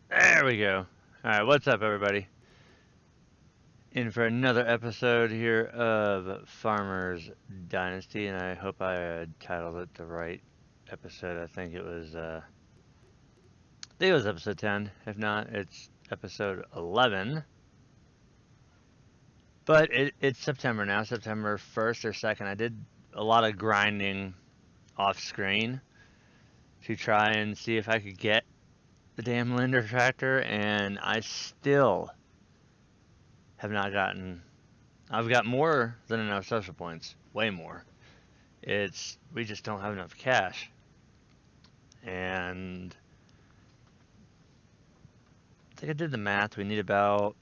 There we go. Alright, what's up, everybody? In for another episode here of Farmer's Dynasty, and I hope I titled it the right episode. I think it was episode 10. If not, it's episode 11. But it's September now, September 1st or 2nd. I did a lot of grinding off screen to try and see if I could get the damn Linder tractor, and I still have not gotten. I've got more than enough social points, way more. We just don't have enough cash, and I think I did the math. We need about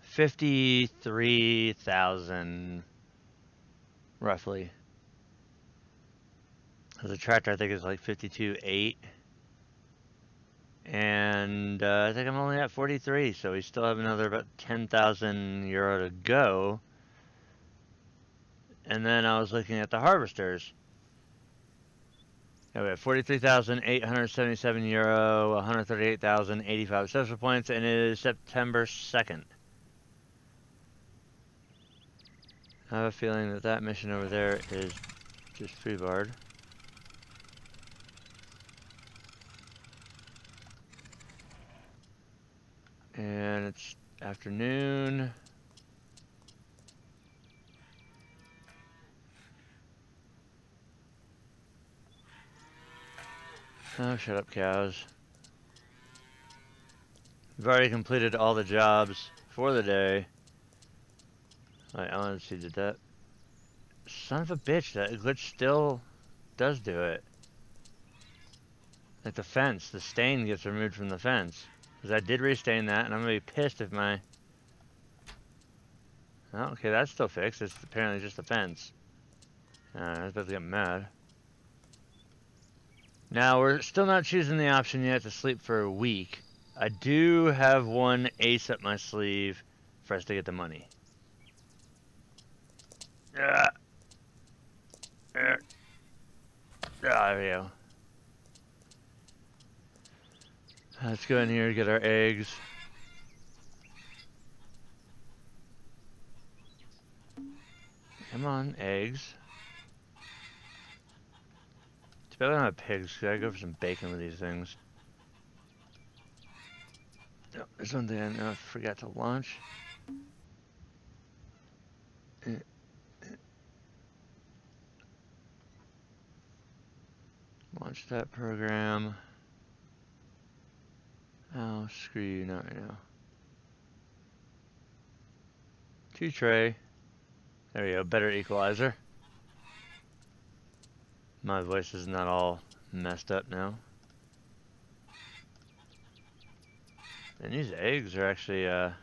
53,000 roughly. The tractor I think is like 52.8. And I think I'm only at 43, so we still have another about 10,000 euro to go. And then I was looking at the harvesters. Yeah, we have 43,877 euro, 138,085 social points, and it is September 2nd. I have a feeling that that mission over there is just free barred. And it's afternoon. Oh, shut up, cows. We've already completed all the jobs for the day. Alright, I wanted to see, did that... Son of a bitch, that glitch still does do it. Like the fence, the stain gets removed from the fence. Because I did restain that, and I'm going to be pissed if my... Oh, okay, that's still fixed. It's apparently just the fence. I was about to get mad. Now, we're still not choosing the option yet to sleep for a week. I do have one ace up my sleeve for us to get the money. There we go. Let's go in here and get our eggs. Come on, eggs. It's better than pigs. Gotta go for some bacon with these things. Oh, there's one thing I forgot to launch. Launch that program. Oh, screw you, not right now. Two tray. There we go, better equalizer. My voice is not all messed up now. And these eggs are actually, Alright,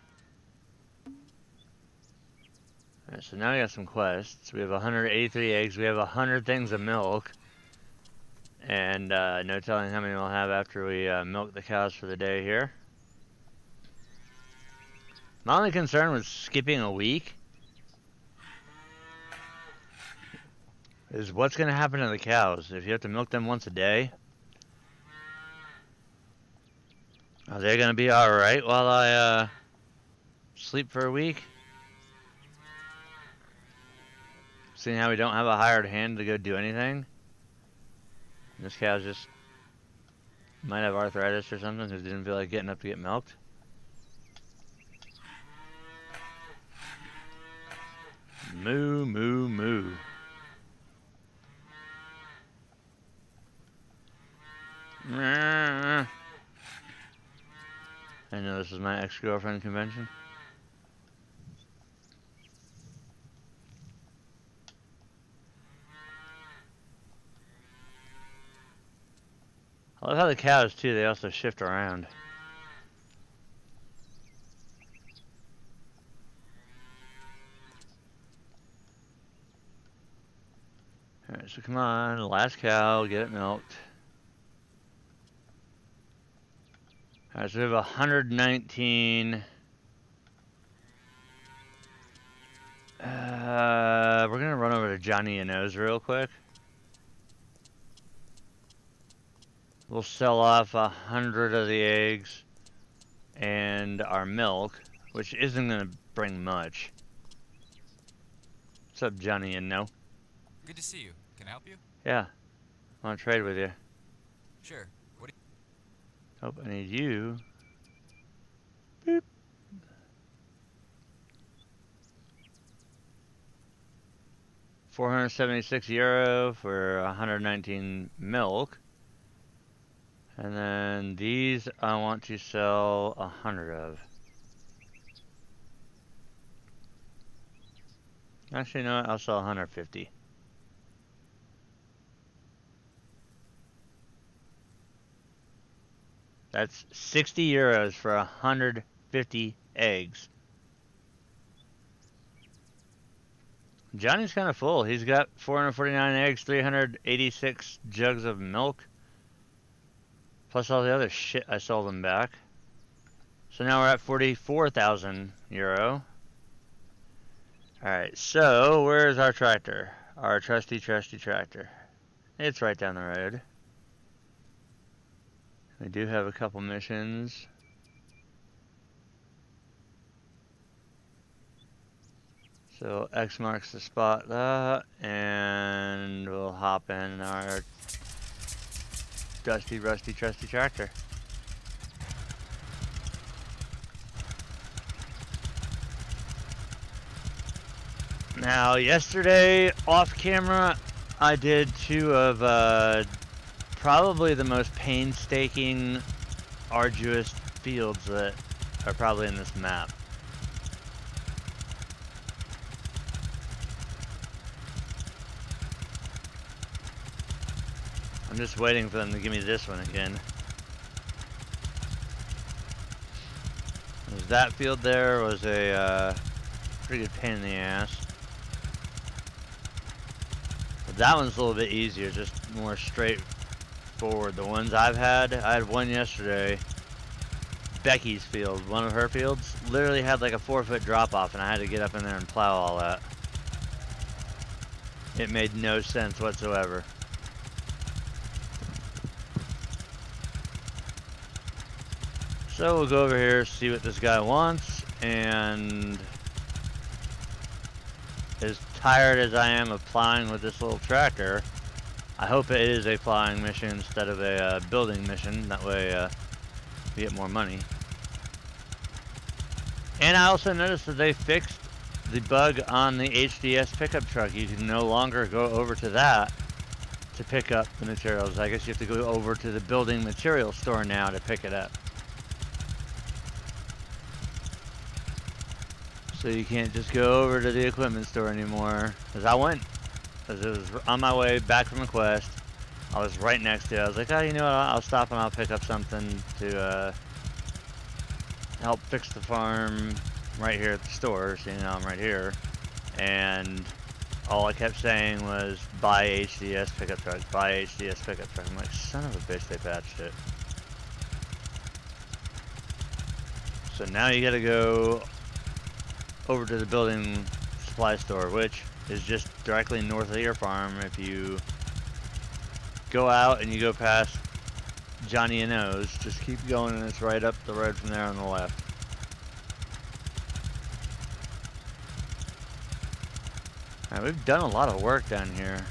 so now we got some quests. We have 183 eggs, we have 100 things of milk. And, no telling how many we'll have after we, milk the cows for the day here. My only concern with skipping a week is what's going to happen to the cows if you have to milk them once a day. Are they going to be alright while I sleep for a week? Seeing how we don't have a hired hand to go do anything. This cow just might have arthritis or something because didn't feel like getting up to get milked. Moo, moo, moo. I know this is my ex-girlfriend convention. I love how the cows, too, they also shift around. Alright, so come on, last cow, get it milked. Alright, so we have 119. We're gonna run over to Johnny and O's real quick. We'll sell off 100 of the eggs and our milk, which isn't gonna bring much. What's up, Johnny? And no. Good to see you. Can I help you? Yeah, I want to trade with you. Sure. What do Oh, I need you. Boop. €476 for 119 milk. And then these I want to sell 100 of. Actually, no, I'll sell 150. That's €60 for 150 eggs. Johnny's kind of full. He's got 449 eggs, 386 jugs of milk, plus all the other shit I sold him back. So now we're at €44,000. Alright, so where's our tractor? Our trusty tractor. It's right down the road. We do have a couple missions. So X marks the spot that, and we'll hop in our dusty, rusty, trusty tractor. Now, yesterday, off camera, I did two of probably the most painstaking, arduous fields that are probably in this map. I'm just waiting for them to give me this one again. That field there was a pretty good pain in the ass. But that one's a little bit easier, just more straightforward. The ones I had one yesterday. Becky's field, one of her fields, literally had like a 4-foot drop off, and I had to get up in there and plow all that. It made no sense whatsoever. So we'll go over here, see what this guy wants, and as tired as I am of plowing with this little tractor, I hope it is a plowing mission instead of a building mission. That way we get more money. And I also noticed that they fixed the bug on the HDS pickup truck. You can no longer go over to that to pick up the materials. I guess you have to go over to the building material store now to pick it up. So you can't just go over to the equipment store anymore. Because I went, as it was on my way back from a quest, I was right next to it. I was like, oh, you know what, I'll stop and I'll pick up something to help fix the farm right here at the store. So, you know, I'm right here. And all I kept saying was, buy HDS pickup truck, buy HDS pickup truck. I'm like, son of a bitch, they patched it. So now you gotta go over to the building supply store, which is just directly north of your farm. If you go out and you go past Johnny and O's, just keep going and it's right up the road from there on the left. Alright, we've done a lot of work down here.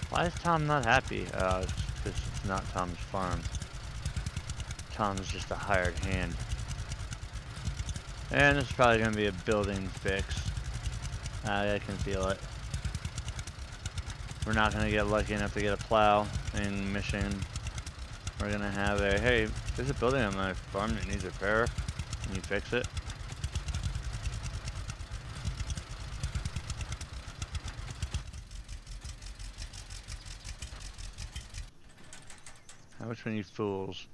Why is Tom not happy? It's because it's not Tom's farm. Tom's just a hired hand. And this is probably going to be a building fix. I can feel it. We're not going to get lucky enough to get a plow in mission. We're going to have a, hey, there's a building on my farm that needs repair. Can you fix it? Which one, you fools?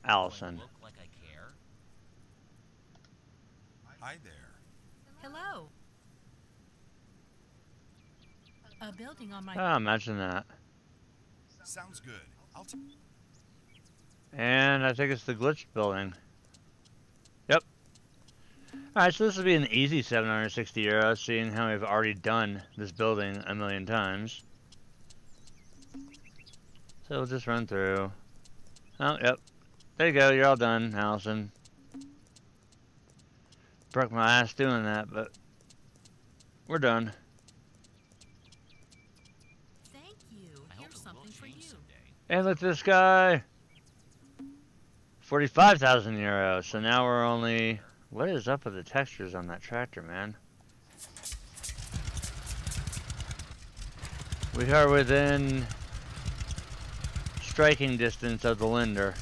Allison. look like I care? Hi there. Hello. A building on my... Oh, imagine that. Sounds good. And I think it's the glitch building. Yep. Alright, so this will be an easy 760 euros, seeing how we've already done this building a million times. So we'll just run through. Oh, yep. There you go, you're all done, Allison. Broke my ass doing that, but we're done. Thank you. I hope Here's it will something for change you. someday. And look at this guy! 45,000 euros, so now we're only... What is up with the textures on that tractor, man? We are within striking distance of the Linder.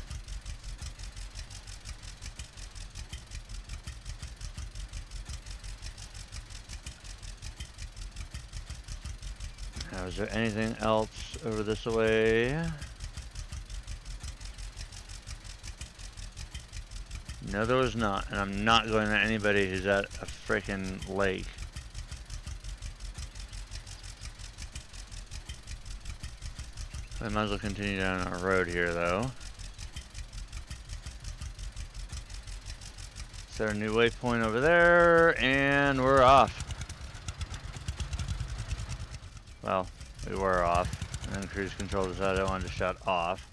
Now, is there anything else over this way? No, there was not, and I'm not going to anybody who's at a freaking lake. I might as well continue down our road here, though. Set a new waypoint over there, and we're off. Well, we were off, and then cruise control decided I wanted to shut off.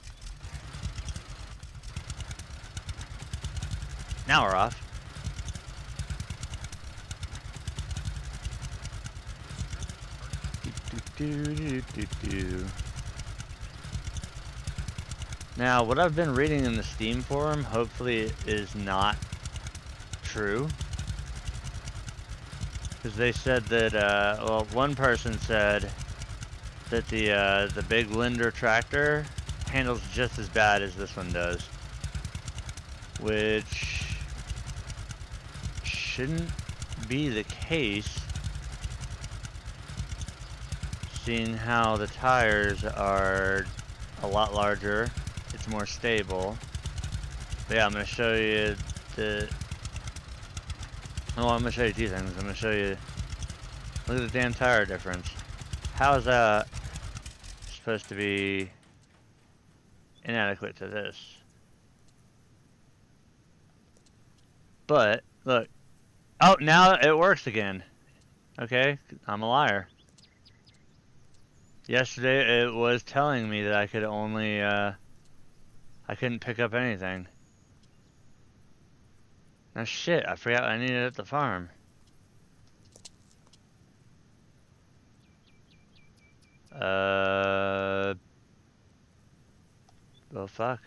Now we're off. Now, what I've been reading in the Steam forum, hopefully is not true. Because they said that, well, one person said that the big Linder tractor handles just as bad as this one does. Which shouldn't be the case, seeing how the tires are a lot larger, it's more stable. But yeah, I'm going to show you the... Oh, I'm going to show you two things. I'm going to show you... Look at the damn tire difference. How is that supposed to be inadequate to this? But, look. Oh, now it works again. Okay, I'm a liar. Yesterday it was telling me that I could only, I couldn't pick up anything. Now shit, I forgot I needed it at the farm. Well, fuck.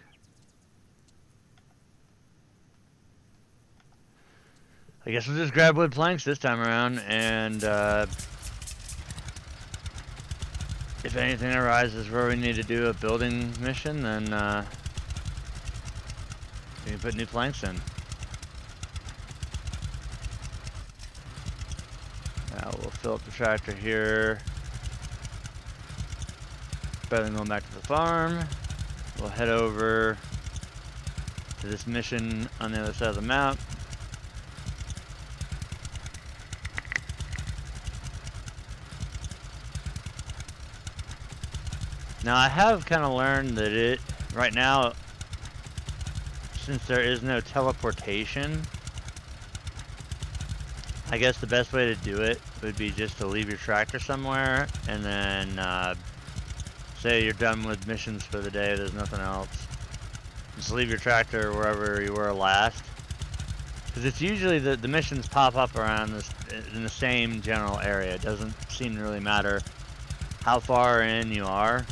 I guess we'll just grab wood planks this time around, and if anything arises where we need to do a building mission, then we can put new planks in. Now we'll fill up the tractor here. Rather than going back to the farm, we'll head over to this mission on the other side of the map. Now I have kind of learned that it, right now, since there is no teleportation, I guess the best way to do it would be just to leave your tractor somewhere, and then say you're done with missions for the day, there's nothing else. Just leave your tractor wherever you were last. Because it's usually the missions pop up around this, in the same general area. It doesn't seem to really matter how far in you are.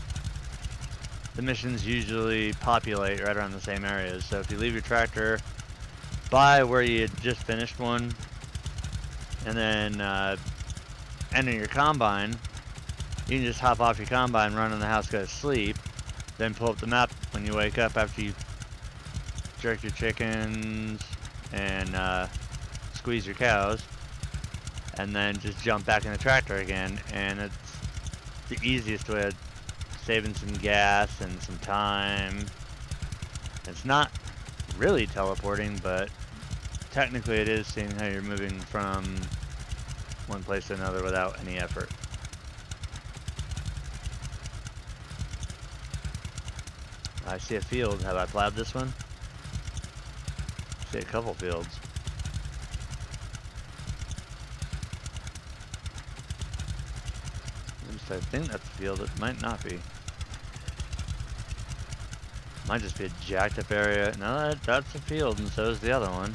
The missions usually populate right around the same areas. So if you leave your tractor by where you had just finished one, and then enter your combine, you can just hop off your combine, run in the house, go to sleep, then pull up the map when you wake up after you jerk your chickens and squeeze your cows, and then just jump back in the tractor again. And it's the easiest way of saving some gas and some time. It's not really teleporting, but technically it is, seeing how you're moving from one place to another without any effort. I see a field. Have I plowed this one? I see a couple fields. So I think that's a field. It might not be. Might just be a jacked up area. No, that's a field, and so is the other one.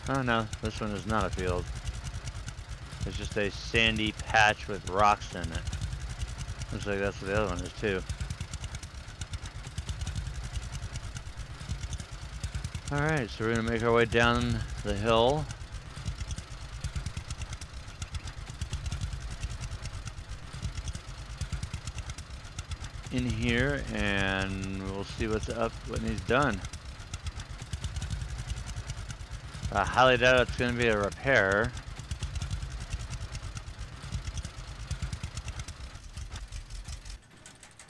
Oh no, this one is not a field. It's just a sandy patch with rocks in it. Looks like that's what the other one is too. Alright, so we're gonna make our way down the hill. In here, and we'll see what's up, what needs done. I highly doubt it's gonna be a repair.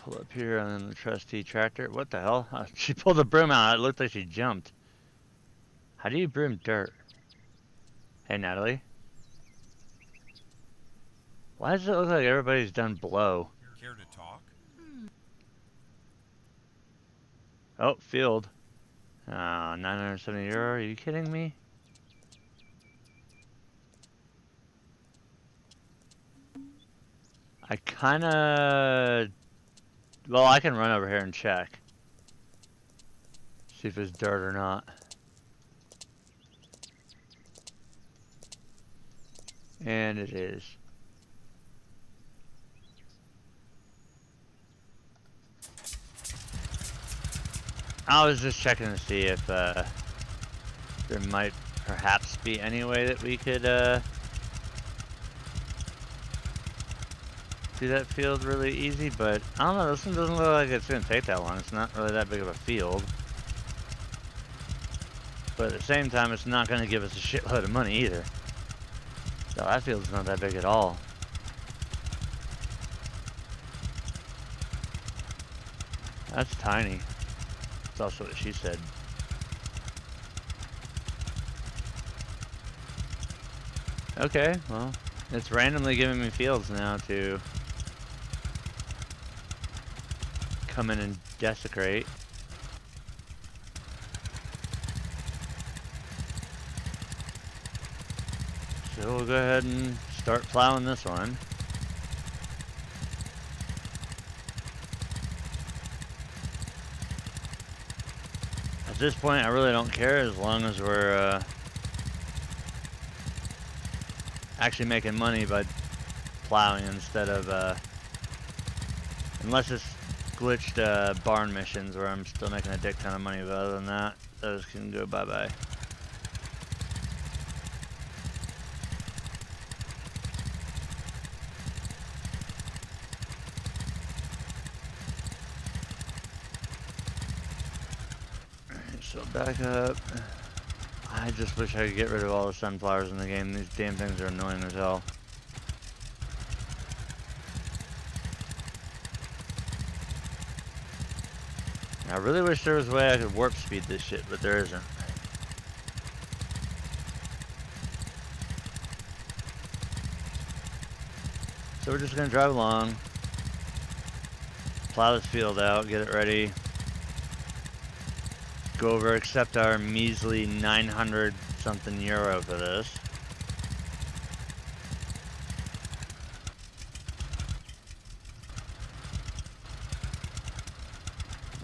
Pull up here on the trusty tractor. What the hell? She pulled the broom out. It looked like she jumped. How do you broom dirt? Hey, Natalie. Why does it look like everybody's done blow? Care to talk? Oh, field. 970 euro. Are you kidding me? I kinda... Well, I can run over here and check. See if it's dirt or not. And it is. I was just checking to see if there might perhaps be any way that we could do that field really easy, but I don't know, this one doesn't look like it's going to take that long. It's not really that big of a field. But at the same time, it's not going to give us a shitload of money either. So that field's not that big at all. That's tiny. That's also what she said. Okay, well, it's randomly giving me fields now to come in and desecrate. So we'll go ahead and start plowing this one. At this point, I really don't care as long as we're actually making money by plowing instead of unless it's glitched barn missions where I'm still making a dick ton of money, but other than that, those can go bye-bye. Alright, so back up. I just wish I could get rid of all the sunflowers in the game. These damn things are annoying as hell. I really wish there was a way I could warp speed this shit, but there isn't. So we're just gonna drive along, plow this field out, get it ready, go over, accept our measly 900 something euro for this.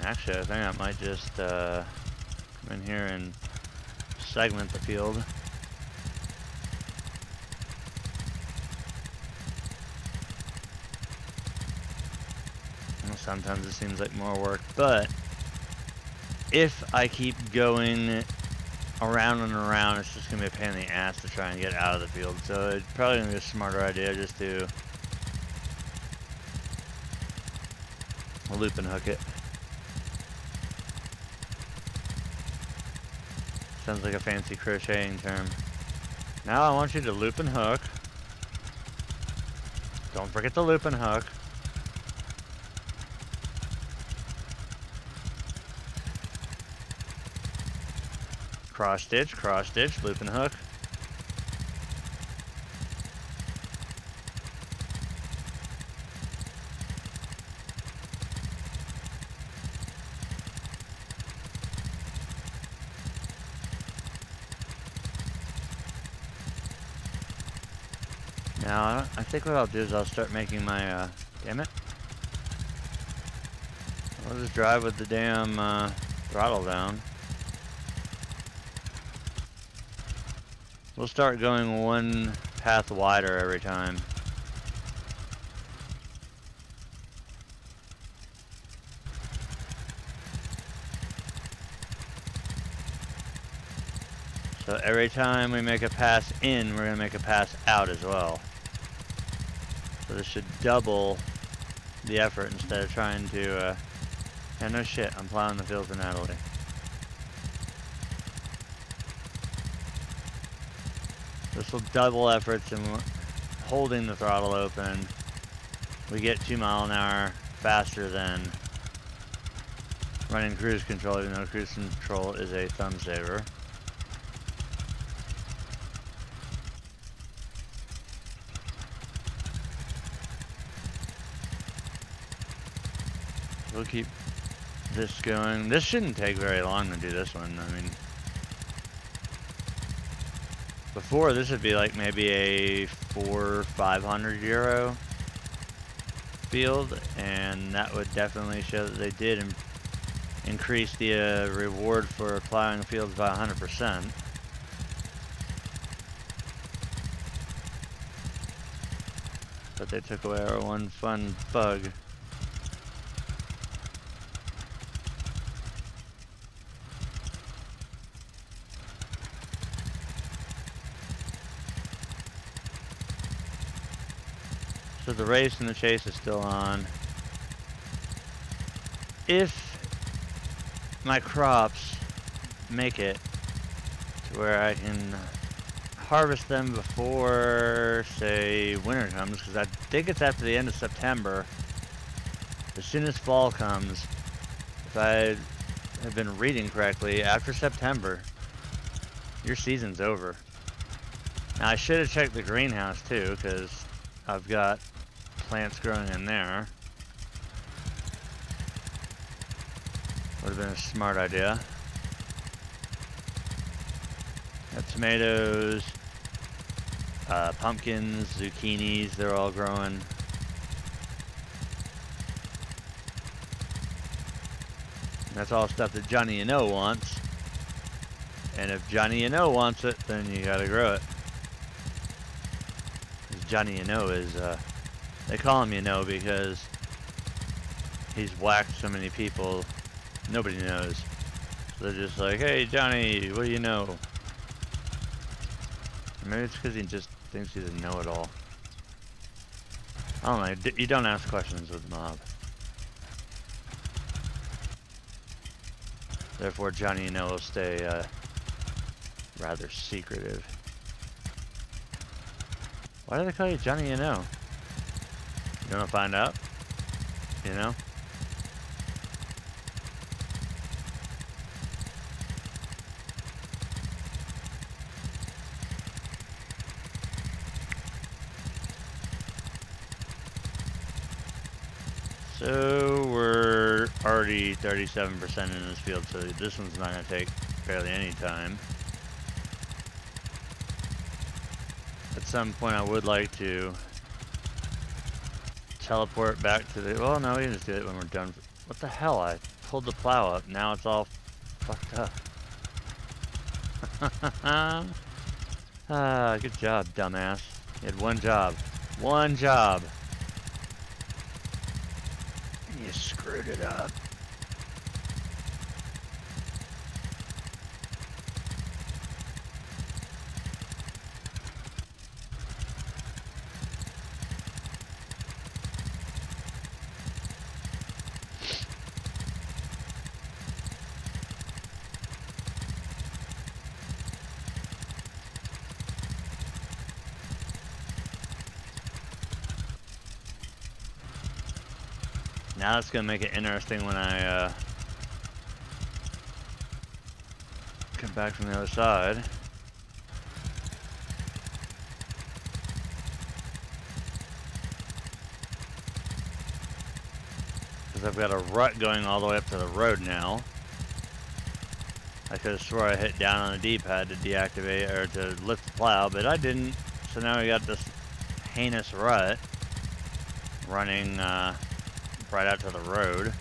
Actually, I think I might just come in here and segment the field. Well, sometimes it seems like more work, but if I keep going around and around, it's just going to be a pain in the ass to try and get out of the field. So it's probably going to be a smarter idea just to loop and hook it. Sounds like a fancy crocheting term. Now I want you to loop and hook. Don't forget to loop and hook. Cross stitch, loop and hook. Now, I think what I'll do is I'll start making my, damn it. I'll just drive with the damn, throttle down. We'll start going one path wider every time. So every time we make a pass in, we're going to make a pass out as well. So this should double the effort instead of trying to, yeah, no shit, I'm plowing the field for Natalie. This will double efforts and holding the throttle open. We get 2 mile an hour faster than running cruise control, even though cruise control is a thumb saver. We'll keep this going. This shouldn't take very long to do this one. I mean, before this would be like maybe a 400-500 euro field, and that would definitely show that they did increase the reward for plowing fields by 100%. But they took away our one fun bug. So the race and the chase is still on. If my crops make it to where I can harvest them before, say, winter comes, because I think it's after the end of September. As soon as fall comes, if I have been reading correctly, after September, your season's over. Now I should have checked the greenhouse too, because I've got plants growing in there. Would have been a smart idea. Got tomatoes, pumpkins, zucchinis, they're all growing. And that's all stuff that Johnny you know wants. And if Johnny you know wants it, then you gotta grow it. Because Johnny you know is, they call him you know because he's whacked so many people, nobody knows. So they're just like, hey Johnny, what do you know? Or maybe it's because he just thinks he's a know-it-all. I don't know, you don't ask questions with the mob. Therefore Johnny you know will stay rather secretive. Why do they call you Johnny you know? You wanna find out? You know? So we're already 37% in this field, so this one's not gonna take barely any time. At some point I would like to teleport back to the, well no, we can just do it when we're done. What the hell, I pulled the plow up, now it's all fucked up. Ah, good job, dumbass. You had one job. One job. And you screwed it up. Now it's gonna make it interesting when I come back from the other side. Because I've got a rut going all the way up to the road now. I could have swore I hit down on the D-pad to deactivate or to lift the plow, but I didn't. So now we got this heinous rut running right out to the road.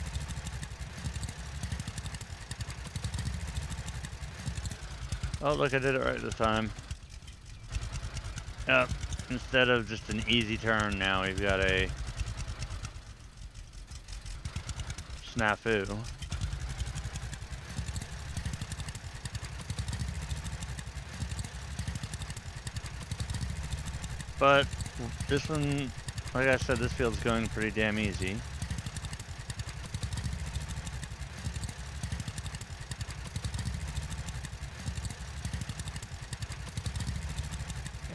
Oh, look, I did it right this time. Yep, instead of just an easy turn, now we've got a snafu. But this one, like I said, this field's going pretty damn easy.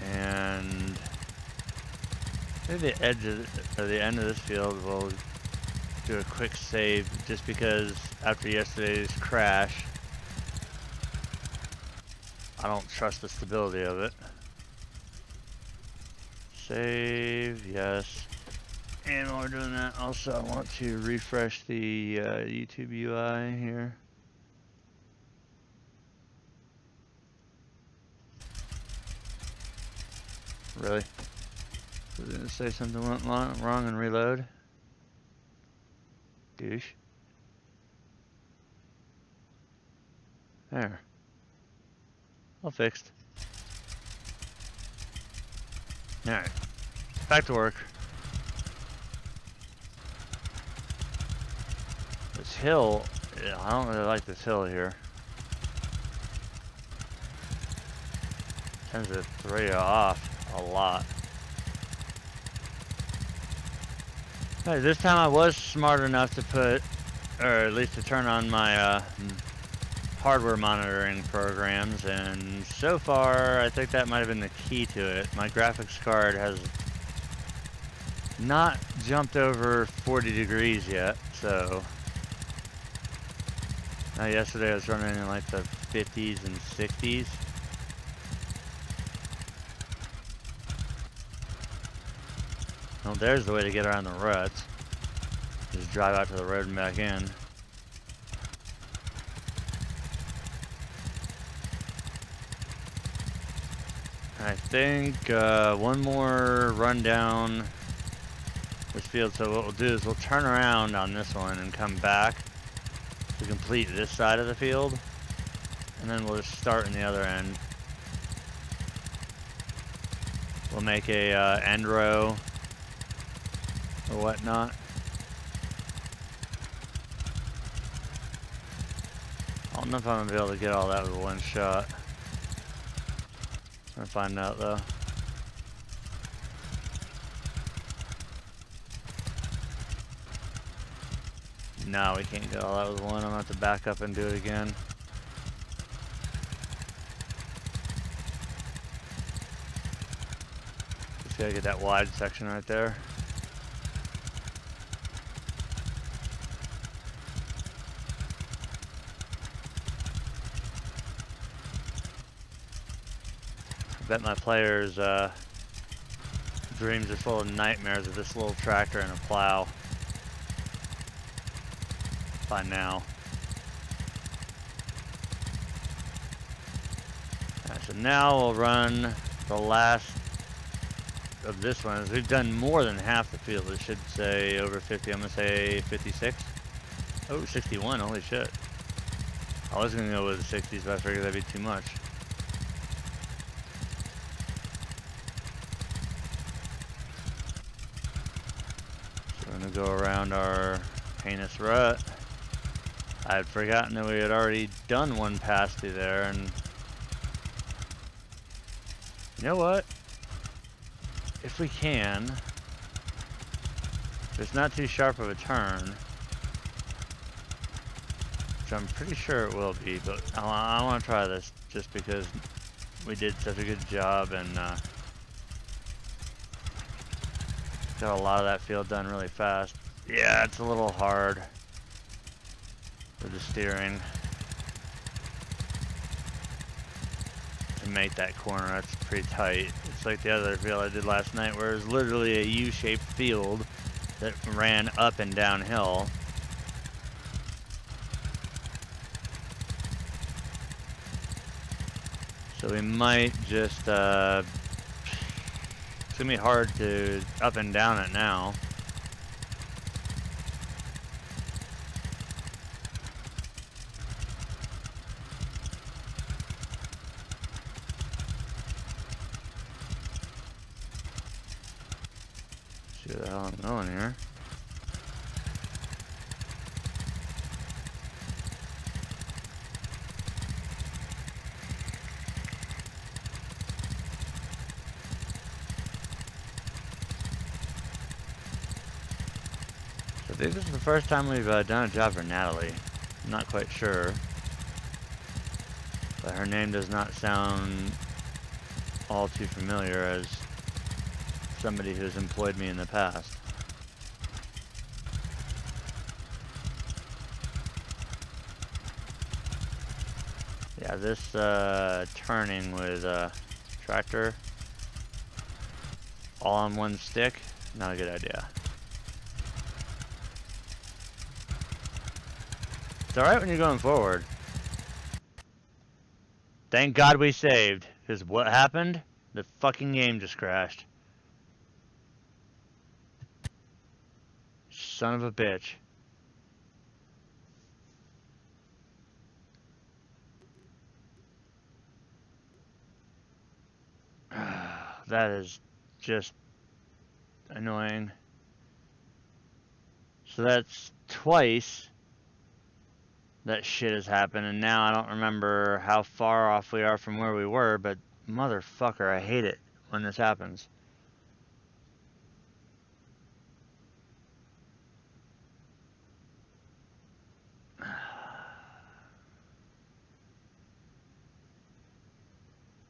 And maybe the edge of the end of this field will do a quick save, just because after yesterday's crash, I don't trust the stability of it. Save, yes. And while we're doing that, also I want to refresh the YouTube UI here. Really? Was it gonna say something went wrong and reload? Douche. There. All fixed. Alright. Back to work. This hill, I don't really like this hill here. Tends to throw you off a lot. Alright, this time I was smart enough to put, or at least to turn on my hardware monitoring programs, and so far I think that might have been the key to it. My graphics card has not jumped over 40 degrees yet, so yesterday I was running in like the 50s and 60s. Well, there's the way to get around the ruts. Just drive out to the road and back in. I think one more run down this field. So what we'll do is we'll turn around on this one and come back to complete this side of the field, and then we'll just start in the other end. We'll make a end row or whatnot. I don't know if I'm gonna be able to get all that with one shot. I'm gonna find out though. No, we can't get all that with one. I'm gonna have to back up and do it again. Just gotta get that wide section right there. I bet my players' dreams are full of nightmares of this little tractor and a plow by now. Alright, so now we'll run the last of this one. As we've done more than half the field. It should say over 50. I'm gonna say 56. Oh, 61. Holy shit. I was gonna go with the 60s, but I figured that'd be too much. Go around our heinous rut. I had forgotten that we had already done one pass through there, and you know what? If we can, if it's not too sharp of a turn, which I'm pretty sure it will be, but I want to try this just because we did such a good job and got a lot of that field done really fast. Yeah, it's a little hard with the steering to make that corner. That's pretty tight. It's like the other field I did last night where it was literally a U-shaped field that ran up and downhill. So we might just gonna be hard to up and down it now. See where the hell I'm going here. I think this is the first time we've done a job for Natalie. I'm not quite sure. But her name does not sound all too familiar as somebody who's employed me in the past. Yeah, this turning with tractor all on one stick, not a good idea. It's alright when you're going forward. Thank God we saved, because what happened? The fucking game just crashed. Son of a bitch. That is just annoying. So that's twice that shit has happened, and now I don't remember how far off we are from where we were, but motherfucker, I hate it when this happens.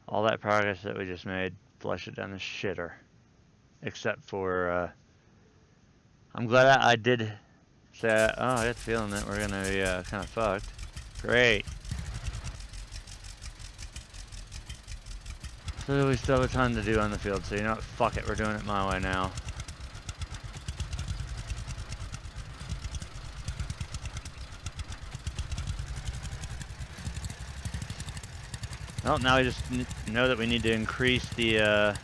All that progress that we just made, flush it down the shitter. Except for, I'm glad I did say, oh, I got the feeling that we're gonna be kind of fucked. Great. So we still have a ton to do on the field, so you know what, fuck it, we're doing it my way now. Well, now we just know that we need to increase the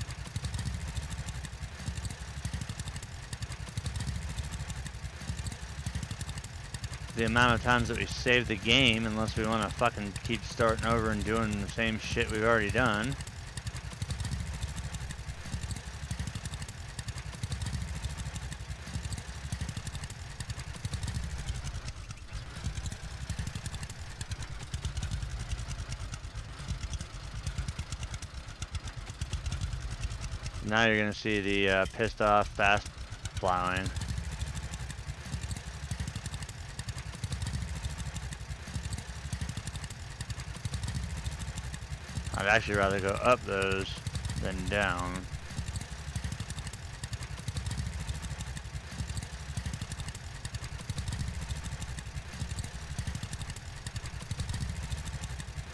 amount of times that we save the game, unless we want to fucking keep starting over and doing the same shit we've already done. Now you're gonna see the pissed off fast plowing. I'd actually rather go up those than down.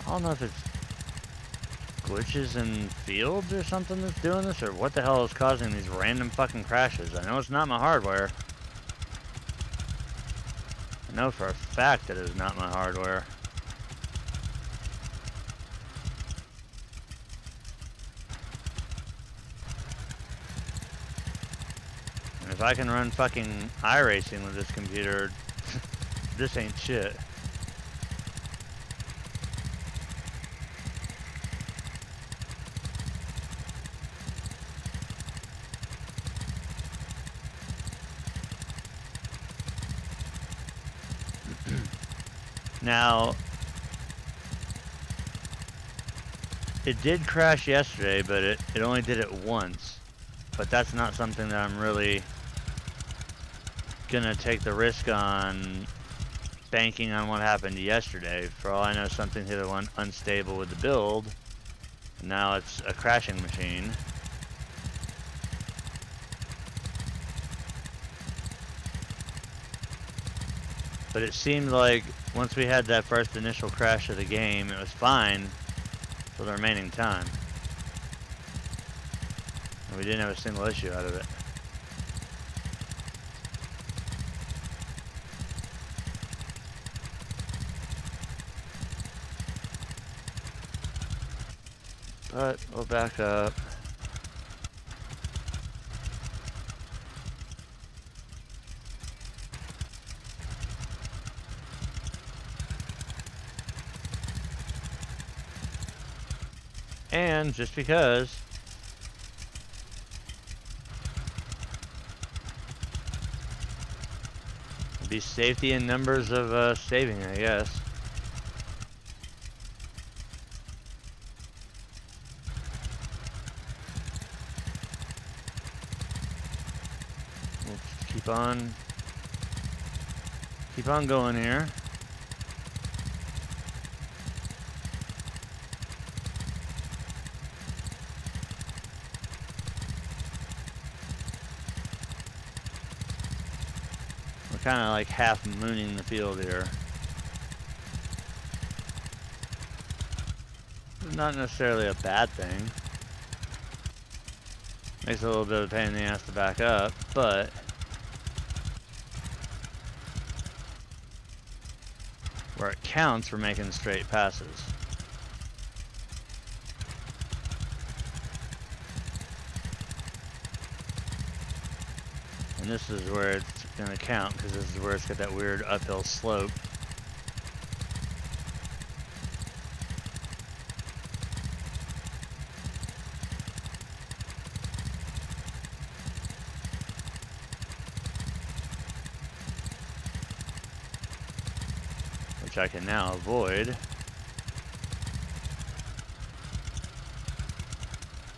I don't know if it's glitches in fields or something that's doing this, or what the hell is causing these random fucking crashes. I know it's not my hardware. I know for a fact that it's not my hardware. And if I can run fucking iRacing with this computer, this ain't shit. Now, it did crash yesterday, but it only did it once. But that's not something that I'm really gonna take the risk on banking on what happened yesterday. For all I know, something hit it unstable with the build, and now it's a crashing machine. But it seemed like once we had that first initial crash of the game, it was fine for the remaining time. And we didn't have a single issue out of it. But we'll back up. And just because, it'd be safety in numbers of saving, I guess. We'll just keep on going here. We're kind of like half mooning the field here. Not necessarily a bad thing. Makes it a little bit of a pain in the ass to back up, but where it counts, we're making straight passes. And this is where it's gonna count, because this is where it's got that weird uphill slope. Which I can now avoid.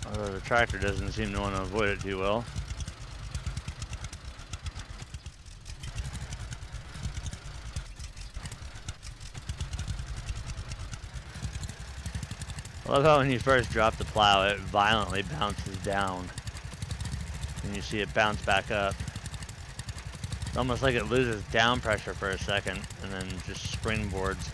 Although the tractor doesn't seem to want to avoid it too well. I love how when you first drop the plow, it violently bounces down. And you see it bounce back up. It's almost like it loses down pressure for a second and then just springboards.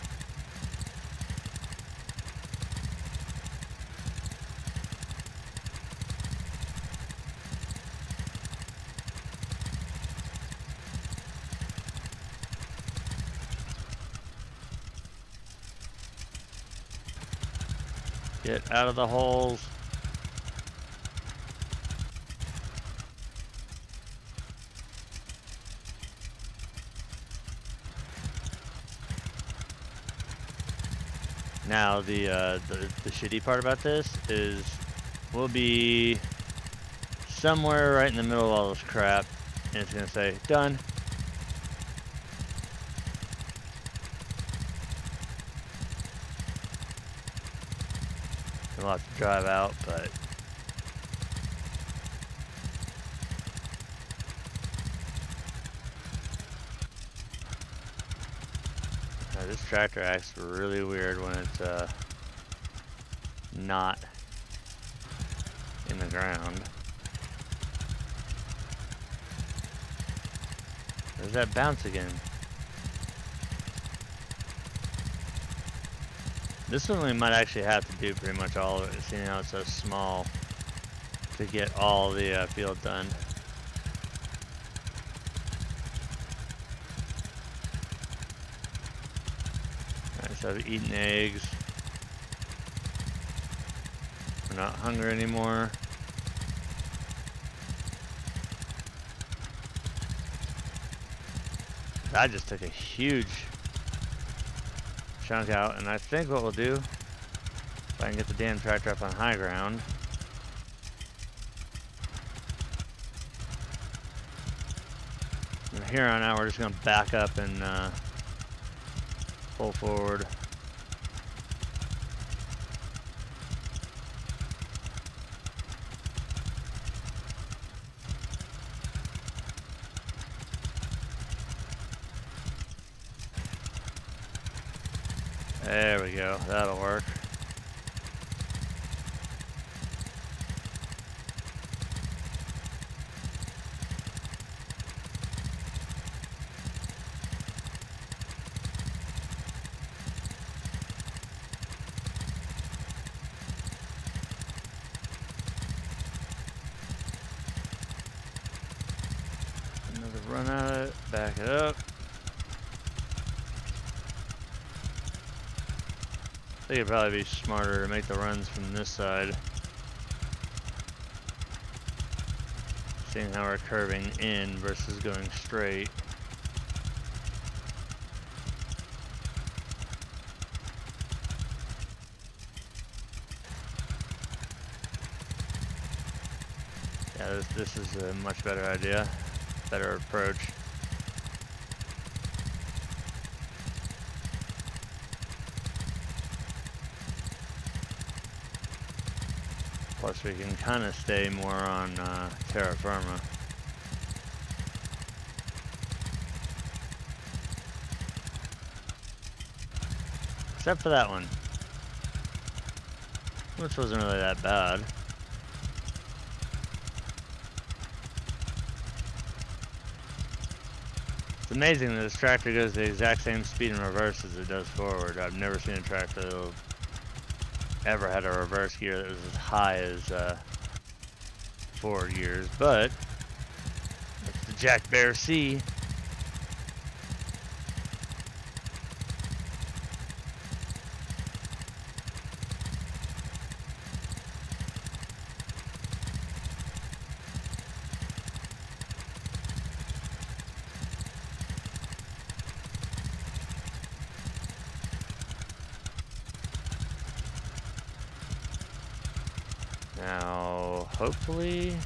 Get out of the holes. Now the shitty part about this is we'll be somewhere right in the middle of all this crap, and it's gonna say done. We'll have to drive out, but this tractor acts really weird when it's not in the ground. There's that bounce again. This one we might actually have to do pretty much all of it, seeing how it's so small, to get all the field done. Alright, so I've eaten eggs. We're not hungry anymore. I just took a huge chunk out, and I think what we'll do, if I can get the damn tractor up on high ground, from here on out we're just going to back up and pull forward. There we go, that'll work. Another run at it, back it up. I think it'd probably be smarter to make the runs from this side, seeing how we're curving in versus going straight. Yeah, this is a much better idea, better approach. Plus we can kind of stay more on terra firma. Except for that one, which wasn't really that bad. It's amazing that this tractor goes the exact same speed in reverse as it does forward. I've never seen a tractor that ever had a reverse gear that was as high as forward gears, but that's the Jack Bear C. Now, hopefully,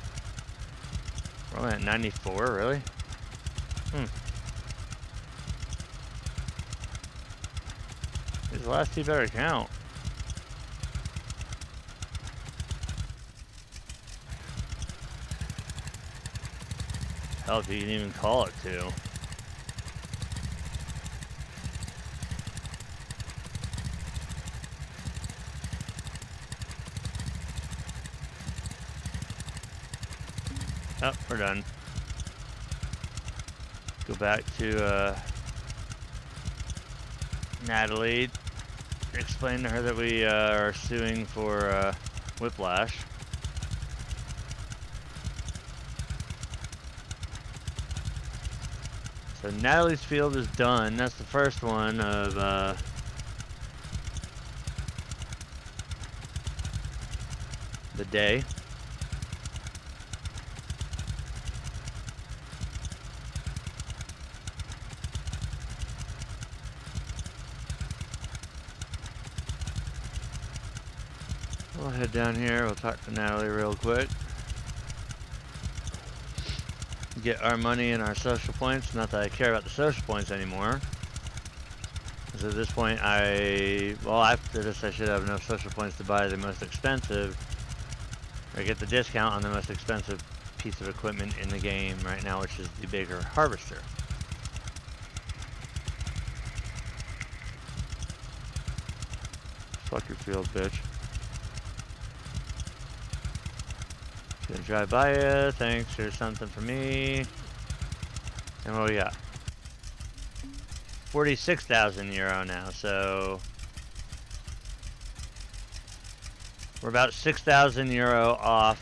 we're only at 94, really? These last two better count. Hell, if you can even call it two. Oh, we're done. Go back to Natalie. Explain to her that we are suing for whiplash. So Natalie's field is done. That's the first one of the day. We'll head down here, we'll talk to Natalie real quick. Get our money and our social points. Not that I care about the social points anymore. Because at this point well, after this I should have enough social points to buy the most expensive, or get the discount on the most expensive piece of equipment in the game right now, which is the bigger harvester. Fuck your field, bitch. Gonna drive by you, thanks, here's something for me. And what we got? 46,000 euro now, so we're about 6,000 euro off,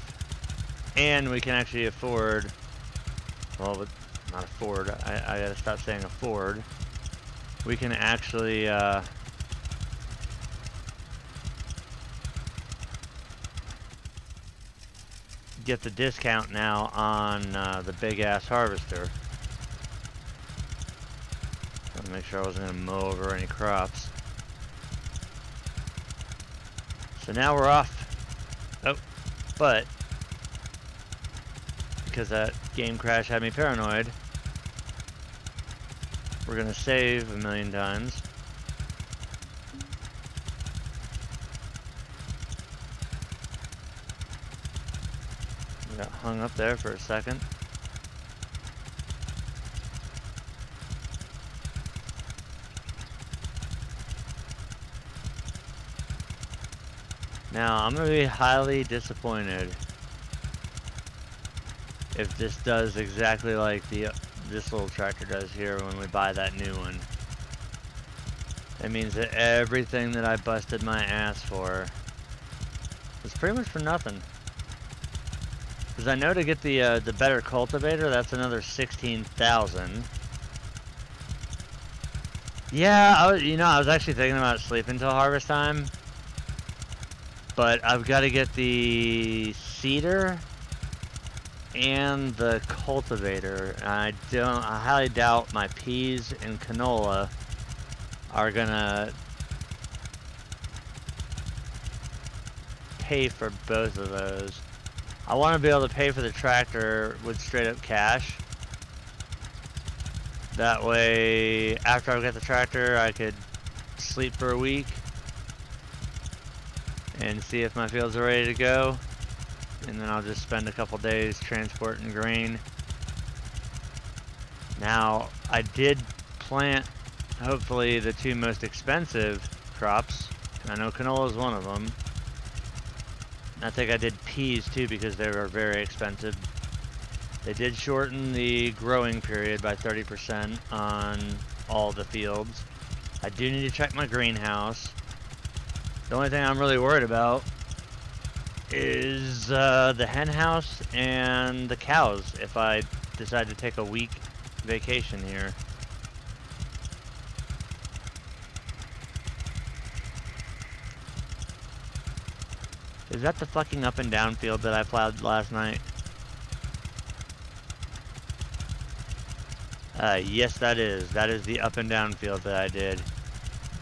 and we can actually afford, well, not afford, I gotta stop saying afford. We can actually get the discount now on the big ass harvester. Let me make sure I wasn't gonna mow over any crops. So now we're off. Oh, but because that game crash had me paranoid, we're gonna save 1,000,000 times. Got hung up there for a second. Now, I'm going to be highly disappointed if this does exactly like this little tractor does here when we buy that new one. That means that everything that I busted my ass for was pretty much for nothing. Because I know to get the better cultivator, that's another 16,000. Yeah, I was actually thinking about sleeping till harvest time, but I've got to get the seeder and the cultivator. I highly doubt my peas and canola are gonna pay for both of those. I want to be able to pay for the tractor with straight up cash. That way, after I get the tractor, I could sleep for a week and see if my fields are ready to go. And then I'll just spend a couple days transporting grain. Now, I did plant, hopefully, the two most expensive crops. I know canola is one of them. I think I did peas too because they were very expensive. They did shorten the growing period by 30% on all the fields. I do need to check my greenhouse. The only thing I'm really worried about is the hen house and the cows if I decide to take a week vacation here. Is that the fucking up and down field that I plowed last night? Yes, that is. That is the up and down field that I did.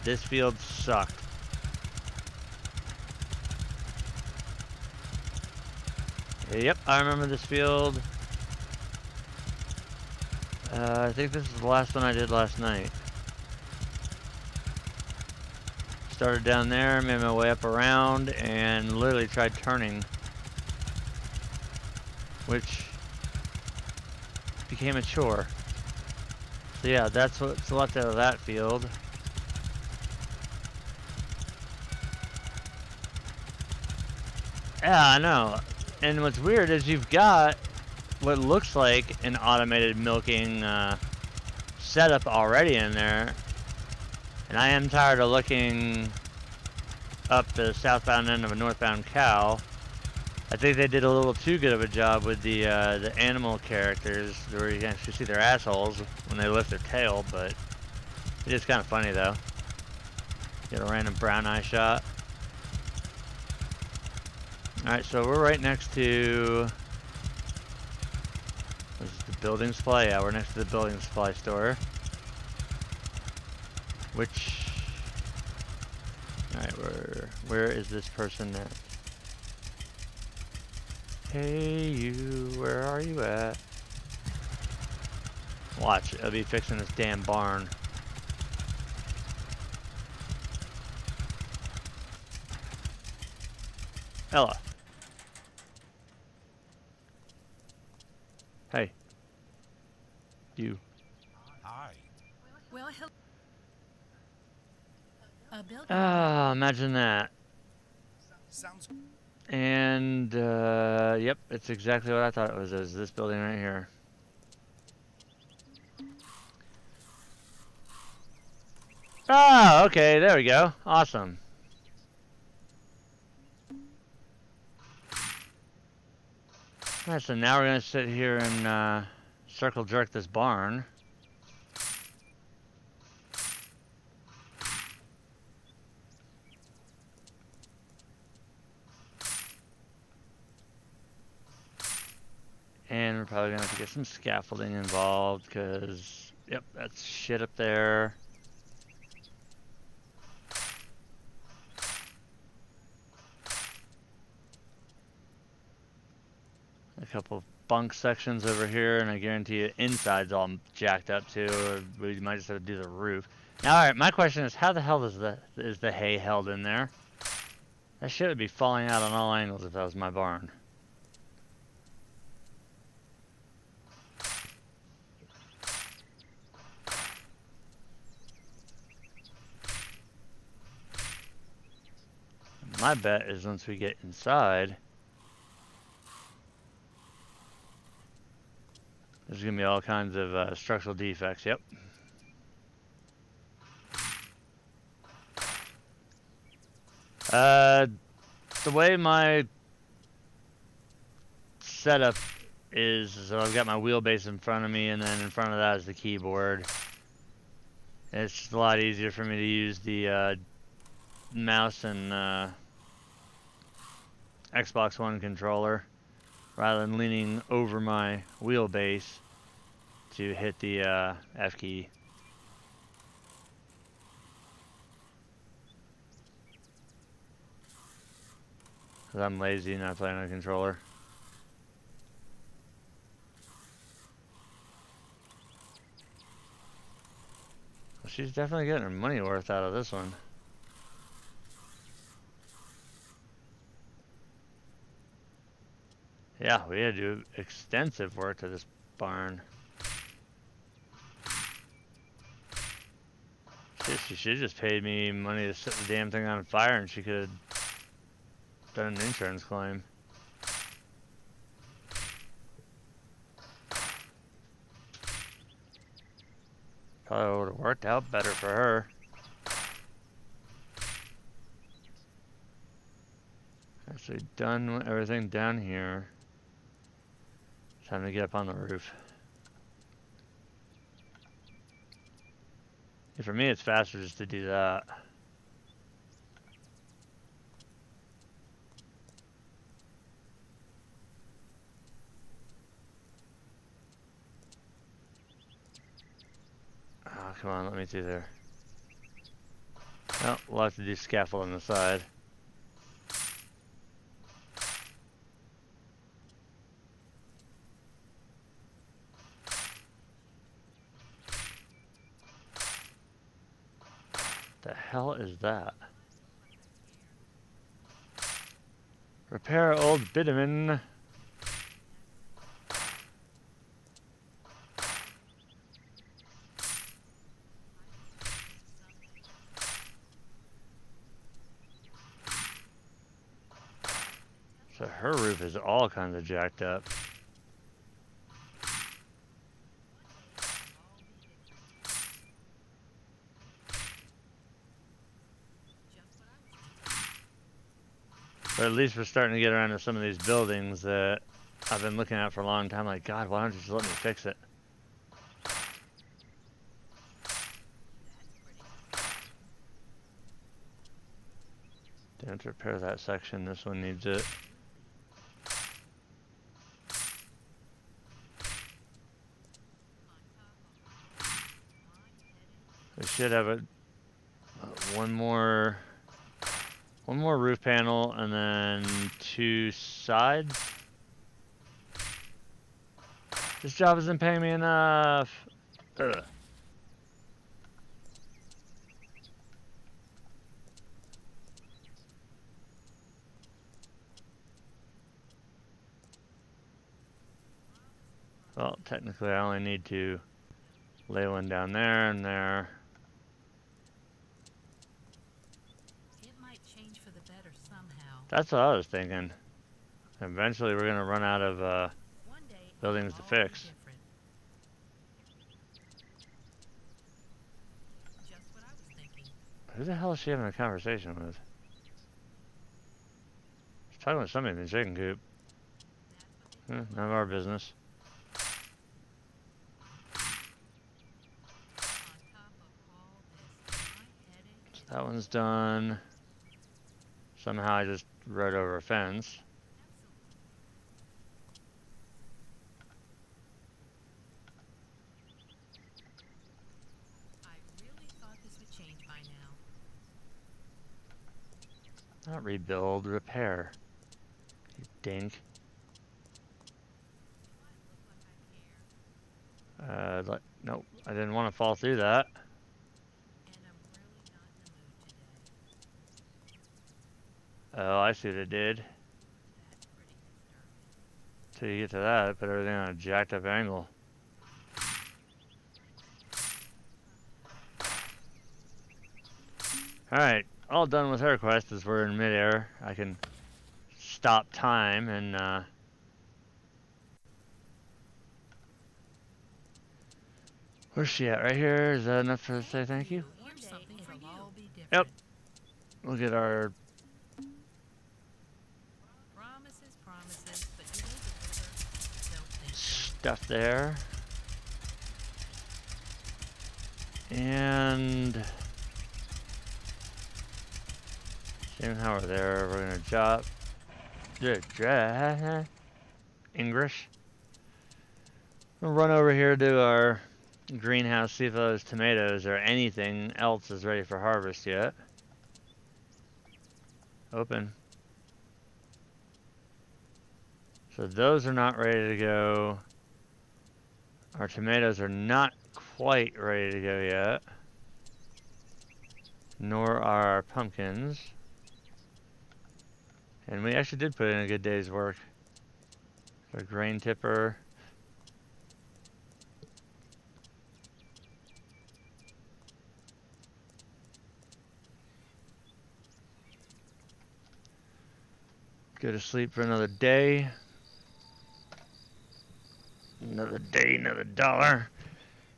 This field sucked. Yep, I remember this field. I think this is the last one I did last night. Started down there, made my way up around, and literally tried turning, which became a chore. So yeah, that's what's left out of that field. Yeah, I know. And what's weird is you've got what looks like an automated milking setup already in there. And I am tired of looking up the southbound end of a northbound cow. I think they did a little too good of a job with the animal characters, where you can actually see their assholes when they lift their tail, but it is kind of funny though. Get a random brown eye shot. Alright, so we're right next to... This is the building supply? Yeah, we're next to the building supply store. Which... Alright, where is this person at? Hey you, where are you at? Watch, I'll be fixing this damn barn. Ella. Hey. You. Hi. Well, he'll... A building. Ah, imagine that. Sounds And, yep, it's exactly what I thought it was. It was this building right here. Ah, okay, there we go. Awesome. Alright, so now we're gonna sit here and, circle jerk this barn. And we're probably gonna have to get some scaffolding involved, because, yep, that's shit up there. A couple of bunk sections over here, and I guarantee you inside's all jacked up too, or we might just have to do the roof. Now, alright, my question is, how the hell is the hay held in there? That shit would be falling out on all angles if that was my barn. My bet is once we get inside, there's gonna be all kinds of structural defects. Yep. The way my setup is, so I've got my wheelbase in front of me, and then in front of that is the keyboard. It's just a lot easier for me to use the mouse and Xbox One controller rather than leaning over my wheelbase to hit the F key. Because I'm lazy and not playing on a controller. she's definitely getting her money worth out of this one. Yeah, we had to do extensive work to this barn. She should have just paid me money to set the damn thing on fire and she could have done an insurance claim. Probably would have worked out better for her. Actually done with everything down here. Time to get up on the roof. Yeah, for me it's faster just to do that. Oh, come on, let me through there. Well, we'll have to do scaffold on the side. The hell is that? Repair old bitumen. So her roof is all kinds of jacked up. But at least we're starting to get around to some of these buildings that I've been looking at for a long time. Like, God, why don't you just let me fix it? Didn't repair that section. This one needs it. We should have one more roof panel and then 2 sides. This job isn't paying me enough. Ugh. Well, technically I only need to lay one down there and there. It might change for the better somehow. That's what I was thinking. Eventually we're gonna run out of One day buildings to it'll all be fix. different. Just what I was thinking. Who the hell is she having a conversation with? She's talking with somebody in the chicken coop. None of our business. On top of all this, my headache is That one's done. Somehow I just rode over a fence. I really thought this would change by now. Not rebuild, repair. You dink. Nope, I didn't want to fall through that. And I'm really not in the mood today. Oh, I see what it did. That's pretty disturbing. Till you get to that, I put everything on a jacked up angle. Alright, all done with her quest as we're in midair. I can stop time and where's she at? Right here? Is that enough to say thank you? Here's something for you. All be different. Yep. We'll get our Promises, promises, but do they deliver? Don't think so. stuff there. And seeing how we're there, we're gonna drop English. We'll run over here to our greenhouse, see if those tomatoes or anything else is ready for harvest yet. Open. So those are not ready to go. Our tomatoes are not quite ready to go yet. Nor are our pumpkins. And we actually did put in a good day's work. Our grain tipper. Go to sleep for another day. Another day, another dollar.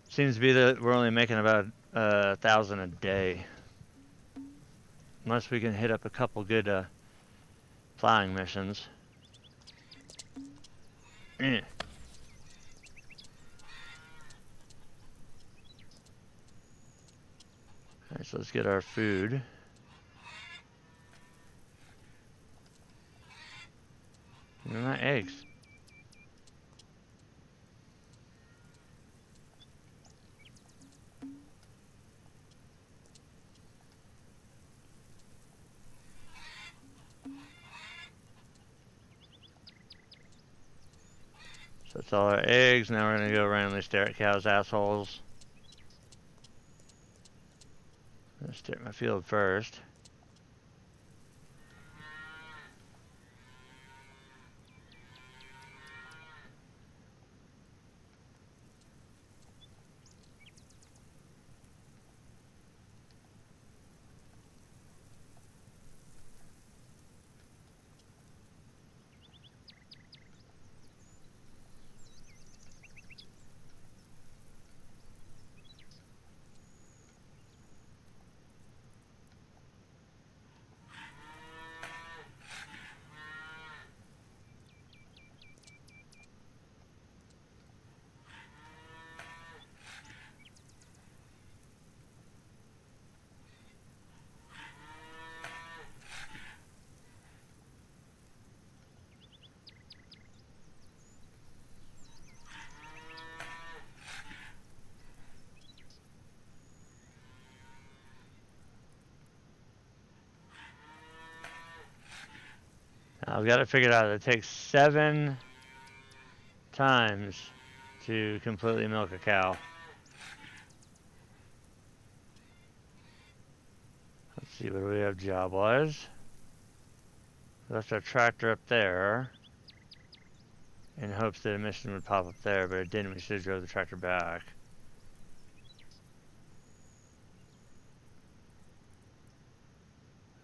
Seems to be that we're only making about 1,000 a day. Unless we can hit up a couple good plowing missions. Alright, so let's get our food. Give me my eggs. So that's all our eggs. Now we're gonna go randomly stare at cows' assholes. I'm gonna stare at my field first. I've got it figured out. It takes 7 times to completely milk a cow. Let's see, what do we have job-wise? Left our tractor up there in hopes that a mission would pop up there, but it didn't. We should have drove the tractor back.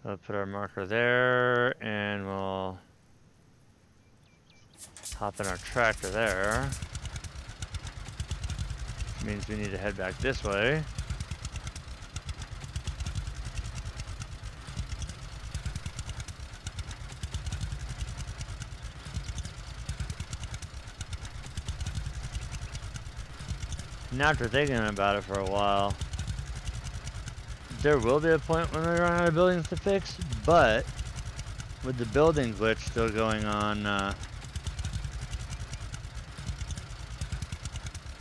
I'll put our marker there, and we'll hop in our tractor there. Which means we need to head back this way. And after thinking about it for a while, there will be a point when we run out of buildings to fix, but with the building glitch still going on,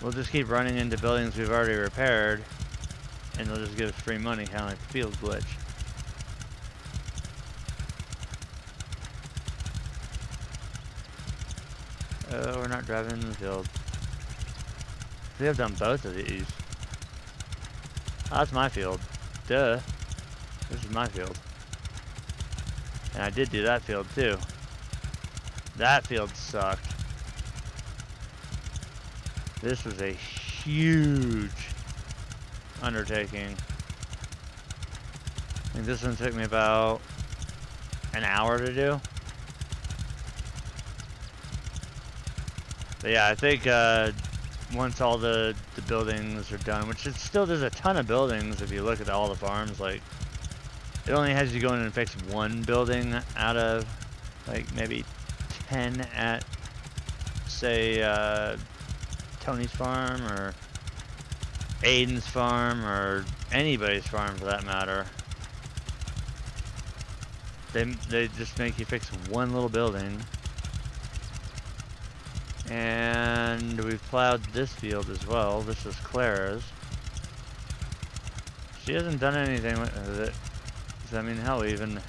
we'll just keep running into buildings we've already repaired, and they'll just give us free money, kind of like the field glitch. Oh, we're not driving in the field. We have done both of these. Oh, that's my field. Duh. This is my field. And I did do that field too. That field sucked. This was a huge undertaking. I think this one took me about an hour to do. But yeah, I think once all the buildings are done, which is still, there's a ton of buildings if you look at all the farms, like, it only has you go in and fix one building out of, like, maybe 10 at, say, Tony's farm, or Aiden's farm, or anybody's farm for that matter. They just make you fix one little building. And we've plowed this field as well. This is Clara's. She hasn't done anything with it. I mean, hell, we even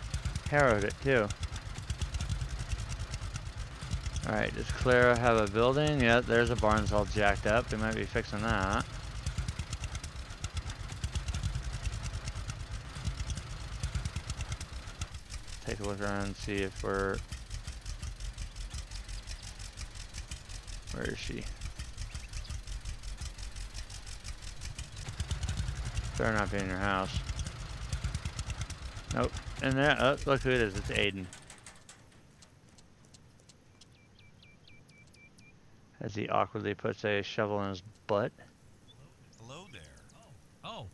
harrowed it too. Alright, does Clara have a building? Yeah, there's a barn's all jacked up. We might be fixing that. take a look around and see if we're... Where is she? Better not be in your house. Nope. And there, oh, look who it is. It's Aiden. As he awkwardly puts a shovel in his butt. Hello there. Oh,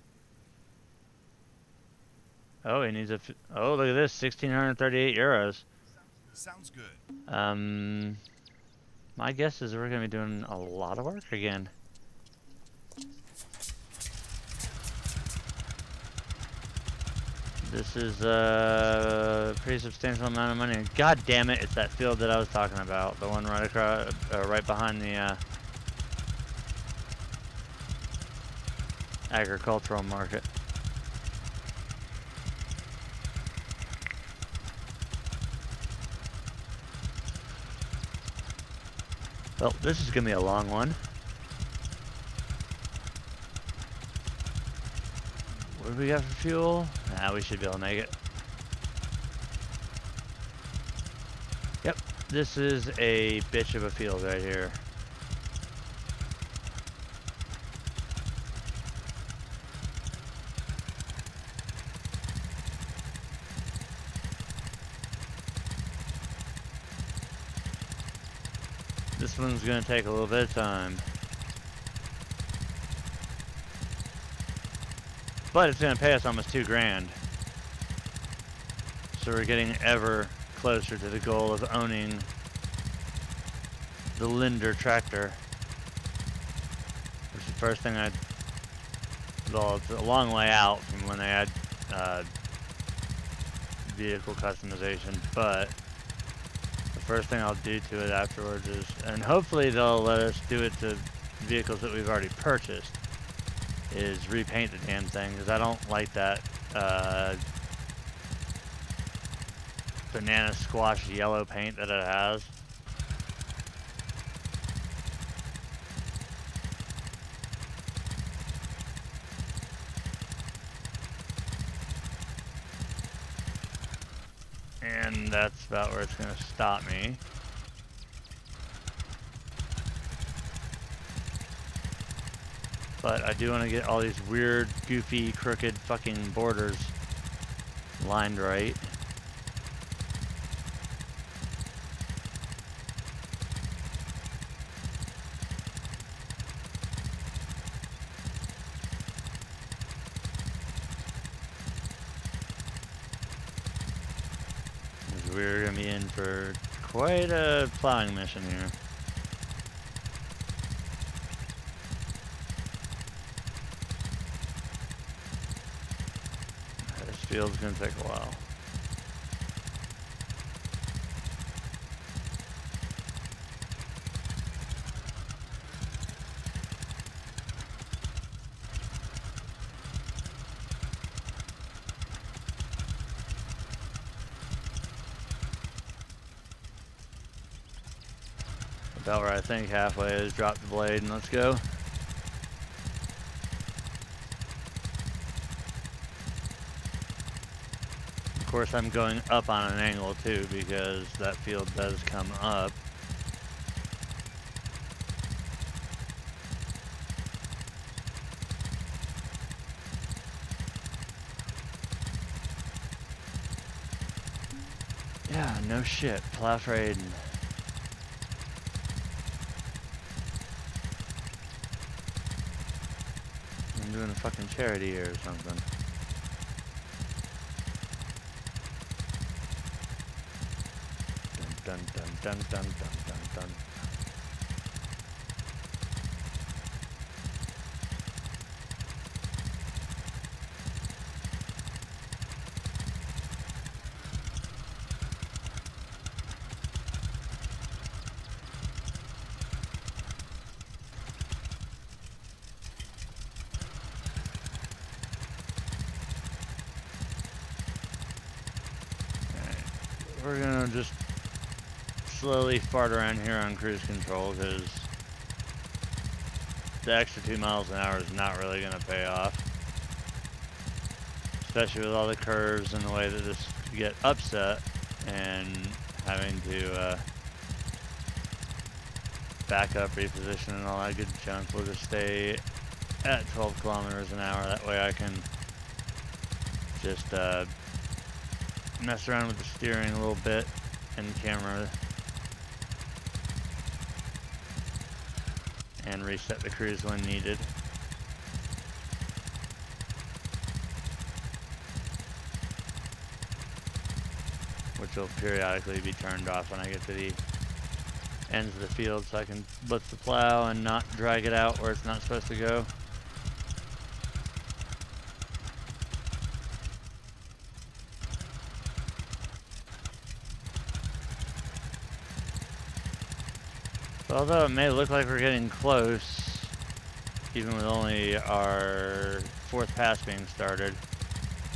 Oh, he needs a... Oh, look at this. 1,638 euros. Sounds good. My guess is we're going to be doing a lot of work again. This is a pretty substantial amount of money. God damn it, it's that field that I was talking about. The one right across, right behind the agricultural market. Well, this is gonna be a long one. What do we got for fuel? Nah, we should be able to make it. Yep, this is a bitch of a field right here. This one's gonna take a little bit of time. But it's gonna pay us almost $2,000. So we're getting ever closer to the goal of owning the Linder tractor. Which is the first thing well, it's a long way out from when they had vehicle customization, but the first thing I'll do to it afterwards is, and hopefully they'll let us do it to vehicles that we've already purchased, is repaint the damn thing, because I don't like that banana squash yellow paint that it has. And that's about where it's going to stop me. But I do want to get all these weird, goofy, crooked fucking borders lined right. We're going to be in for quite a plowing mission here. This field's going to take a while. About where I think halfway is. Drop the blade and let's go. Of course, I'm going up on an angle too because that field does come up. Yeah, no shit. Plow for Aiden. I'm doing a fucking charity here or something. Dun dun dun dun dun dun dun. We're gonna just slowly fart around here on cruise control because the extra 2 miles an hour is not really gonna pay off. especially with all the curves and the way that this could get upset and having to back up, reposition, and all that good junk. We'll just stay at 12 kilometers an hour. That way I can just mess around with the steering a little bit and the camera and reset the cruise when needed. Which will periodically be turned off when I get to the ends of the field so I can lift the plow and not drag it out where it's not supposed to go. So although it may look like we're getting close, even with only our 4th pass being started,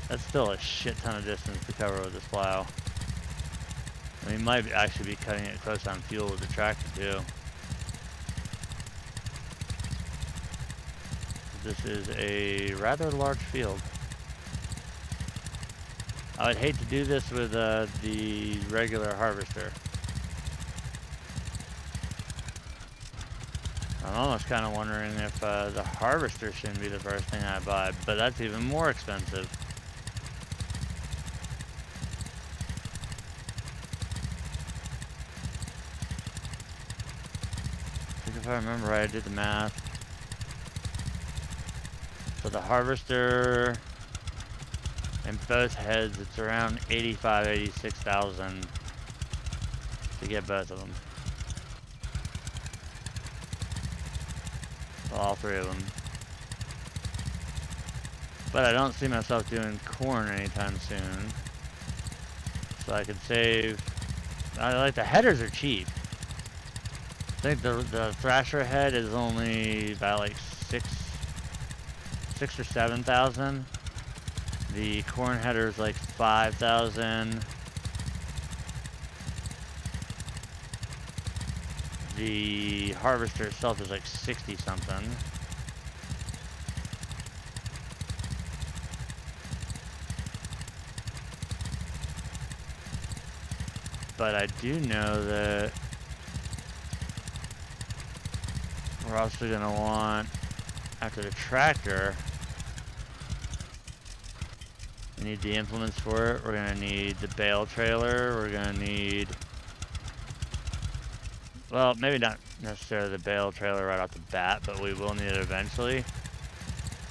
that's still a shit ton of distance to cover with this plow. We might actually be cutting it close on fuel with the tractor too. This is a rather large field. I would hate to do this with the regular harvester. I'm almost kind of wondering if the harvester shouldn't be the first thing I buy, but that's even more expensive. If I remember right, I did the math. For the harvester and both heads, it's around 85, 86,000 to get both of them. All 3 of them. But I don't see myself doing corn anytime soon. So I could save. Like the headers are cheap. I think the thrasher head is only about like six or 7,000. The corn header is like 5,000. The harvester itself is like 60 something. But I do know that we're also going to want, after the tractor, we need the implements for it. We're going to need the bale trailer. We're going to need, well, maybe not necessarily the bale trailer right off the bat, but we will need it eventually.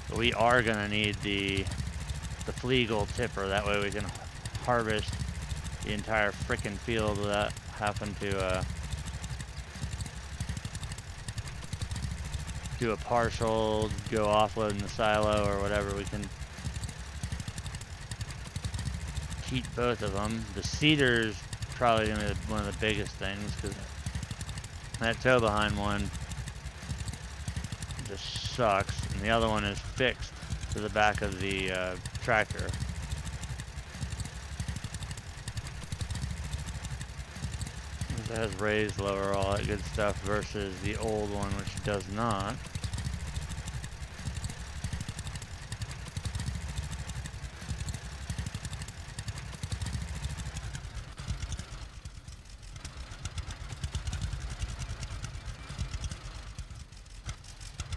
But we are going to need the Fleagle tipper. That way we can harvest the entire frickin' field without having to do a partial, go offload in the silo or whatever. We can keep both of them. The seeder's probably going to be one of the biggest things because that tow behind one just sucks, and the other one is fixed to the back of the tractor. It has raised, lower, all that good stuff versus the old one, which does not.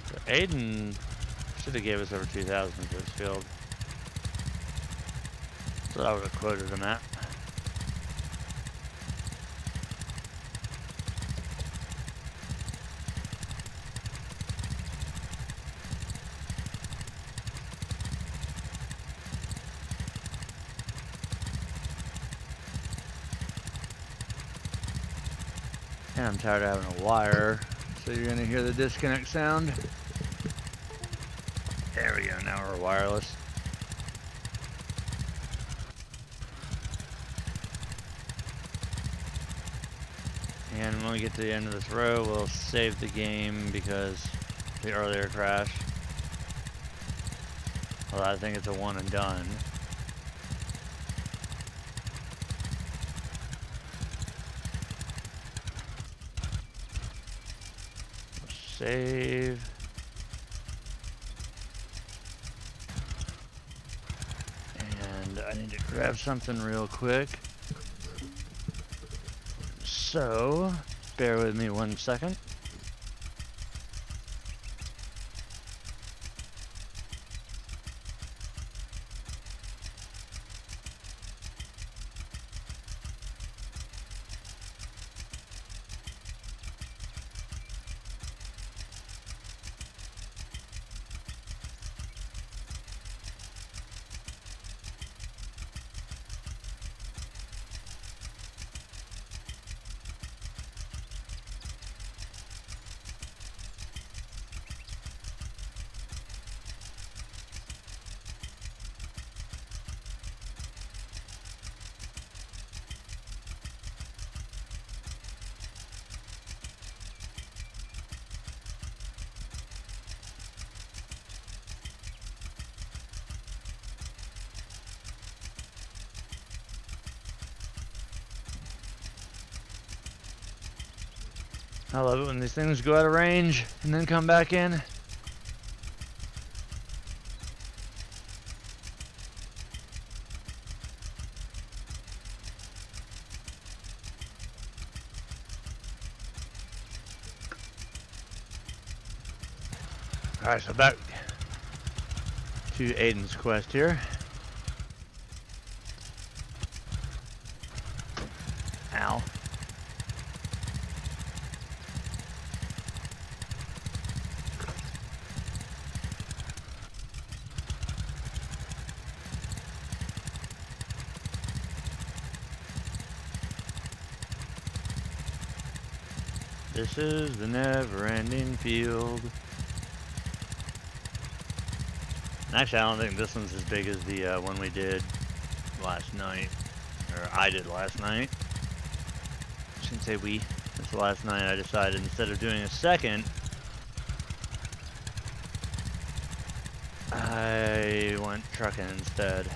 So Aiden should have gave us over 2,000 for this field. So I would have quoted him at. And I'm tired of having a wire, so you're gonna hear the disconnect sound. There we go, now we're wireless. And when we get to the end of this row, we'll save the game because the earlier crash. Well, I think it's a one and done. Save. I need to grab something real quick. So, bear with me 1 second. I love it when these things go out of range and then come back in. Alright, so back to Aiden's quest here. Ow. This is the never-ending field. Actually, I don't think this one's as big as the one we did last night. Or I did last night. I shouldn't say we. It's last night I decided instead of doing a second, I went trucking instead.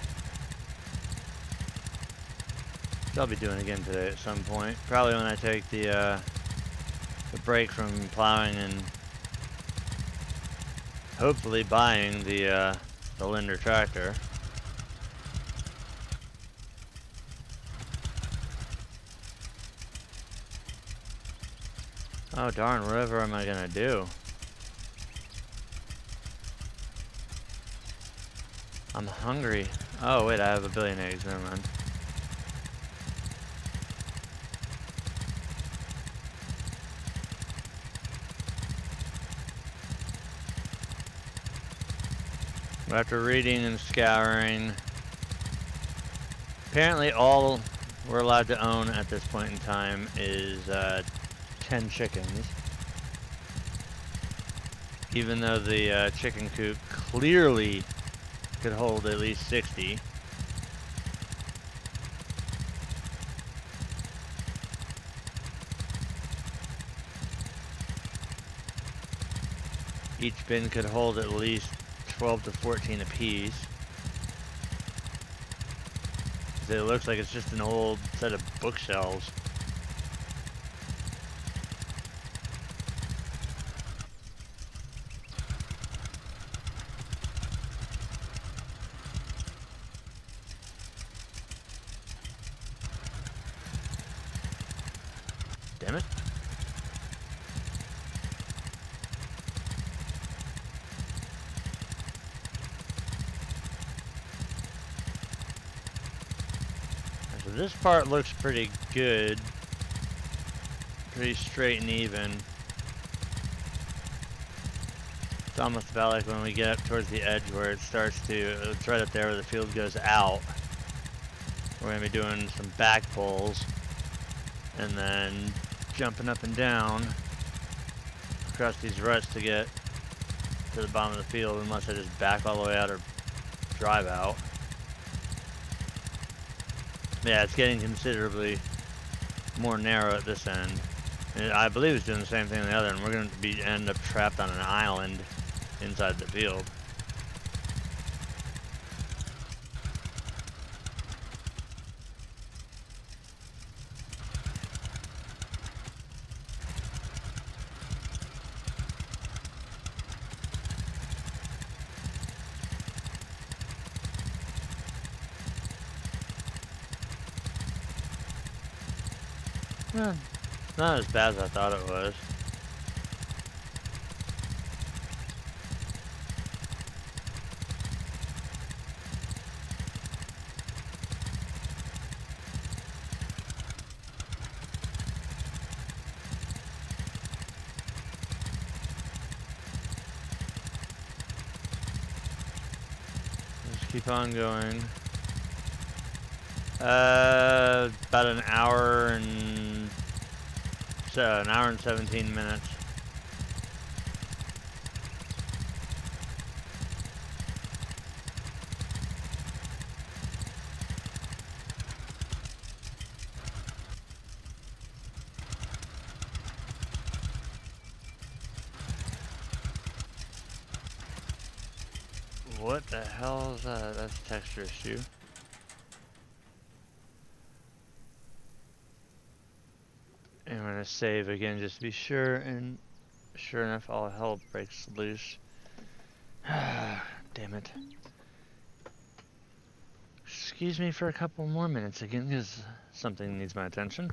Which I'll be doing again today at some point. Probably when I take the break from plowing and hopefully buying the Linder tractor. Oh darn, whatever am I gonna do? I'm hungry. Oh wait, I have a billion eggs, never mind. After reading and scouring, apparently all we're allowed to own at this point in time is 10 chickens. Even though the chicken coop clearly could hold at least 60. Each bin could hold at least 12 to 14 apiece. It looks like it's just an old set of bookshelves. Damn it. So this part looks pretty good. Pretty straight and even. It's almost about like when we get up towards the edge where it starts to, it's right up there where the field goes out. We're going to be doing some back pulls and then jumping up and down across these ruts to get to the bottom of the field, unless I just back all the way out or drive out. Yeah, it's getting considerably more narrow at this end. And I believe it's doing the same thing on the other end. We're going to be end up trapped on an island inside the field. Not as bad as I thought it was. Just keep on going. About an hour and 17 minutes. What the hell is that? That's a texture issue. And I'm gonna save again just to be sure, and sure enough, all hell breaks loose. Damn it. Excuse me for a couple more minutes again, because something needs my attention.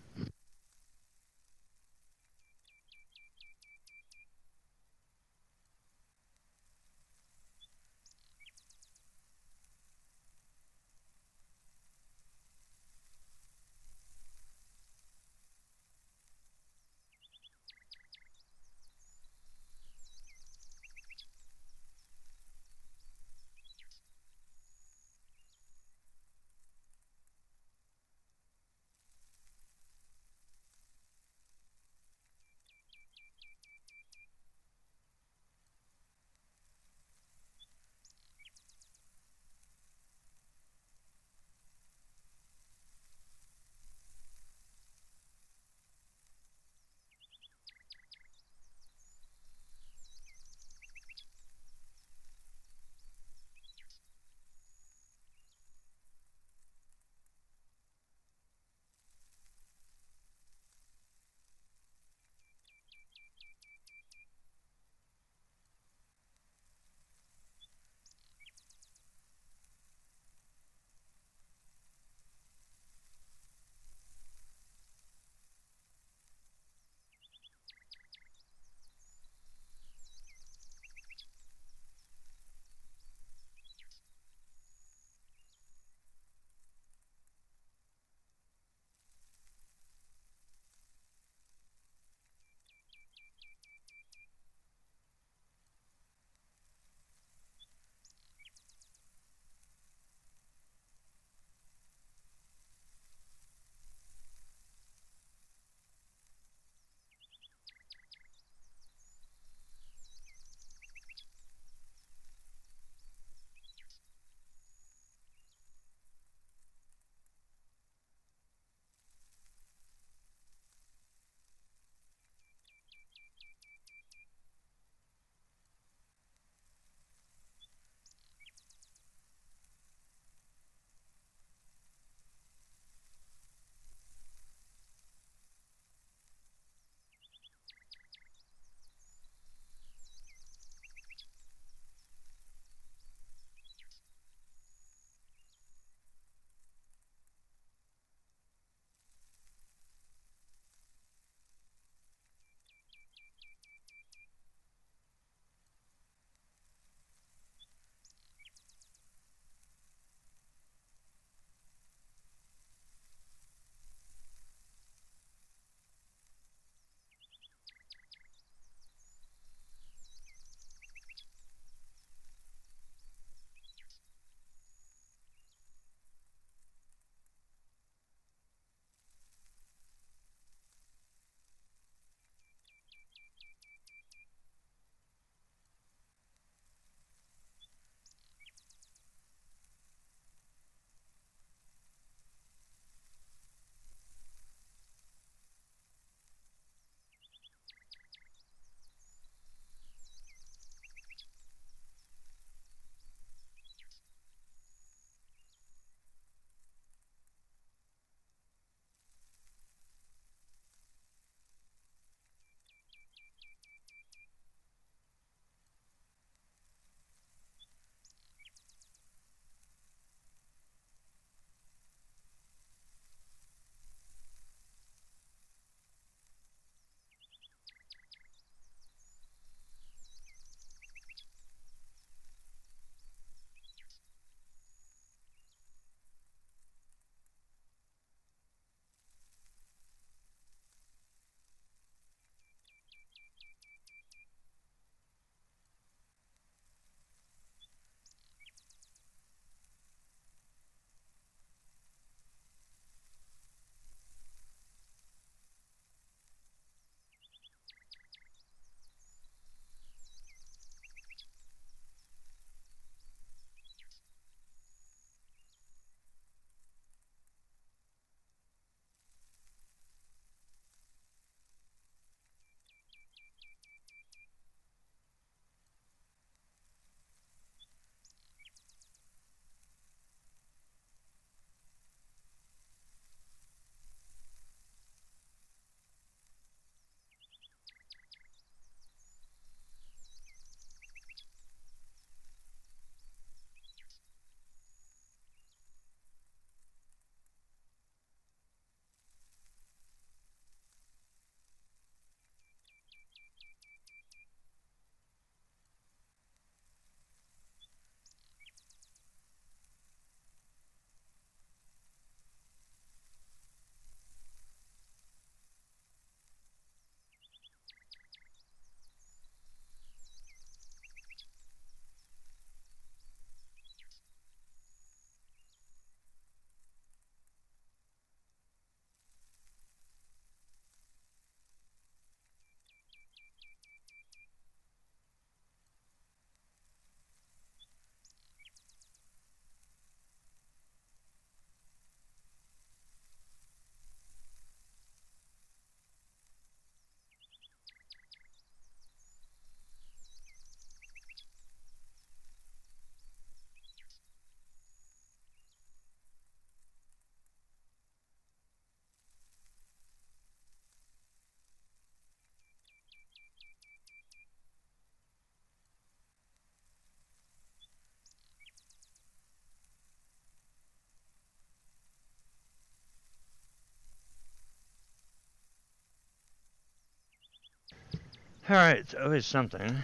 Alright, it's always something.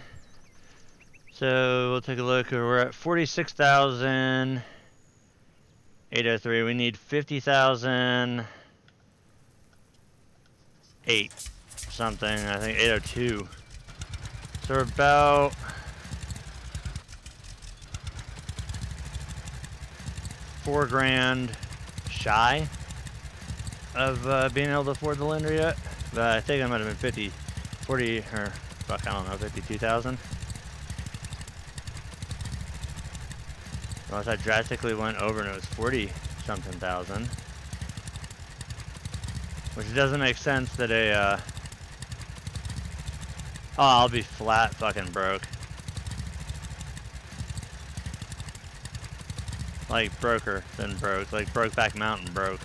So we'll take a look. We're at 46,803. We need 50,008 something. I think 802. So we're about 4 grand shy of being able to afford the Linder yet. But I think I might have been 50, 40, or fuck, I don't know, 52,000. Unless I drastically went over and it was 40 something thousand. Which doesn't make sense that oh, I'll be flat fucking broke. Like broker than broke. Like Brokeback Mountain broke.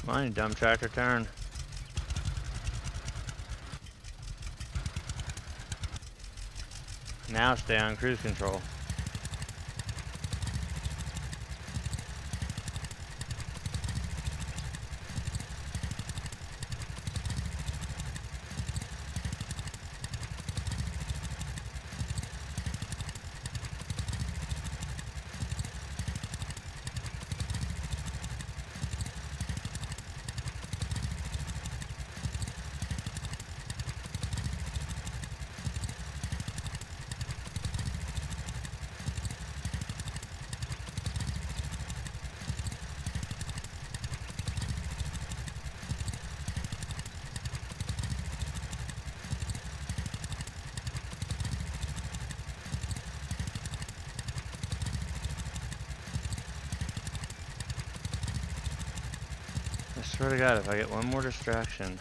Come on, you dumb tractor, turn. Now stay on cruise control. I swear to God, if I get one more distraction,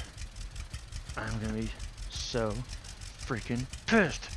I'm gonna be so freaking pissed.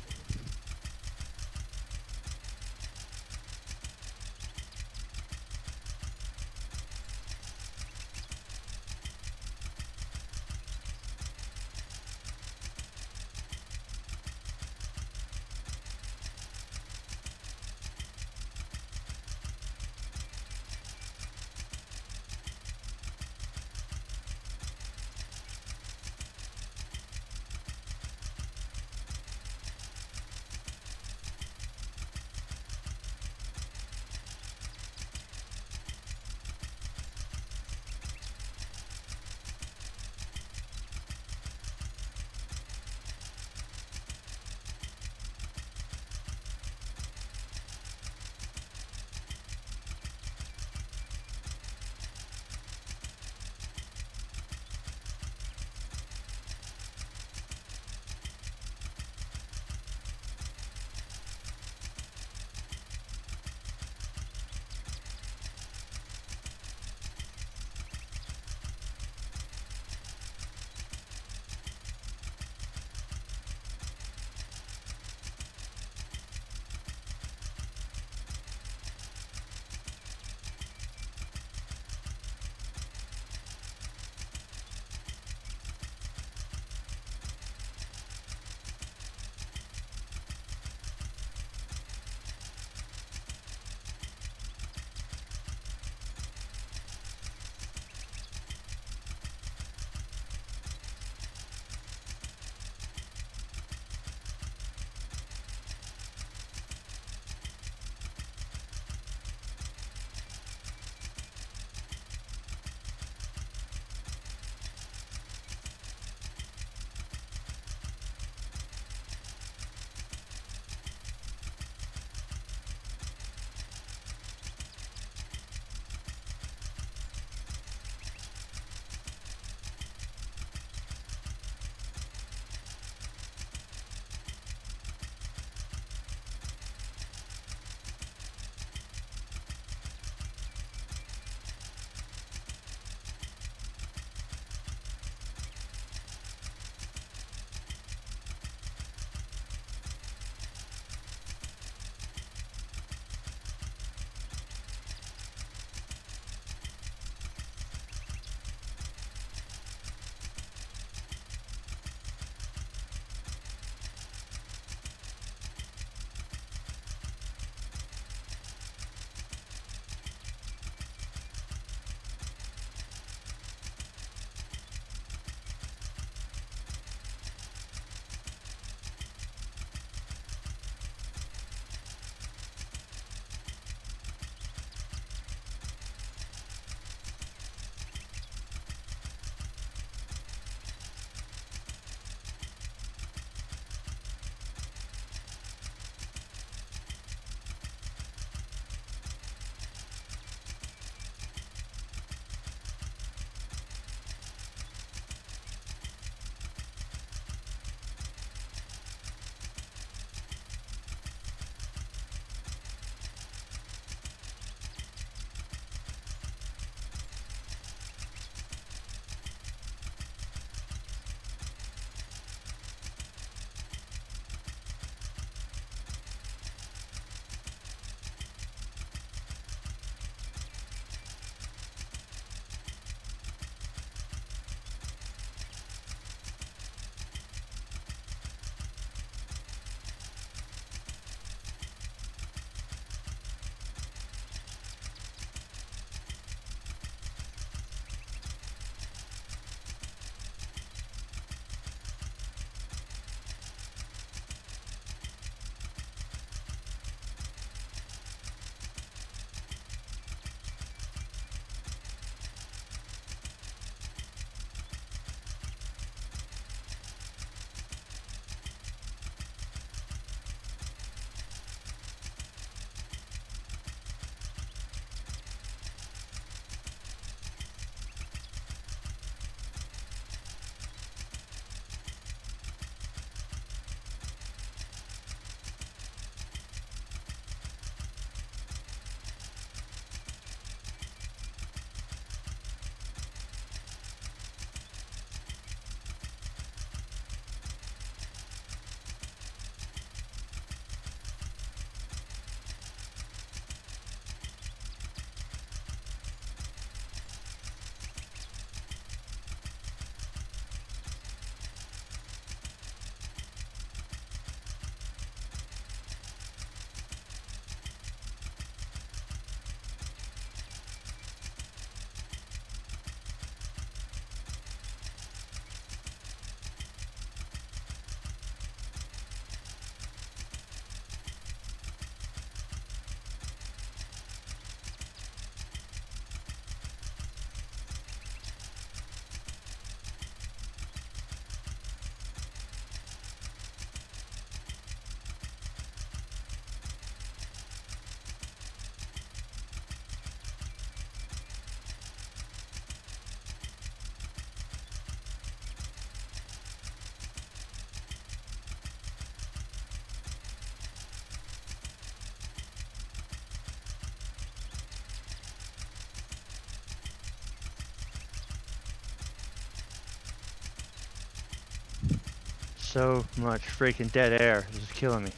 so much freaking dead air. This is killing me.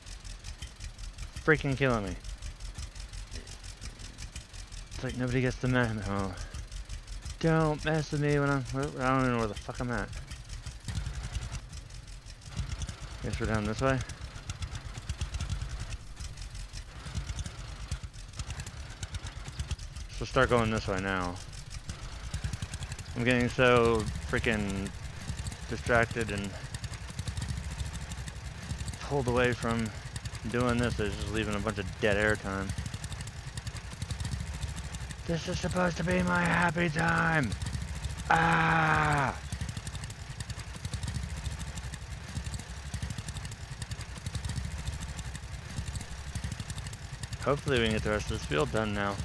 Freaking killing me. It's like nobody gets the memo. Don't mess with me when I'm... I don't even know where the fuck I'm at. Guess we're down this way. So start going this way now. I'm getting so freaking distracted and pulled away from doing this. It's just leaving a bunch of dead air time. This is supposed to be my happy time. Ah! Hopefully we can get the rest of this field done now.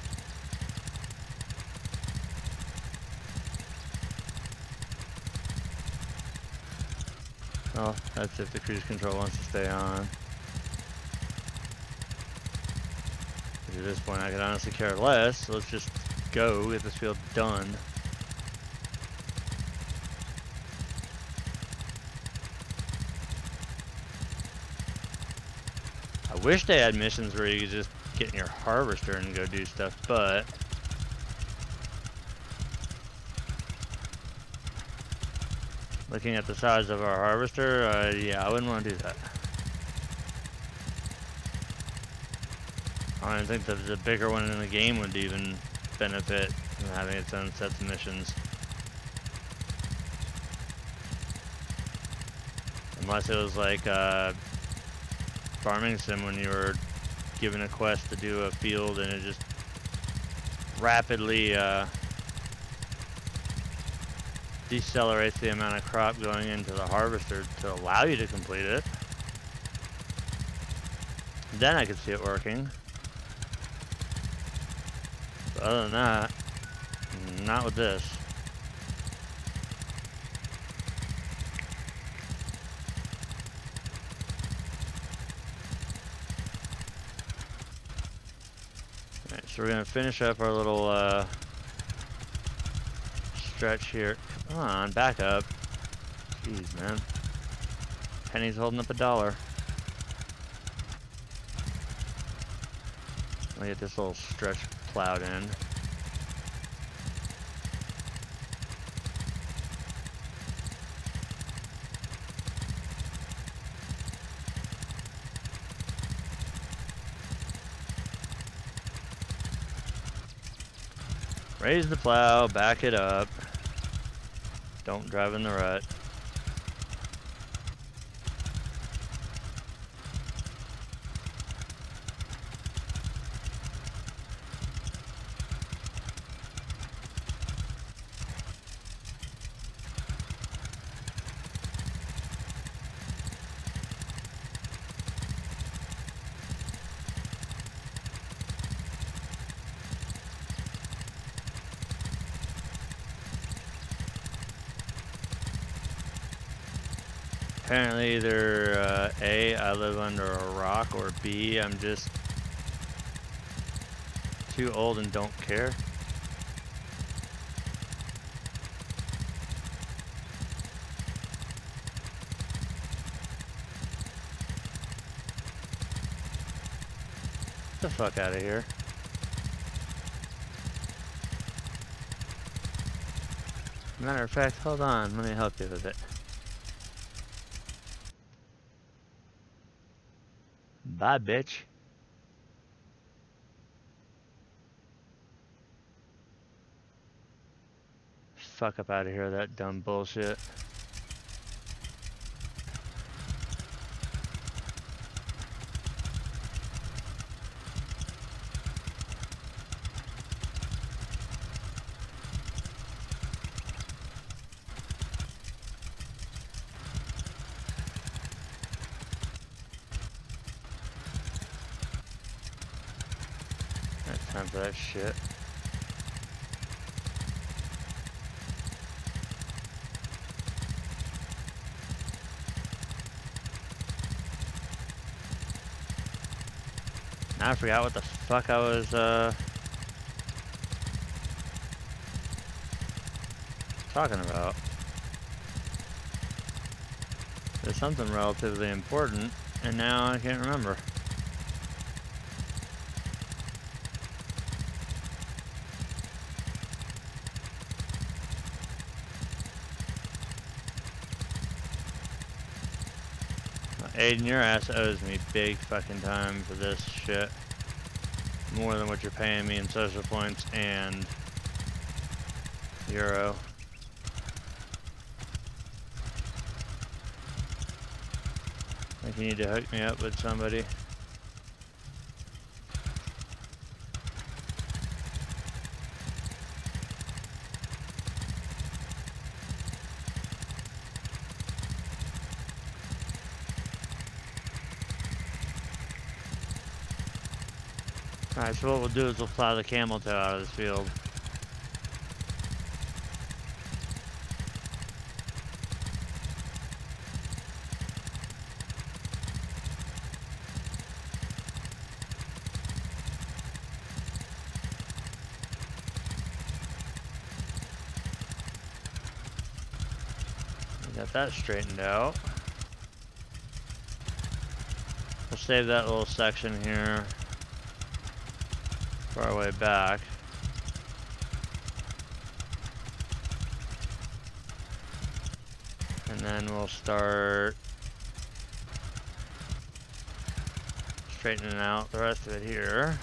Well, that's if the cruise control wants to stay on. At this point I could honestly care less, so let's just go get this field done. I wish they had missions where you could just get in your harvester and go do stuff, but looking at the size of our harvester, yeah, I wouldn't want to do that. I don't think the bigger one in the game would even benefit from having its own sets of missions. Unless it was like Farming Sim when you were given a quest to do a field and it just rapidly decelerates the amount of crop going into the harvester to allow you to complete it. Then I could see it working. But other than that, not with this. Alright, so we're gonna finish up our little stretch here. Come on, back up. Jeez, man. Penny's holding up $1. Let me get this little stretch plowed in. Raise the plow, back it up. Don't drive in the rut. Apparently either A, I live under a rock, or B, I'm just too old and don't care. Get the fuck out of here. Matter of fact, hold on, let me help you with it. Bye, bitch. Fuck up out of here, that dumb bullshit. Time for that shit. Now I forgot what the fuck I was talking about. There's something relatively important, and now I can't remember. Aiden, your ass owes me big fucking time for this shit. More than what you're paying me in social points and euro. I think you need to hook me up with somebody. Alright, so what we'll do is we'll plow the camel toe out of this field. Got that straightened out. We'll save that little section here for our way back. And then we'll start straightening out the rest of it here.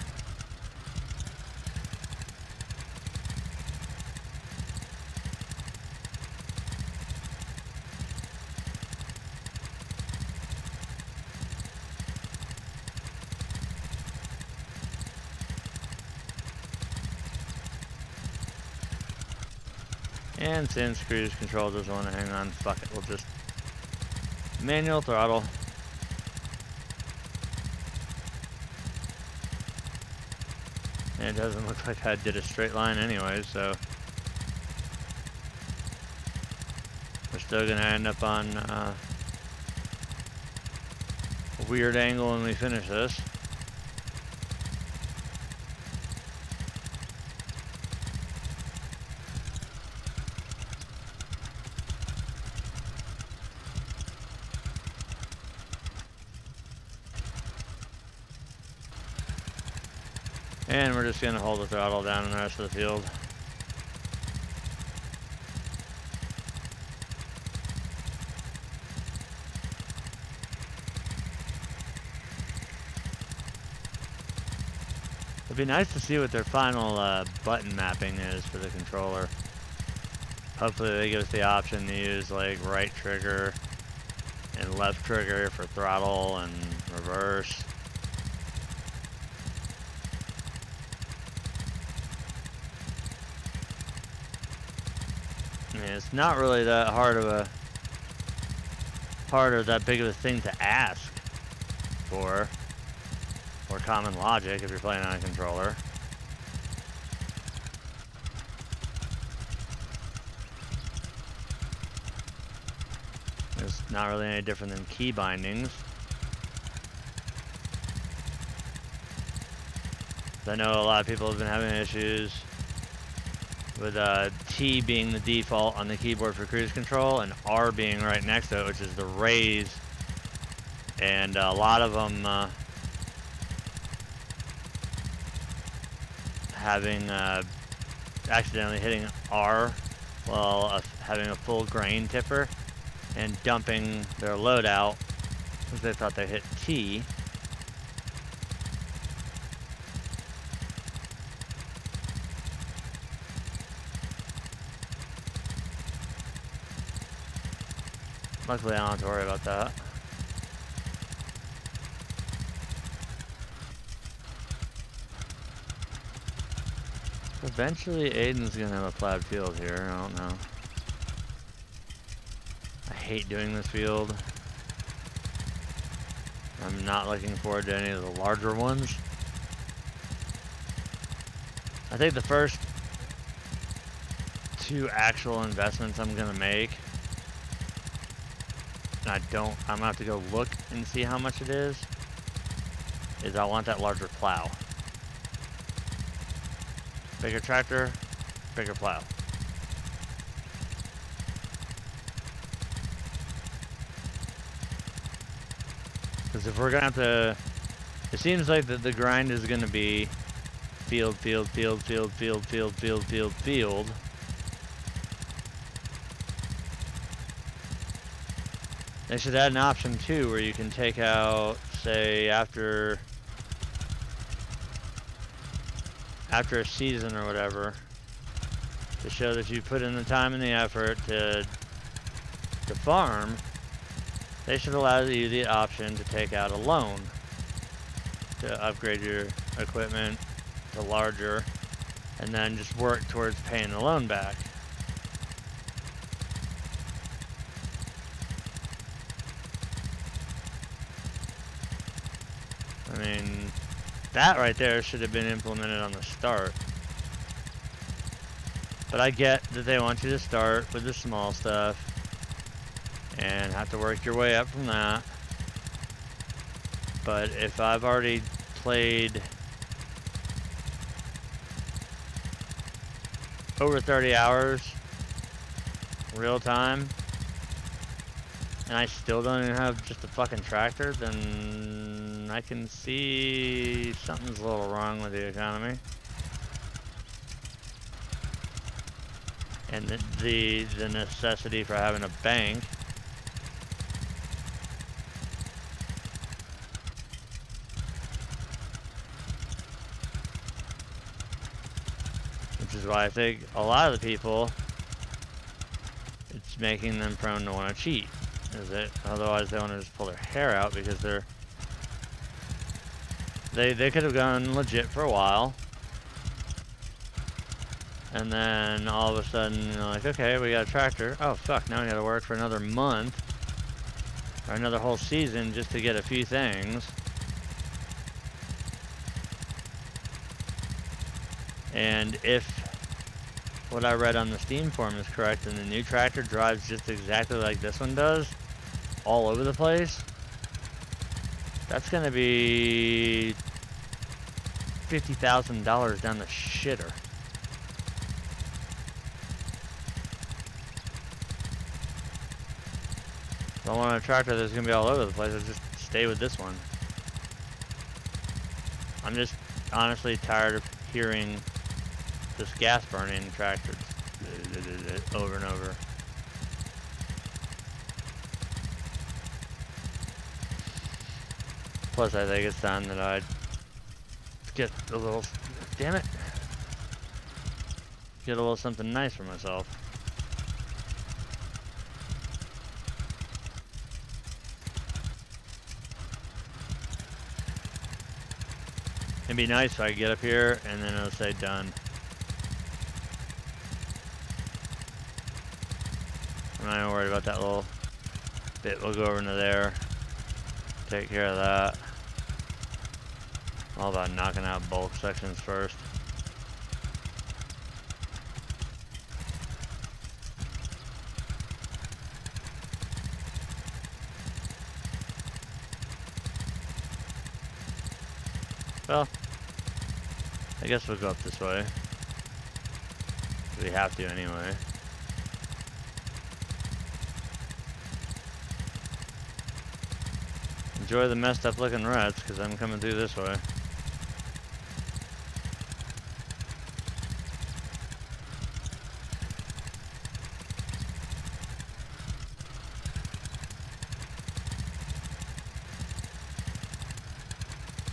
And since cruise control doesn't want to hang on, fuck it, we'll just manual throttle. And it doesn't look like I did a straight line anyway, so we're still gonna end up on a weird angle when we finish this. And we're just gonna hold the throttle down in the rest of the field. It'd be nice to see what their final button mapping is for the controller. Hopefully they give us the option to use like right trigger and left trigger for throttle and reverse. I mean, it's not really that hard or that big of a thing to ask for, or common logic if you're playing on a controller. It's not really any different than key bindings. I know a lot of people have been having issues with T being the default on the keyboard for cruise control and R being right next to it, which is the raise. And a lot of them having accidentally hitting R while having a full grain tipper and dumping their loadout because they thought they hit T. Luckily, I don't have to worry about that. Eventually, Aiden's gonna have a plowed field here. I don't know. I hate doing this field. I'm not looking forward to any of the larger ones. I think the first two actual investments I'm gonna make, and I'm gonna have to go look and see how much it is I want that larger plow. Bigger tractor, bigger plow. Because if we're gonna have to, it seems like the grind is gonna be field, field, field, field, field, field, field, field, field. They should add an option too where you can take out, say, after a season or whatever, to show that you put in the time and the effort to farm. They should allow you the option to take out a loan to upgrade your equipment to larger, and then just work towards paying the loan back. I mean, that right there should have been implemented on the start. But I get that they want you to start with the small stuff and have to work your way up from that. But if I've already played over 30 hours real time and I still don't even have just a fucking tractor, then I can see something's a little wrong with the economy. And the necessity for having a bank. Which is why I think a lot of the people, it's making them prone to want to cheat. Is it? Otherwise they want to just pull their hair out because they could have gone legit for a while. And then all of a sudden, you're like, okay, we got a tractor. Oh fuck, now we gotta work for another month or another whole season just to get a few things. And if what I read on the Steam forum is correct, and the new tractor drives just exactly like this one does, all over the place, that's gonna be $50,000 down the shitter. If I want a tractor that's gonna be all over the place, I'll just stay with this one. I'm just honestly tired of hearing this gas burning tractor over and over. Plus I think it's time that I get a little, damn it, get a little something nice for myself. It'd be nice if I could get up here and then it'll say done. I'm not even worried about that little bit. We'll go over into there, take care of that. All about knocking out bulk sections first. Well, I guess we'll go up this way. We have to anyway. Enjoy the messed up looking ruts, because I'm coming through this way.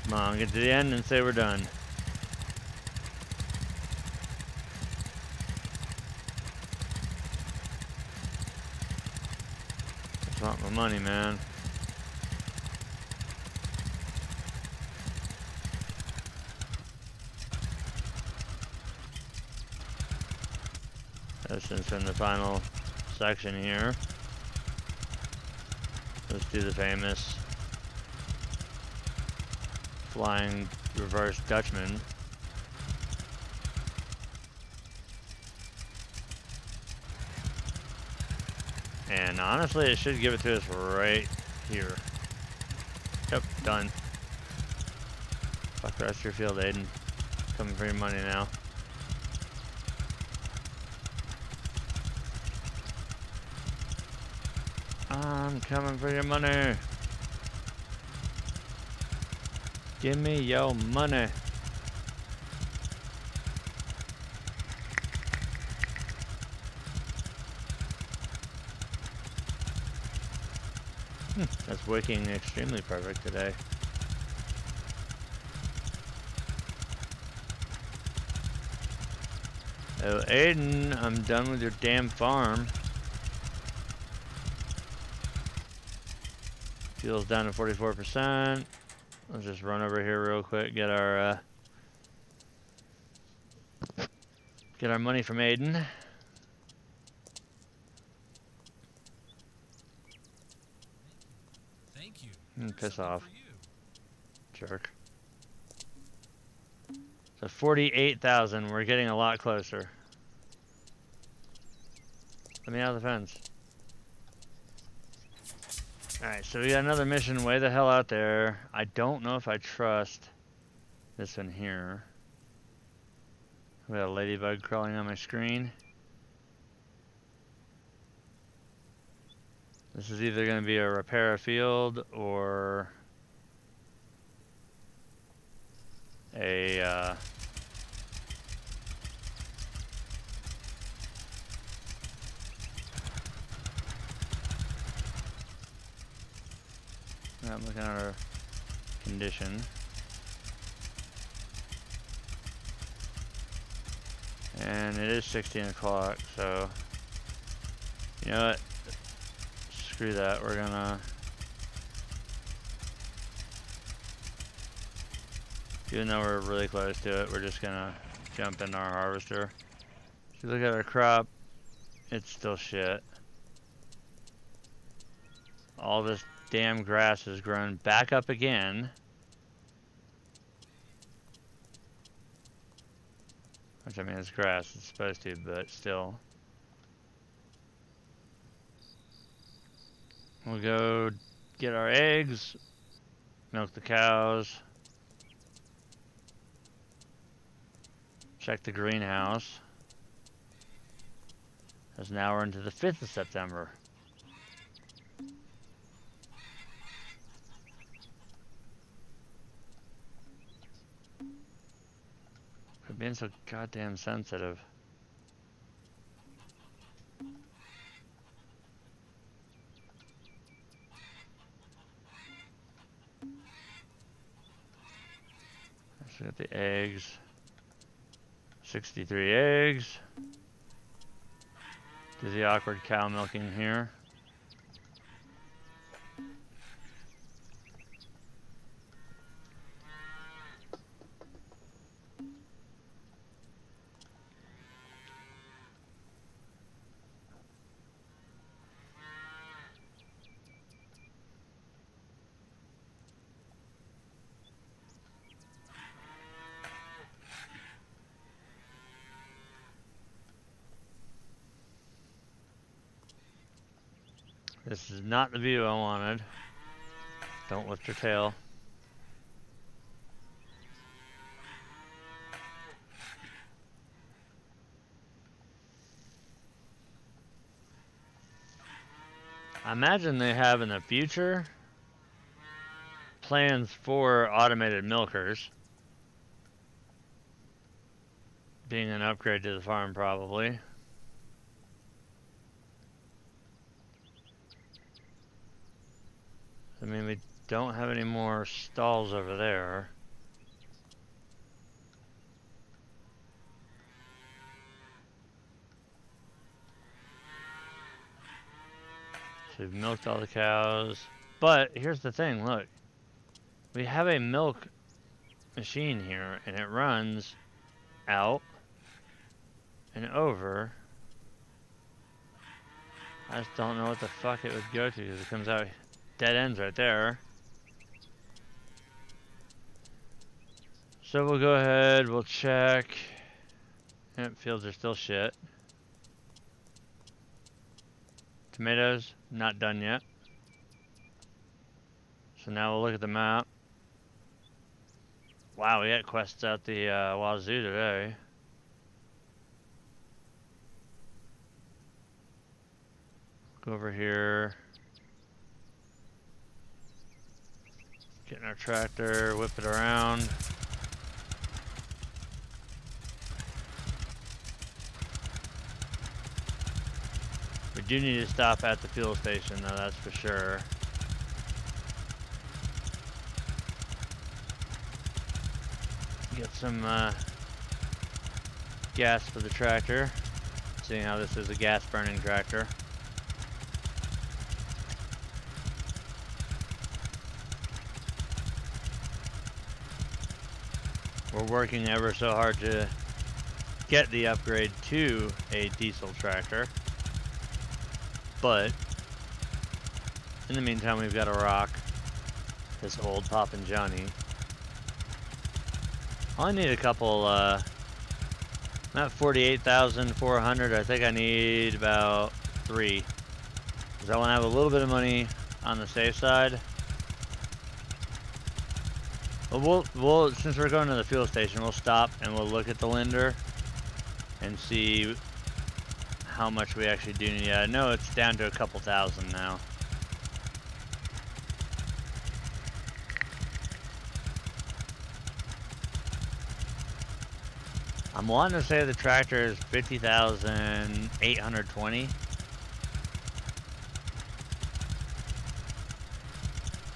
Come on, get to the end and say we're done. Just want my money, man. Since we're in the final section here, let's do the famous flying reverse Dutchman. And honestly, it should give it to us right here. Yep, done. Fuck the rest of your field, Aiden. Coming for your money now. I'm coming for your money. Give me your money. That's working extremely perfect today. Oh, Aiden, I'm done with your damn farm. Fuel's down to 44%. Let's just run over here real quick, get our money from Aiden. Thank you. Piss Something off, for you. jerk. So 48,000, we're getting a lot closer. Let me out of the fence. Alright, so we got another mission way the hell out there. I don't know if I trust this one here. We got a ladybug crawling on my screen. This is either going to be a repair a field or a I'm looking at our condition. And it is 16 o'clock, so you know what? Screw that. We're gonna even though we're really close to it, we're just gonna jump in our harvester. If you look at our crop, it's still shit. All this damn grass has grown back up again. Which, I mean, it's grass, it's supposed to, but still. We'll go get our eggs, milk the cows, check the greenhouse. As now we're into the 5th of September. For being so goddamn sensitive. So we got the eggs. 63 eggs. Do the awkward cow milking here. This is not the view I wanted. Don't lift your tail. I imagine they have in the future plans for automated milkers. Being an upgrade to the farm, probably. I mean, we don't have any more stalls over there. So we've milked all the cows. But here's the thing, look. We have a milk machine here, and it runs out and over. I just don't know what the fuck it would go to, because it comes out dead ends right there. So we'll go ahead, we'll check. Yep, fields are still shit. Tomatoes, not done yet. So now we'll look at the map. Wow, we got quests out the wazoo today. Go over here. Getting our tractor, whip it around. We do need to stop at the fuel station though, that's for sure. Get some gas for the tractor, seeing how this is a gas burning tractor. We're working ever so hard to get the upgrade to a diesel tractor, but in the meantime we've got to rock this old Poppin' Johnny. I only need a couple, I'm at 48,400, I think I need about 3. Because I want to have a little bit of money on the safe side. But we'll since we're going to the fuel station, we'll stop and we'll look at the Linder and see how much we actually do need. I know it's down to a couple thousand now. I'm wanting to say the tractor is 50,820.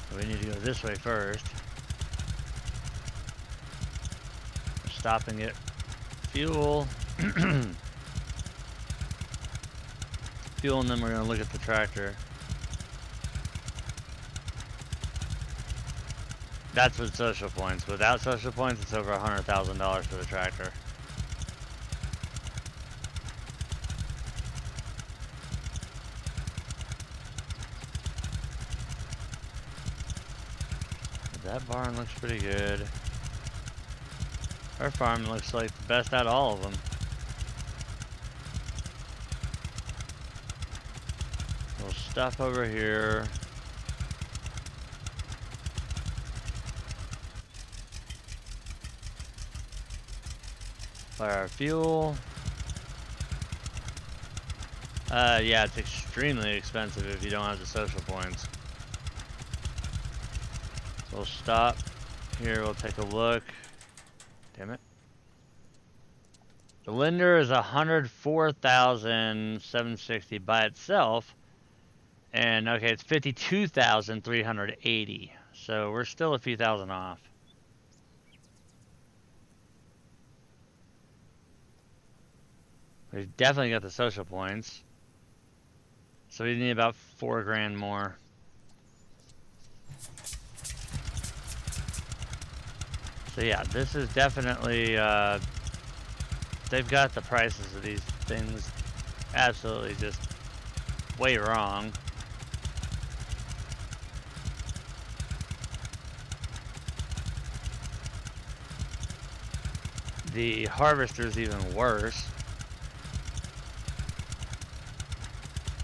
So we need to go this way first. Stop and get fuel. Fuel, and then we're going to look at the tractor. That's with social points. Without social points, it's over $100,000 for the tractor. That barn looks pretty good. Our farm looks like the best out of all of them. We'll stop over here. Buy our fuel. Yeah, it's extremely expensive if you don't have the social points. We'll stop here, we'll take a look. Damn it. The Linder is 104,760 by itself. And okay, it's 52,380. So we're still a few thousand off. We've definitely got the social points. So we need about 4 grand more. So yeah, this is definitely, they've got the prices of these things absolutely just way wrong. The harvester's even worse,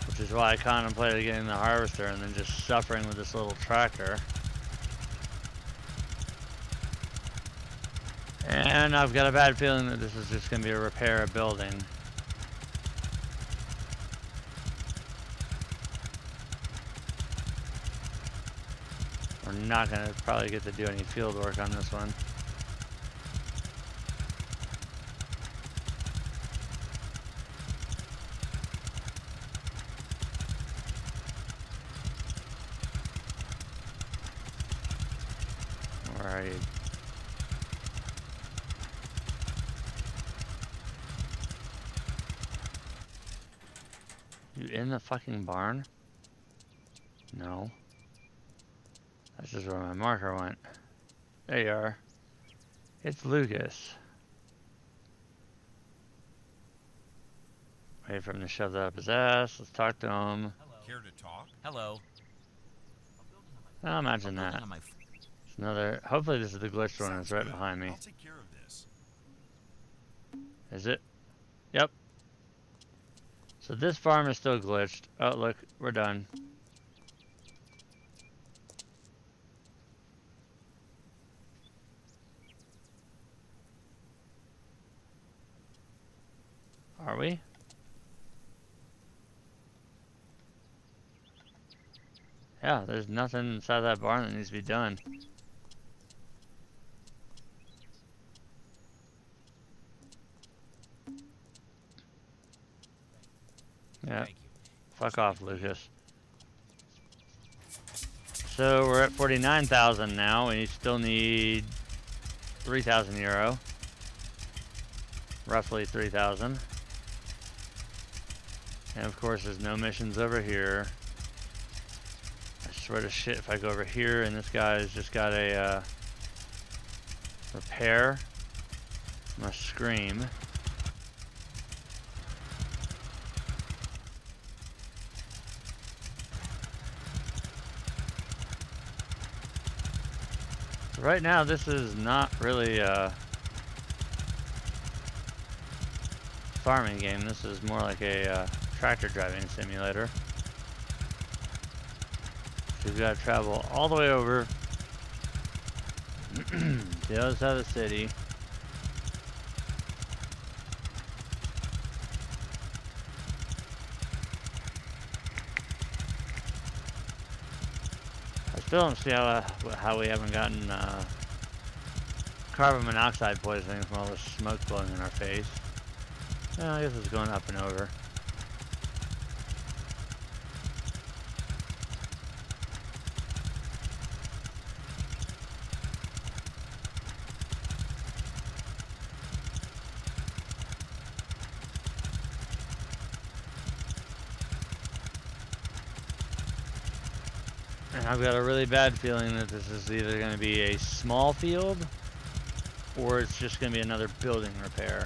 which is why I contemplated getting the harvester and then just suffering with this little tractor. And I've got a bad feeling that this is just going to be a repair of building. We're not going to probably get to do any field work on this one. Where are you? You in the fucking barn? No. That's just where my marker went. There you are. It's Lucas. Wait for him to shove that up his ass. Let's talk to him. Care to talk? Hello. I'll imagine that. It's another. Hopefully this is the glitched one that's right behind me. I'll take care of this. Is it? Yep. So this farm is still glitched. Oh look, we're done. Are we? Yeah, there's nothing inside that barn that needs to be done. Fuck off, Lucas. So we're at 49,000 now, and you still need 3,000 euro. Roughly 3,000. And of course there's no missions over here. I swear to shit if I go over here and this guy's just got a repair, I'm gonna scream. So right now this is not really a farming game, this is more like a tractor driving simulator. So we've got to travel all the way over to the other side of the city. I still don't see how we haven't gotten carbon monoxide poisoning from all the smoke blowing in our face. Well, I guess it's going up and over. And I've got a really bad feeling that this is either going to be a small field or it's just going to be another building repair.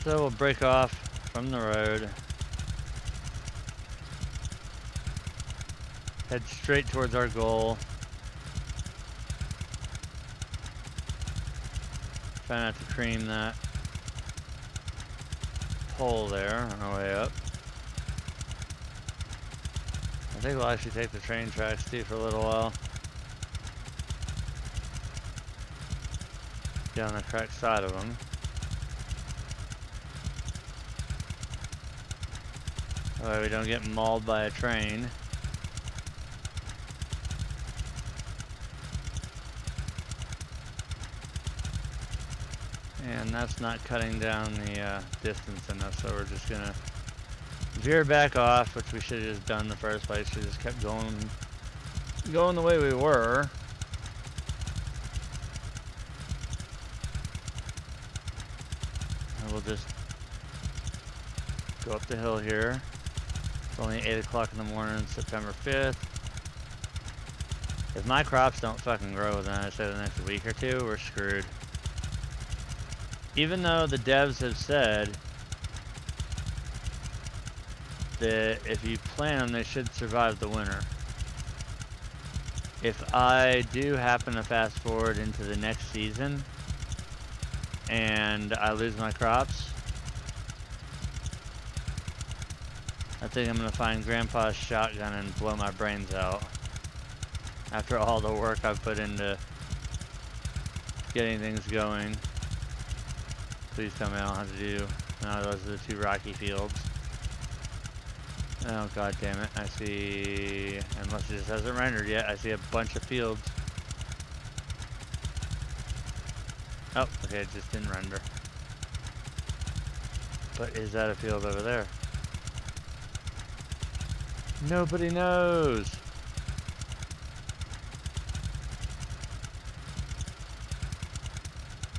So we'll break off from the road, head straight towards our goal. Try not to cream that pole there on our way up. I think we'll actually take the train tracks too for a little while. Get on the correct side of them. That way we don't get mauled by a train. And that's not cutting down the distance enough, so we're just gonna veer back off, which we should have just done in the first place. We just kept going the way we were. And we'll just go up the hill here. It's only 8 o'clock in the morning, September 5th. If my crops don't fucking grow within, I say, the next week or two, we're screwed. Even though the devs have said that if you plant them, they should survive the winter. If I do happen to fast forward into the next season and I lose my crops, I think I'm gonna find Grandpa's shotgun and blow my brains out. After all the work I've put into getting things going. Please tell me I don't have to do... No, those are the 2 rocky fields. Oh god damn it, I see... Unless it just hasn't rendered yet, I see a bunch of fields. Oh, okay, it just didn't render. But is that a field over there? Nobody knows!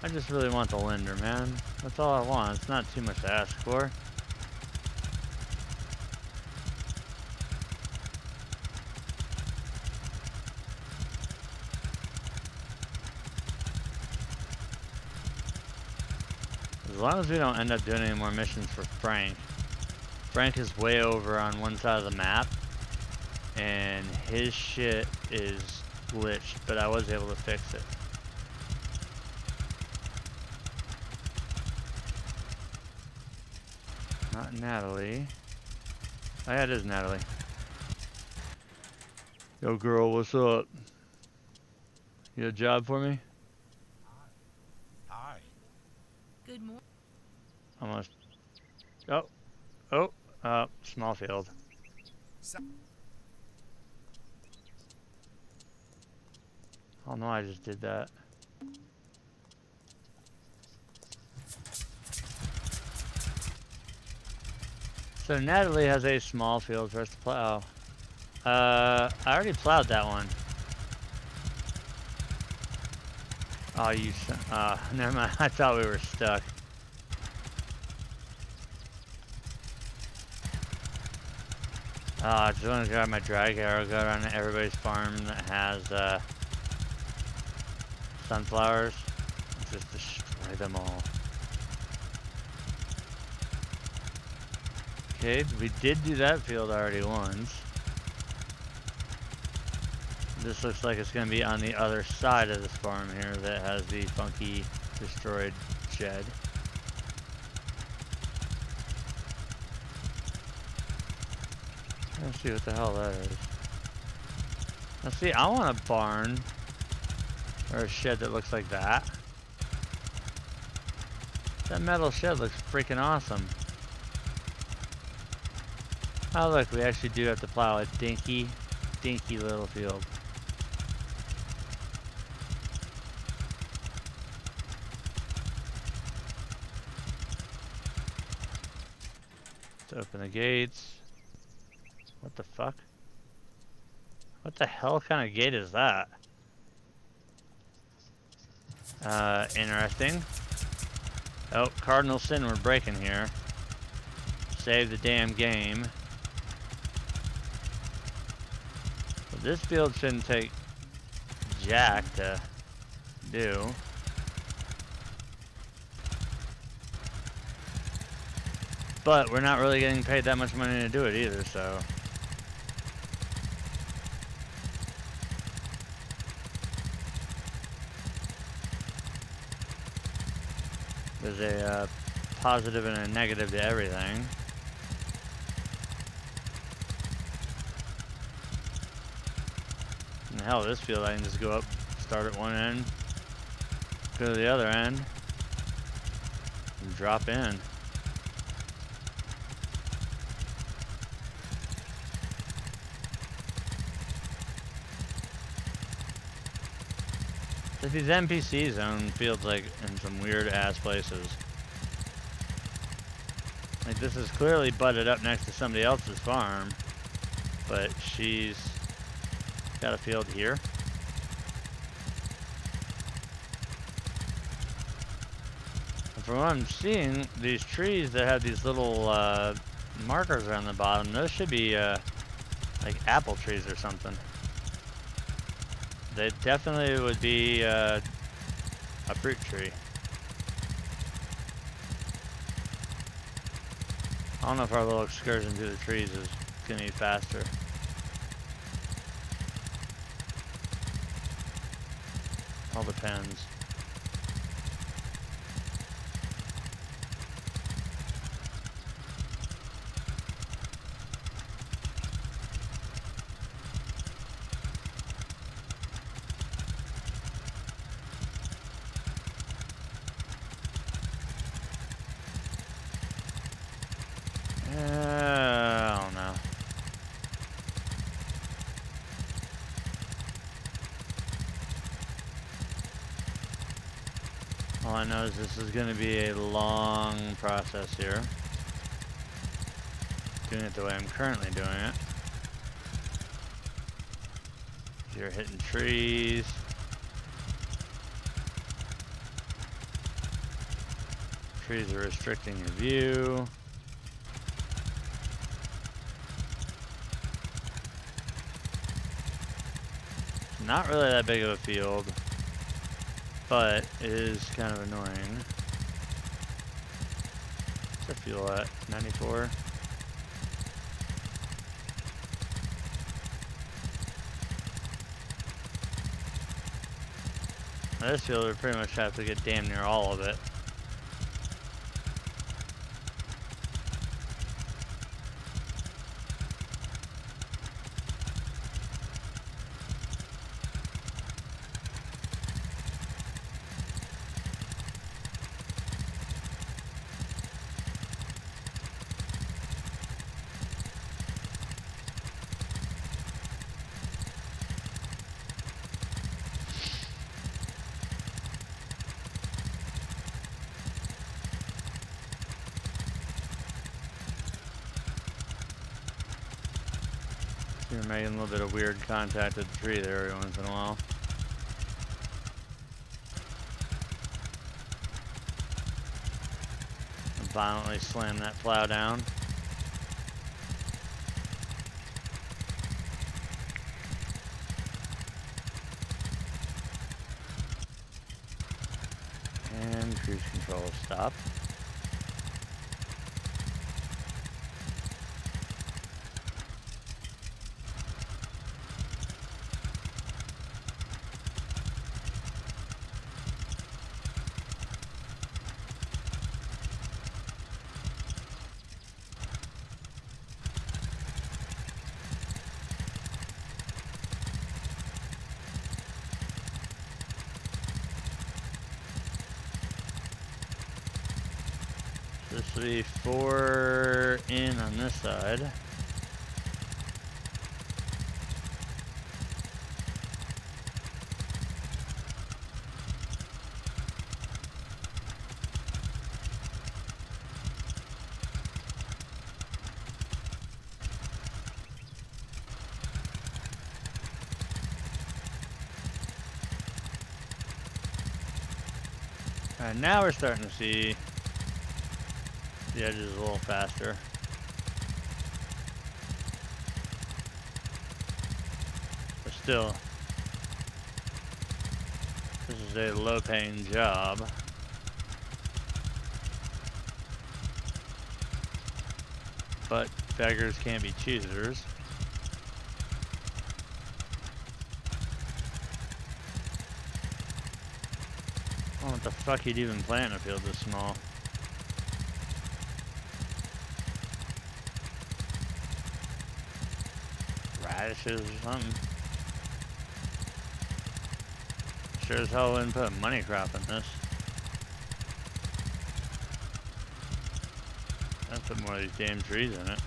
I just really want the Linder, man. That's all I want. It's not too much to ask for. As long as we don't end up doing any more missions for Frank. Frank is way over on one side of the map, and his shit is glitched, but I was able to fix it. Not Natalie. Oh yeah, it is Natalie. Yo girl, what's up? You got a job for me? Hi. Good morning. Almost. Small field. Oh no, I just did that. So Natalie has a small field for us to plow. I already plowed that one. Oh, you son. Never mind. I thought we were stuck. I just want to grab my drag arrow, go around to everybody's farm that has sunflowers, and just destroy them all. Okay, we did do that field already once. This looks like it's going to be on the other side of this farm here that has the funky destroyed shed. Let's see what the hell that is. Let's see, I want a barn or a shed that looks like that. That metal shed looks freaking awesome. Oh look, we actually do have to plow a dinky little field. Let's open the gates. What the fuck? What the hell kind of gate is that? Interesting. Oh, cardinal sin we're breaking here. Save the damn game. Well, this field shouldn't take jack to do. But we're not really getting paid that much money to do it either, so. There's a positive and a negative to everything. And hell, this field I can just go up, start at one end, go to the other end, and drop in. These NPCs own fields like in some weird ass places. Like this is clearly butted up next to somebody else's farm, but she's got a field here. And from what I'm seeing, these trees that have these little markers around the bottom, those should be like apple trees or something. They definitely would be a fruit tree. I don't know if our little excursion through the trees is gonna be faster. All depends. I don't know. All I know is this is going to be a long process here. Doing it the way I'm currently doing it. You're hitting trees. Trees are restricting your view. Not really that big of a field, but it is kind of annoying. What's the fuel at? 94? Now this field we pretty much have to get damn near all of it. You're making a little bit of weird contact with the tree there every once in a while. And violently slam that plow down. And cruise control stop. This will be 4 in on this side. Alright, now we're starting to see the edges a little faster. But still, this is a low-paying job. But beggars can't be choosers. I don't know what the fuck you'd even plant in a field this small. Radishes or something. Sure as hell wouldn't put a money crop in this. I'd put more of these damn trees in it.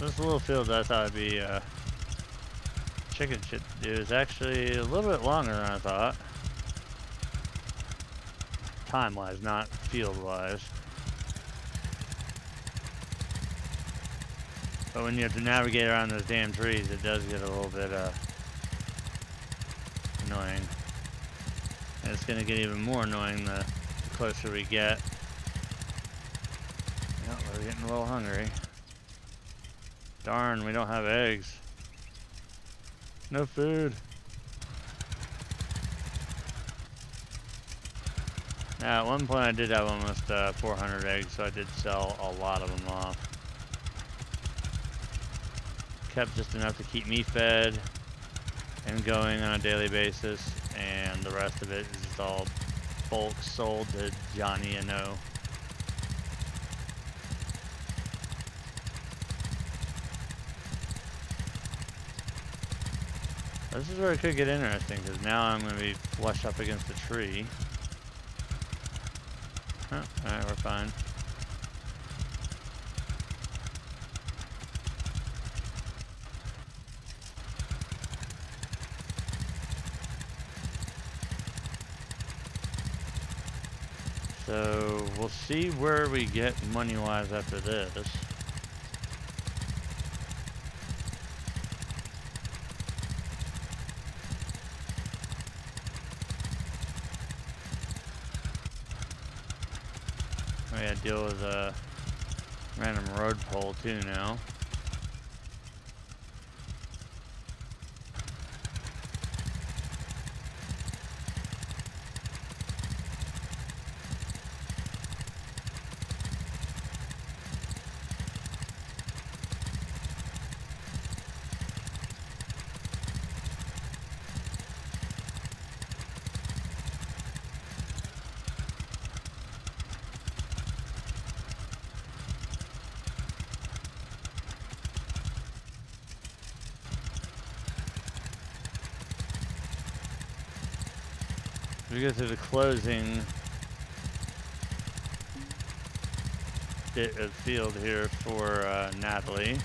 This little field I thought would be chicken shit to do is actually a little bit longer than I thought. Time-wise, not field-wise. But when you have to navigate around those damn trees, it does get a little bit annoying. And it's going to get even more annoying the closer we get. Oh, we're getting a little hungry. Darn, we don't have eggs. No food. Now, at one point I did have almost 400 eggs, so I did sell a lot of them off. Kept just enough to keep me fed and going on a daily basis, and the rest of it is just all bulk sold to Johnny and O. This is where it could get interesting, because now I'm going to be flush up against the tree. Oh, alright, we're fine. So, we'll see where we get money-wise after this. We gotta deal with a random road pole too now. We go through the closing bit of field here for Natalie.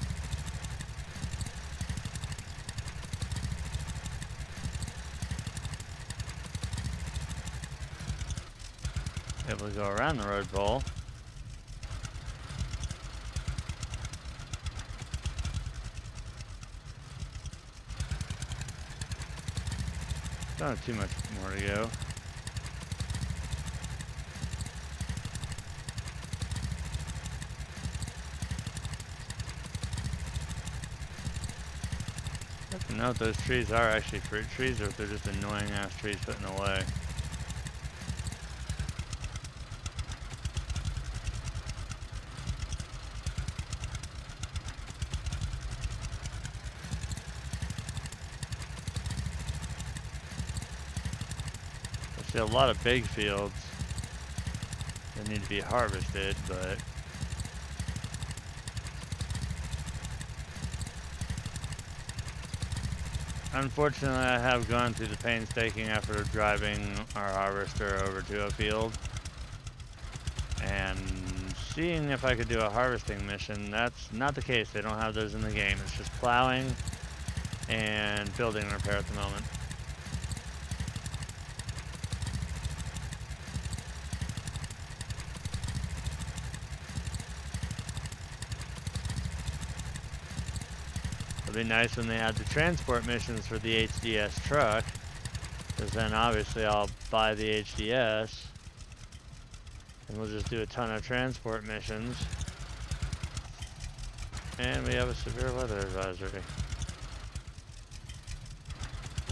Able to go around the road pole. Don't have too much more to go. I don't know if those trees are actually fruit trees or if they're just annoying ass trees put in the way. I see a lot of big fields that need to be harvested, but unfortunately, I have gone through the painstaking effort of driving our harvester over to a field and seeing if I could do a harvesting mission. That's not the case. They don't have those in the game. It's just plowing and building repair at the moment. It'll be nice when they add the transport missions for the HDS truck, because then obviously I'll buy the HDS and we'll just do a ton of transport missions. And we have a severe weather advisory.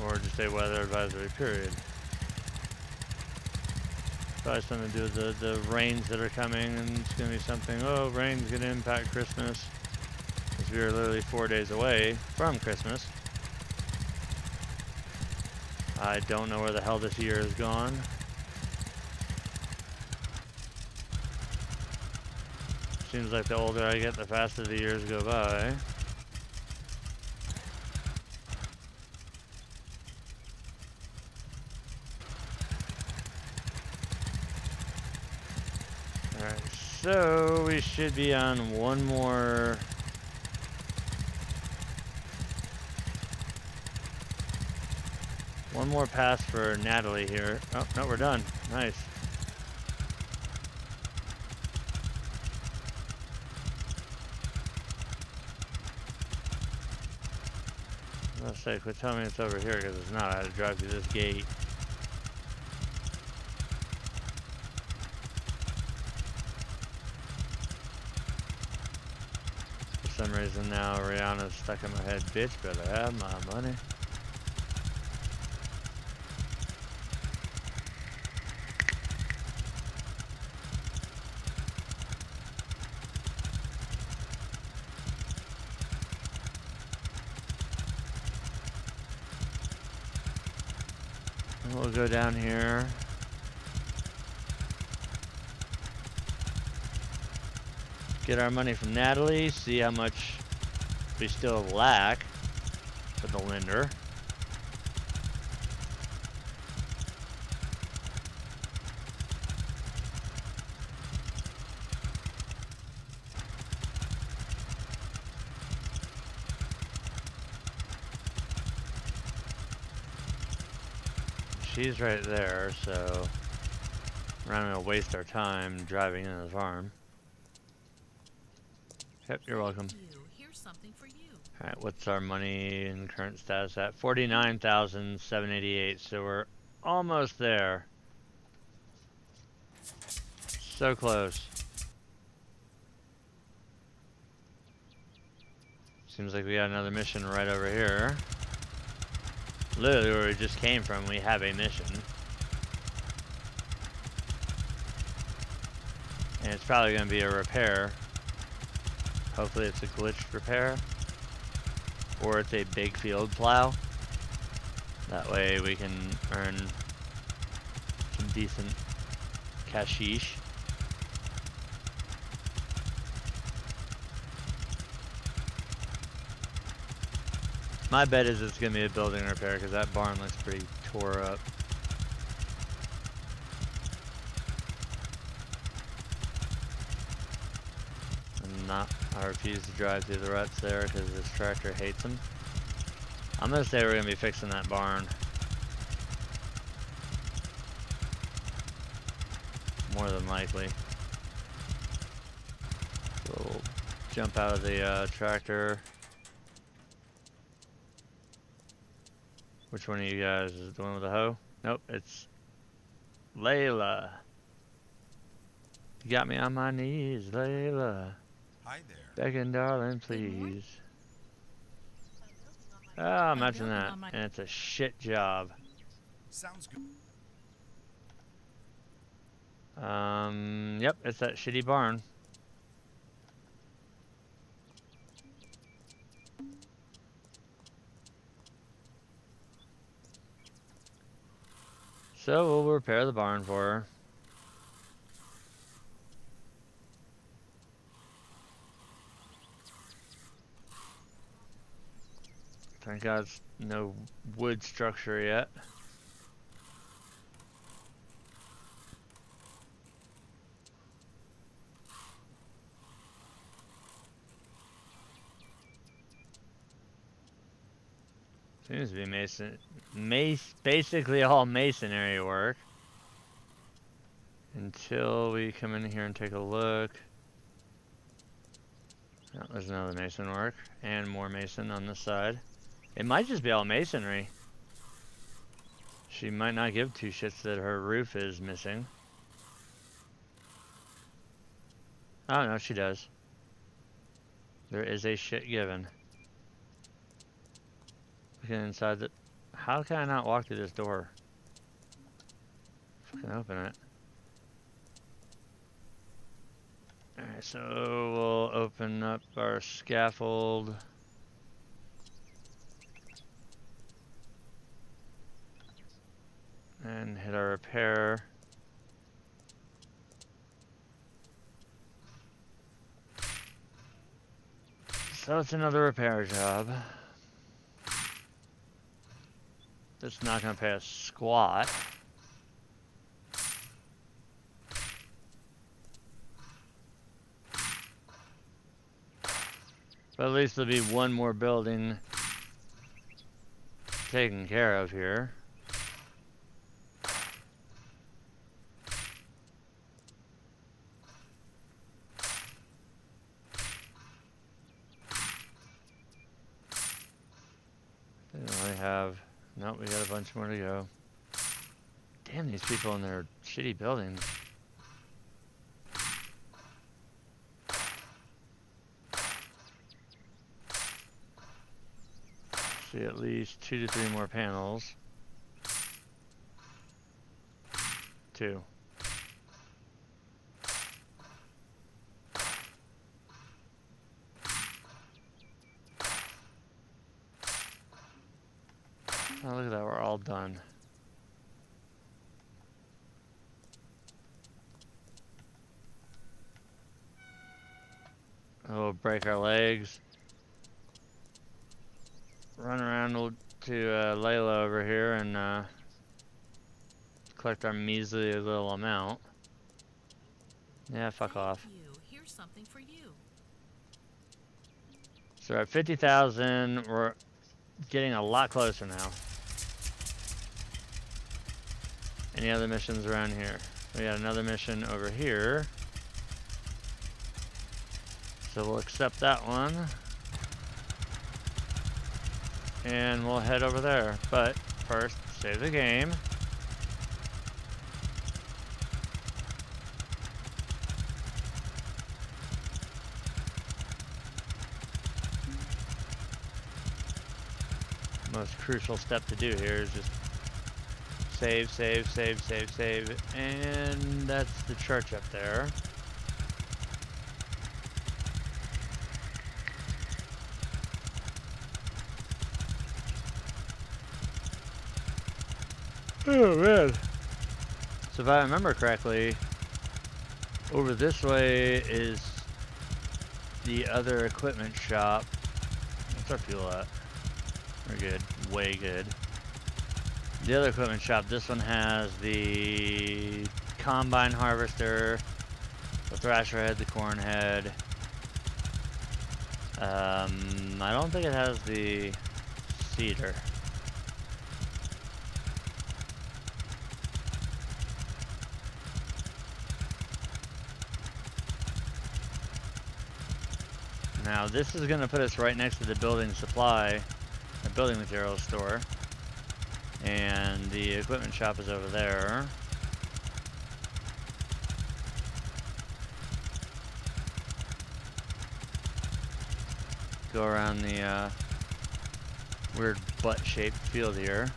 Or just a weather advisory period. Probably something to do with the rains that are coming, and it's going to be something, oh, rain's going to impact Christmas. Because we are literally 4 days away from Christmas. I don't know where the hell this year has gone. Seems like the older I get, the faster the years go by. Alright, so we should be on one more pass for Natalie here. Oh, no, we're done. Nice. I was gonna say, quit telling me it's over here, because it's not. I had to drive through this gate. For some reason now, Rihanna's stuck in my head. Bitch, better have my money. We'll go down here. Get our money from Natalie, see how much we still lack for the Linder. She's right there, so we're not gonna waste our time driving into the farm. Yep, you're welcome. Here's something for you. Alright, what's our money and current status at? 49,788, so we're almost there. So close. Seems like we got another mission right over here. Literally where we just came from, we have a mission. And it's probably going to be a repair. Hopefully it's a glitched repair. Or it's a big field plow. That way we can earn some decent cashish. My bet is it's going to be a building repair because that barn looks pretty tore up. I refuse to drive through the ruts there because this tractor hates them. I'm gonna say we're gonna be fixing that barn. More than likely. So we'll jump out of the tractor. Which one of you guys is the one with the hoe? Nope, it's Layla. You got me on my knees, Layla. Hi there. Begging, darling, please. Ah, imagine that. And it's a shit job. Sounds good. Yep, it's that shitty barn. So we'll repair the barn for her. Thank God it's no wood structure yet. Seems to be basically all masonry work. Until we come in here and take a look. Oh, there's another mason work. And more mason on this side. It might just be all masonry. She might not give two shits that her roof is missing. Oh no, she does. There is a shit given. Looking inside the... How can I not walk through this door? Fucking open it. Alright, so we'll open up our scaffold. And hit our repair. So it's another repair job. That's not gonna pay a squat. But at least there'll be one more building taken care of here. They only have... Nope, we got a bunch more to go. Damn, these people in their shitty buildings. See at least 2 to 3 more panels. 2. Oh, look at that, we're all done. We'll break our legs. Run around to Layla over here and collect our measly little amount. Yeah, fuck off. Here's something for you. So we're at 50,000. We're getting a lot closer now. Any other missions around here? We got another mission over here. So we'll accept that one. And we'll head over there. But first, save the game. Most crucial step to do here is just save, save, save, save, save. And that's the church up there. Oh man. So if I remember correctly, over this way is the other equipment shop. What's our fuel at? We're good. Way good. The other equipment shop, this one has the combine harvester, the thrasher head, the corn head, I don't think it has the cedar. Now this is going to put us right next to the building supply, or building materials store, and the equipment shop is over there. Go around the weird butt-shaped field here.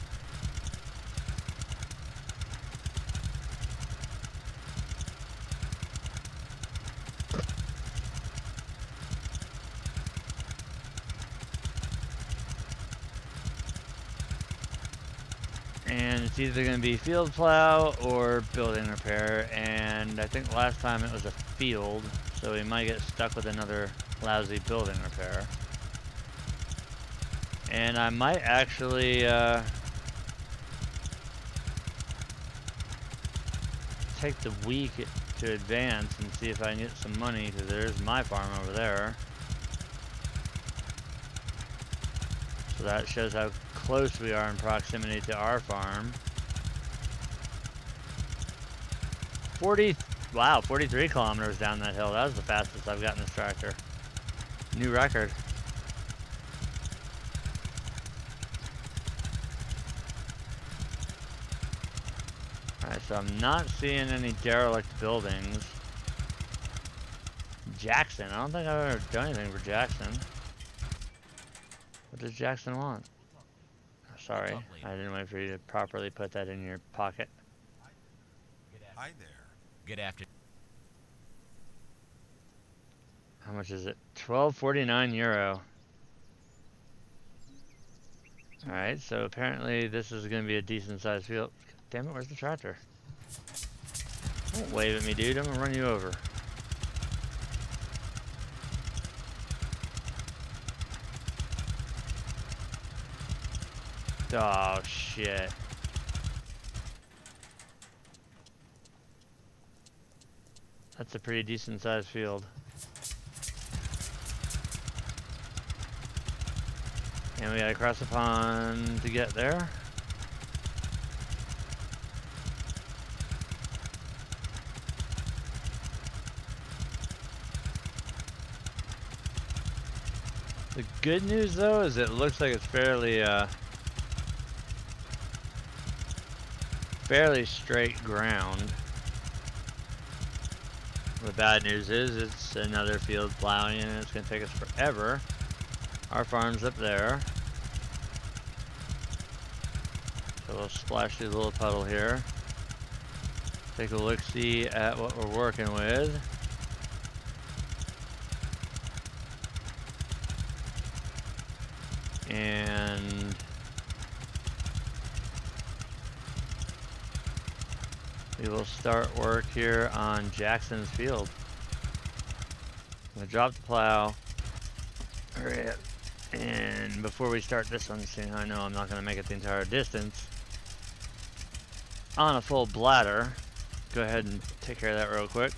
And it's either going to be field plow or building repair, and I think last time it was a field, so we might get stuck with another lousy building repair. And I might actually take the week to advance and see if I can get some money, because there's my farm over there. So that shows how close we are in proximity to our farm. 43 kilometers down that hill. That was the fastest I've gotten this tractor. New record. Alright, so I'm not seeing any derelict buildings. Jackson. I don't think I've ever done anything for Jackson. What does Jackson want? Oh, sorry, I didn't wait for you to properly put that in your pocket. Hi there. Good afternoon. How much is it? €12.49. Alright, so apparently this is going to be a decent sized field. Damn it, where's the tractor? Don't wave at me, dude. I'm going to run you over. Oh, shit. That's a pretty decent sized field. And we gotta cross the pond to get there. The good news though is it looks like it's fairly straight ground. The bad news is it's another field plowing and it's gonna take us forever. Our farm's up there. So we'll splash through the little puddle here. Take a look-see at what we're working with. And we will start work here on Jackson's field. I'm gonna drop the plow. Hurry up. And before we start this one, seeing I know I'm not gonna make it the entire distance, on a full bladder, go ahead and take care of that real quick.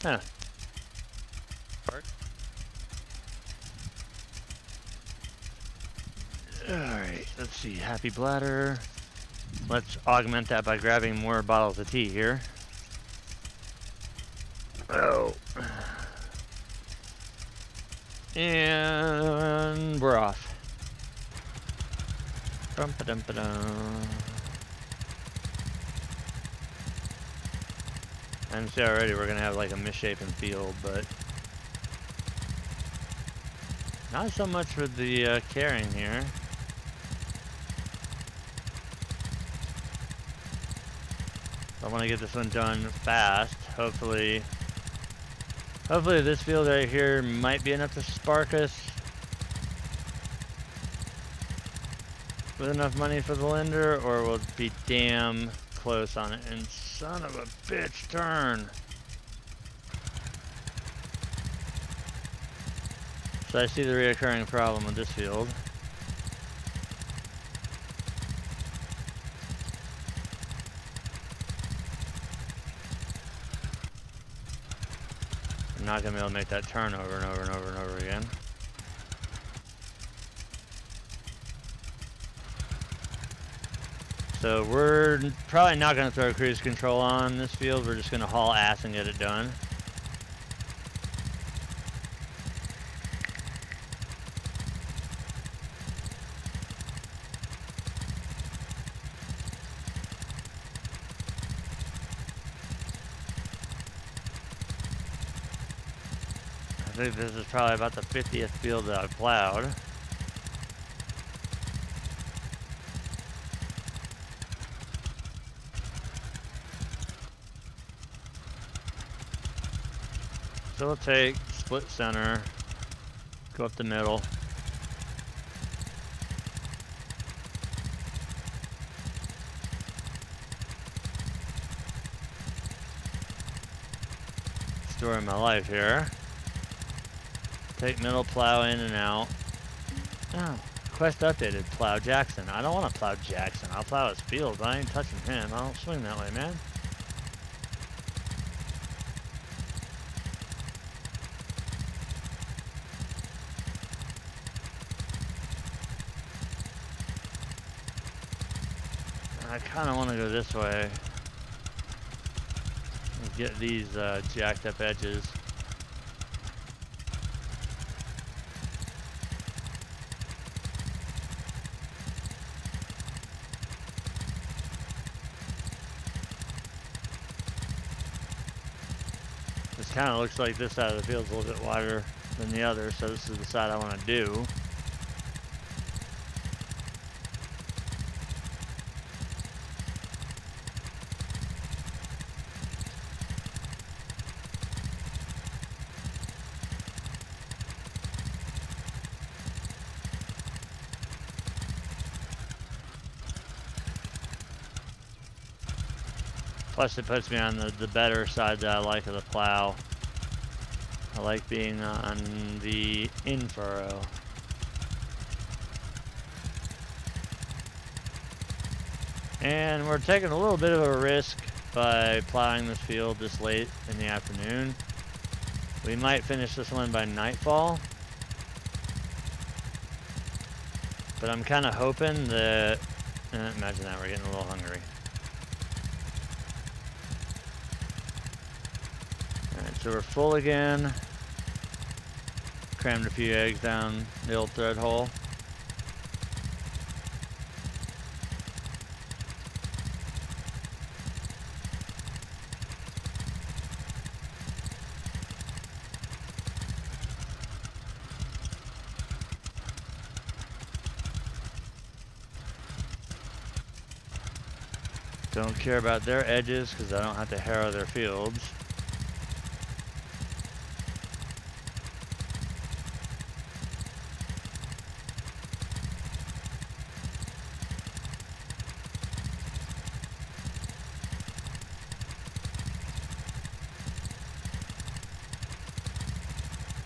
Huh. Park. Alright, let's see. Happy bladder. Let's augment that by grabbing more bottles of tea here. Oh. And we're off. Bum-ba-dum-ba-dum. I'm see already we're gonna have like a misshapen field, but not so much with the carrying here. I want to get this one done fast. Hopefully this field right here might be enough to spark us with enough money for the Linder, or we'll be damn close on it. And son of a bitch, turn. So I see the reoccurring problem with this field. I'm not gonna be able to make that turn over and over and over and over again. So we're probably not gonna throw cruise control on this field. We're just gonna haul ass and get it done. I think this is probably about the 50th field that I've plowed. So we'll take split center, go up the middle. Story of my life here. Take middle, plow in and out. Oh, quest updated, plow Jackson. I don't want to plow Jackson. I'll plow his field. I ain't touching him. I don't swing that way, man. I kind of want to go this way and get these jacked up edges. This kind of looks like this side of the field is a little bit wider than the other, so this is the side I want to do. Plus it puts me on the better side that I like of the plow. I like being on the in-furrow. And we're taking a little bit of a risk by plowing this field this late in the afternoon. We might finish this one by nightfall. But I'm kind of hoping that... imagine that, we're getting a little hungry. So we're full again. Crammed a few eggs down the old thread hole. Don't care about their edges because I don't have to harrow their fields.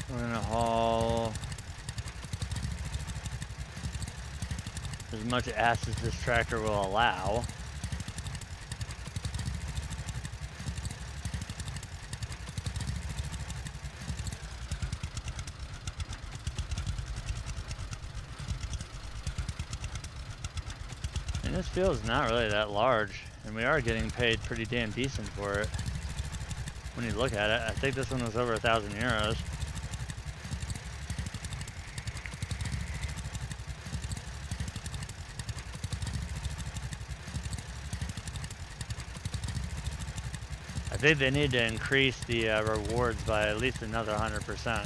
We're gonna haul as much ass as this tractor will allow. And this field is not really that large, and we are getting paid pretty damn decent for it. When you look at it, I think this one was over 1,000 euros. I think they need to increase the rewards by at least another 100%.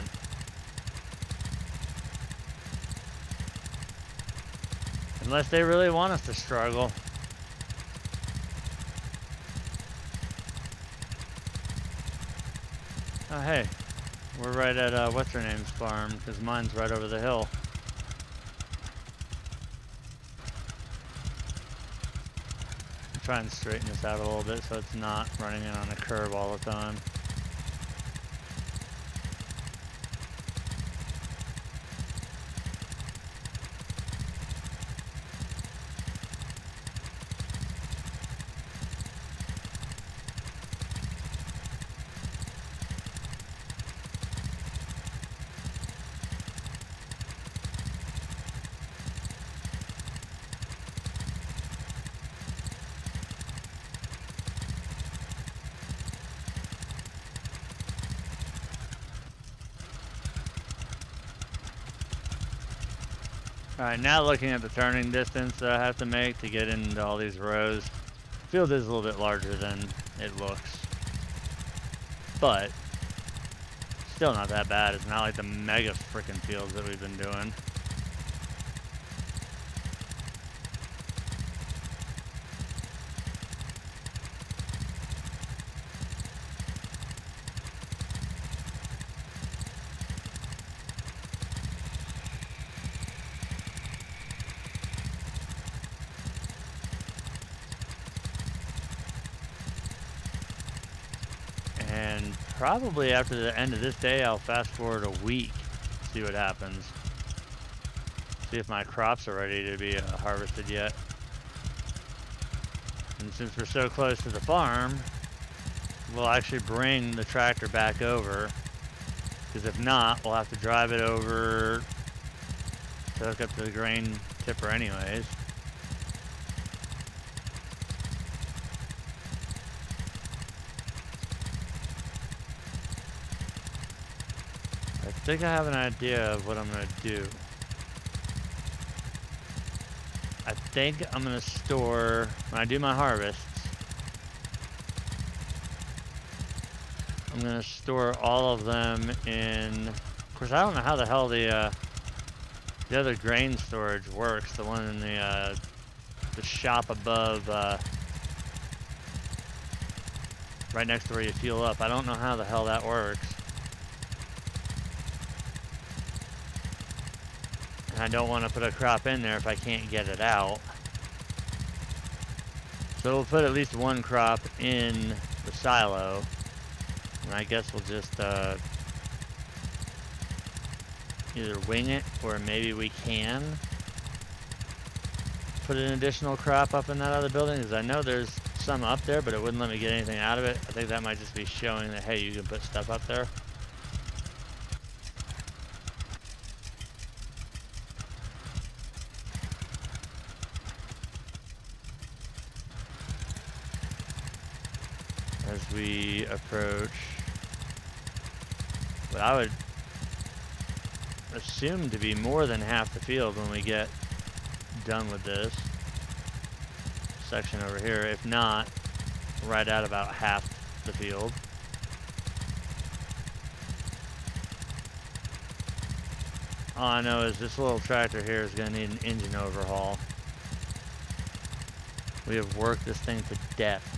Unless they really want us to struggle. Oh hey, we're right at what's her name's farm, because mine's right over the hill. Try and straighten this out a little bit so it's not running in on a curve all the time. Alright, now looking at the turning distance that I have to make to get into all these rows. The field is a little bit larger than it looks. But, still not that bad. It's not like the mega freaking fields that we've been doing. And probably after the end of this day, I'll fast forward a week, see what happens. See if my crops are ready to be harvested yet. And since we're so close to the farm, we'll actually bring the tractor back over. Because if not, we'll have to drive it over to hook up to the grain tipper anyways. I think I have an idea of what I'm going to do. I think I'm going to store, when I do my harvests, I'm going to store all of them in, of course I don't know how the hell the other grain storage works, the one in the shop above, right next to where you fuel up. I don't know how the hell that works. I don't want to put a crop in there if I can't get it out. So we'll put at least one crop in the silo. And I guess we'll just either wing it or maybe we can put an additional crop up in that other building, because I know there's some up there, but it wouldn't let me get anything out of it. I think that might just be showing that, hey, you can put stuff up there. As we approach what I would assume to be more than half the field when we get done with this section over here, if not right at about half the field. All I know is this little tractor here is going to need an engine overhaul. We have worked this thing to death.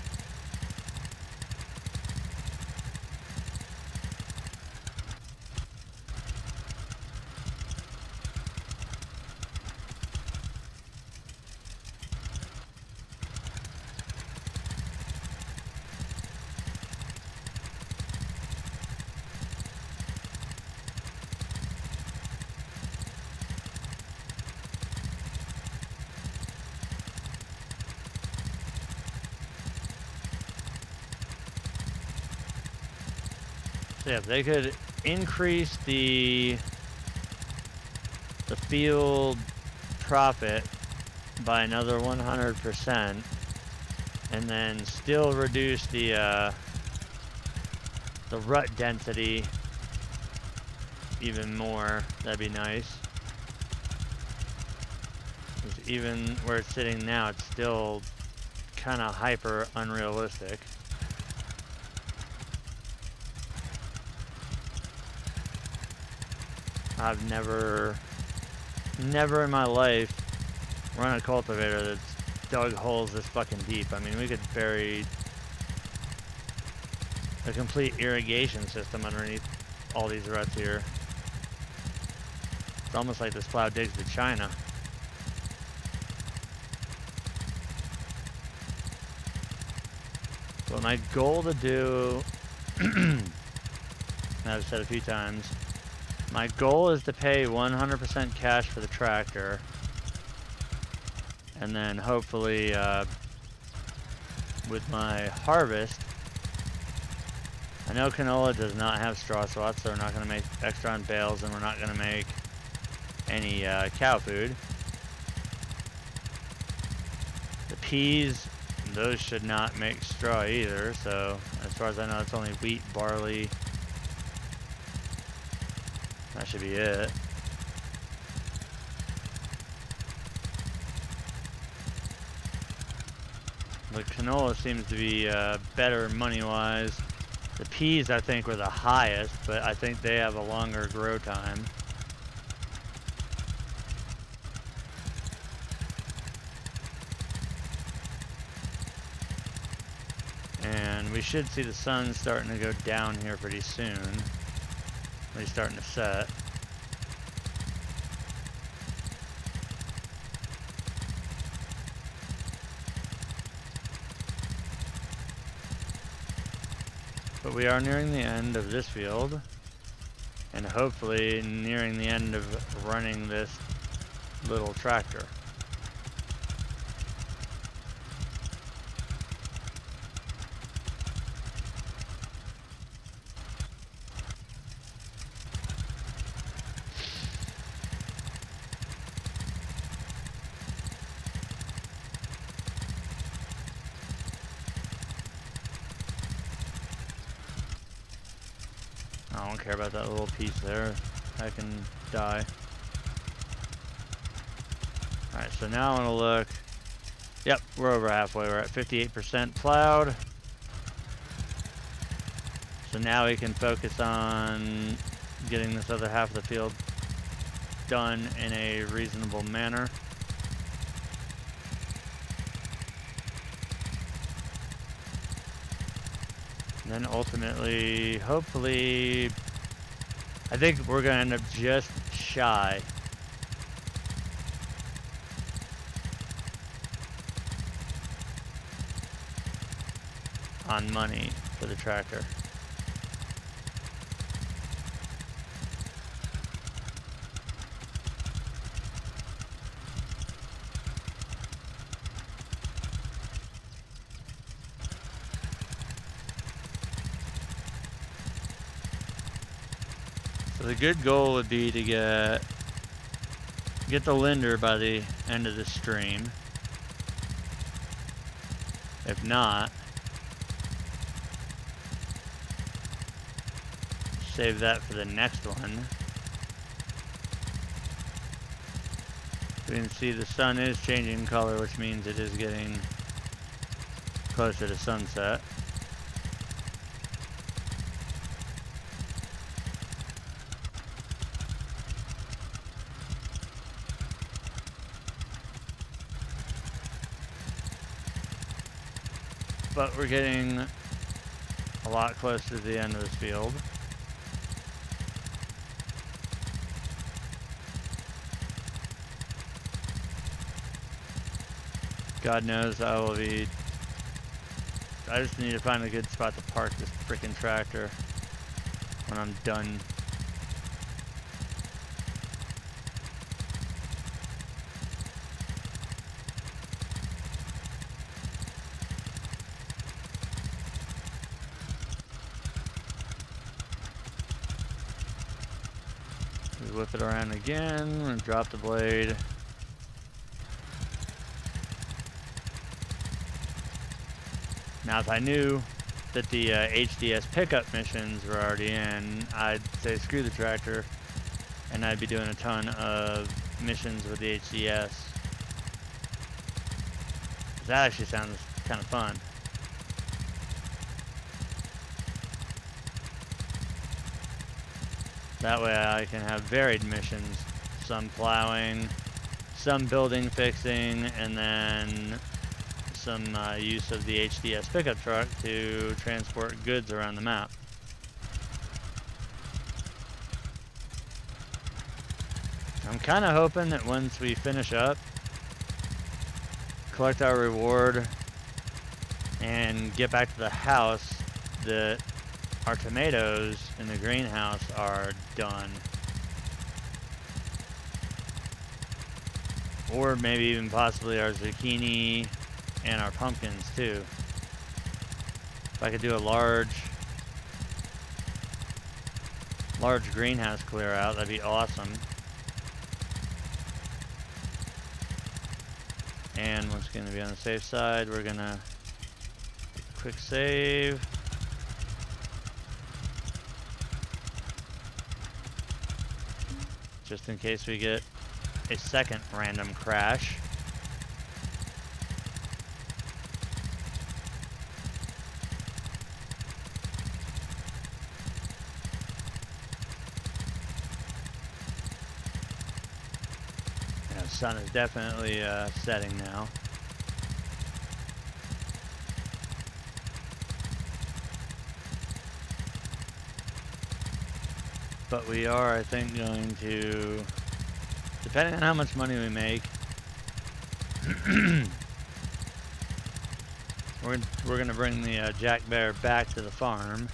So yeah, if they could increase the field profit by another 100%, and then still reduce the rut density even more. That'd be nice. 'Cause even where it's sitting now, it's still kind of hyper unrealistic. I've never in my life run a cultivator that's dug holes this fucking deep. I mean, we could bury a complete irrigation system underneath all these ruts here. It's almost like this plow digs to China. But my goal to do, I've said a few times, my goal is to pay 100% cash for the tractor, and then hopefully with my harvest, I know canola does not have straw slots, so we're not going to make extra on bales, and we're not going to make any cow food. The peas, those should not make straw either, so as far as I know, it's only wheat, barley. That should be it. The canola seems to be better money-wise. The peas, I think, were the highest, but I think they have a longer grow time. And we should see the sun starting to go down here pretty soon. At least starting to set. But we are nearing the end of this field, and hopefully nearing the end of running this little tractor. I don't care about that little piece there. I can die. Alright, so now I want to look. Yep, we're over halfway. We're at 58% plowed. So now we can focus on getting this other half of the field done in a reasonable manner. And then ultimately, hopefully, I think we're going to end up just shy on money for the tractor. So the good goal would be to get the Linder by the end of the stream. If not, save that for the next one. We can see the sun is changing color, which means it is getting closer to sunset. But we're getting a lot closer to the end of this field. God knows I will be... I just need to find a good spot to park this freaking tractor when I'm done. We whip it around again and drop the blade. Now, if I knew that the HDS pickup missions were already in, I'd say screw the tractor, and I'd be doing a ton of missions with the HDS. That actually sounds kind of fun. That way I can have varied missions, some plowing, some building fixing, and then some use of the HDS pickup truck to transport goods around the map. I'm kind of hoping that once we finish up, collect our reward, and get back to the house, that our tomatoes in the greenhouse are done. Or maybe even possibly our zucchini and our pumpkins too. If I could do a large greenhouse clear out, that'd be awesome. And once again, to be on the safe side, we're gonna quick save. Just in case we get a second random crash. Yeah, the sun is definitely setting now. But we are, I think, going to, depending on how much money we make, we're going to bring the Jack Bear back to the farm.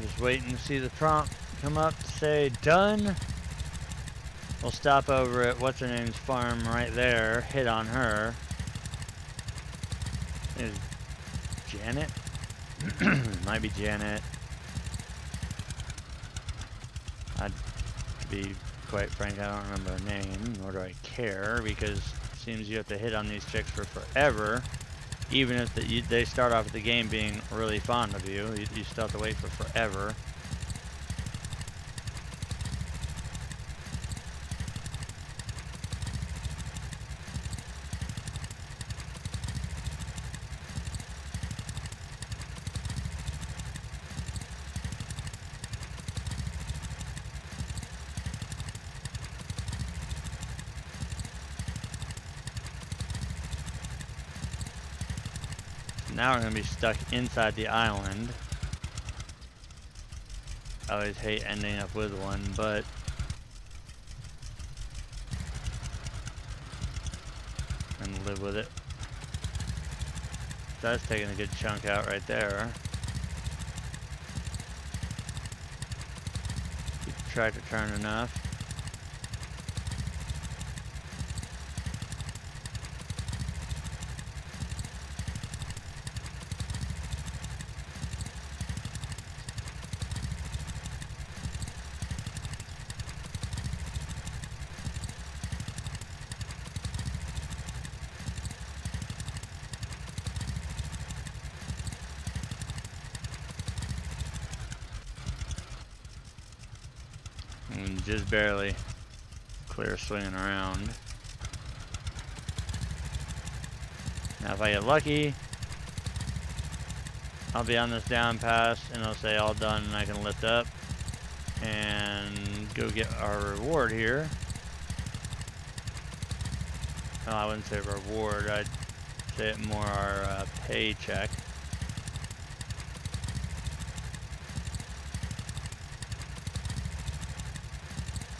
Just waiting to see the prompt come up to say done. We'll stop over at what's her name's farm right there, hit on her. Is Janet? Might be Janet. To be quite frank, I don't remember her name, nor do I care, because it seems you have to hit on these chicks for forever. Even if they start off the game being really fond of you, you still have to wait for forever. Now we're going to be stuck inside the island. I always hate ending up with one, but I'm gonna live with it. That's taking a good chunk out right there. Keep the tractor turning enough. And just barely clear swinging around. Now if I get lucky, I'll be on this down pass and it'll say all done and I can lift up and go get our reward here. Well, I wouldn't say reward, I'd say it more our paycheck.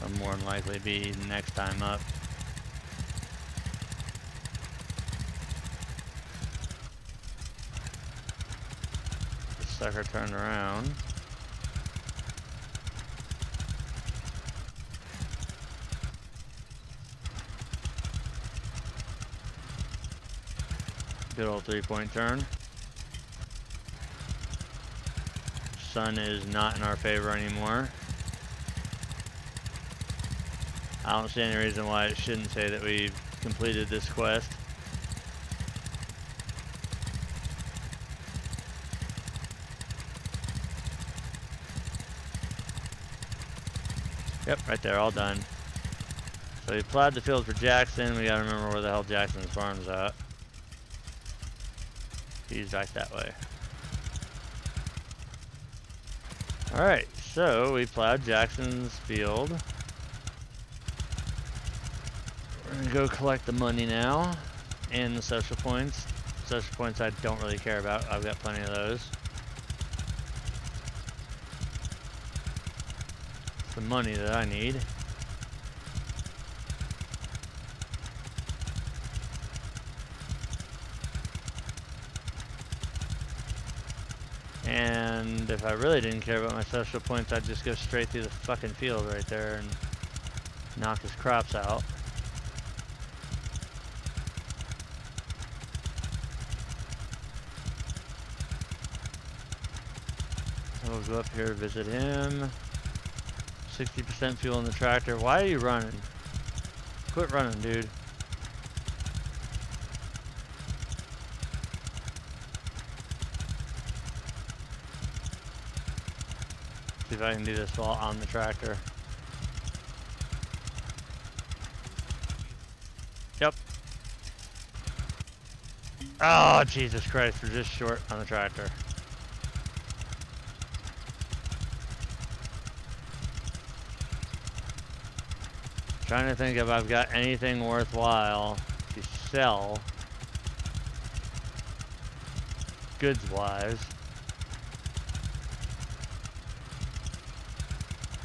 Or more than likely be next time up. The sucker turned around. Good old 3-point turn. Sun is not in our favor anymore. I don't see any reason why it shouldn't say that we've completed this quest. Yep, right there, all done. So we plowed the field for Jackson. We gotta remember where the hell Jackson's farm's at. He's back that way. Alright, so we plowed Jackson's field. We're gonna go collect the money now and the social points. Social points I don't really care about. I've got plenty of those. It's the money that I need. And if I really didn't care about my social points, I'd just go straight through the fucking field right there and knock his crops out. We'll go up here, visit him. 60% fuel in the tractor. Why are you running? Quit running, dude. See if I can do this while on the tractor. Yep. Oh, Jesus Christ, we're just short on the tractor. Trying to think if I've got anything worthwhile to sell goods-wise.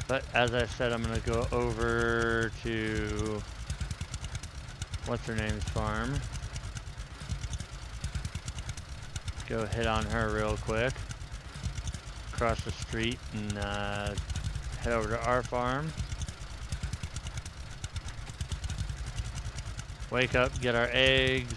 But as I said, I'm gonna go over to what's her name's farm. Go hit on her real quick. Cross the street and head over to our farm. Wake up, get our eggs,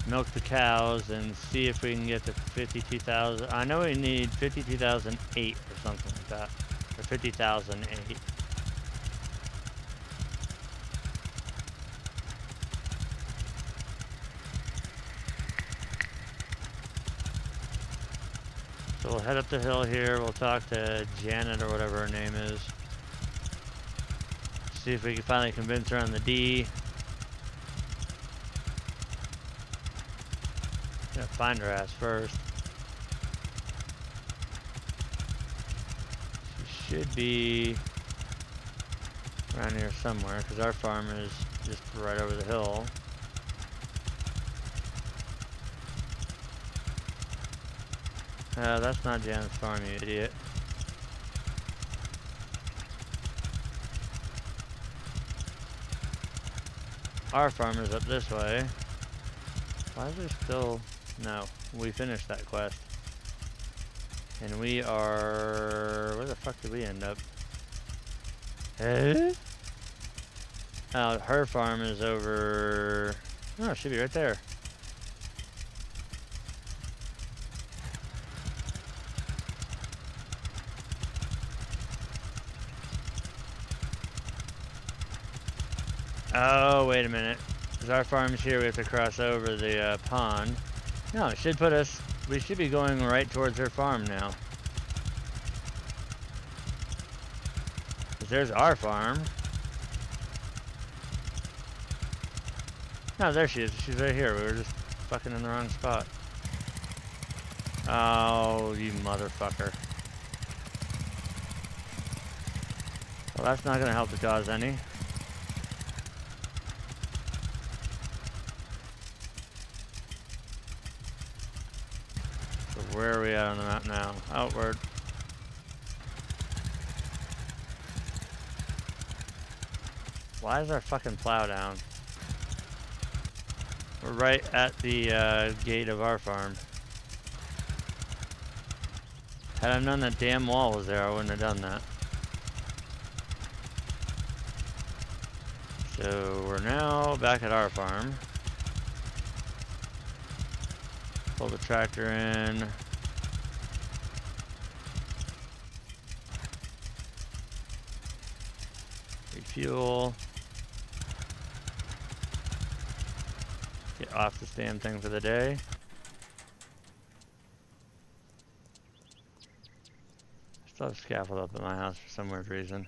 milk the cows, and see if we can get to 52,000. I know we need 52,008 or something like that. Or 50,008. So we'll head up the hill here. We'll talk to Janet or whatever her name is. See if we can finally convince her on the D. Gotta find her ass first. She should be around here somewhere because our farm is just right over the hill. That's not Janet's farm, you idiot. Our farm is up this way. Why is there still... No, we finished that quest. And we are... Where the fuck did we end up? Eh? Oh, her farm is over... Oh, it should be right there. Oh, wait a minute. Because our farm's here, we have to cross over the pond. No, it should put us... We should be going right towards her farm now. 'Cause there's our farm. No, there she is. She's right here. We were just fucking in the wrong spot. Oh, you motherfucker. Well, that's not going to help the cause any. Where are we at on the map now? Outward. Why is our fucking plow down? We're right at the gate of our farm. Had I known that damn wall was there, I wouldn't have done that. So we're now back at our farm. Pull the tractor in. Refuel. Get off this damn thing for the day. I still have scaffold up at my house for some weird reason.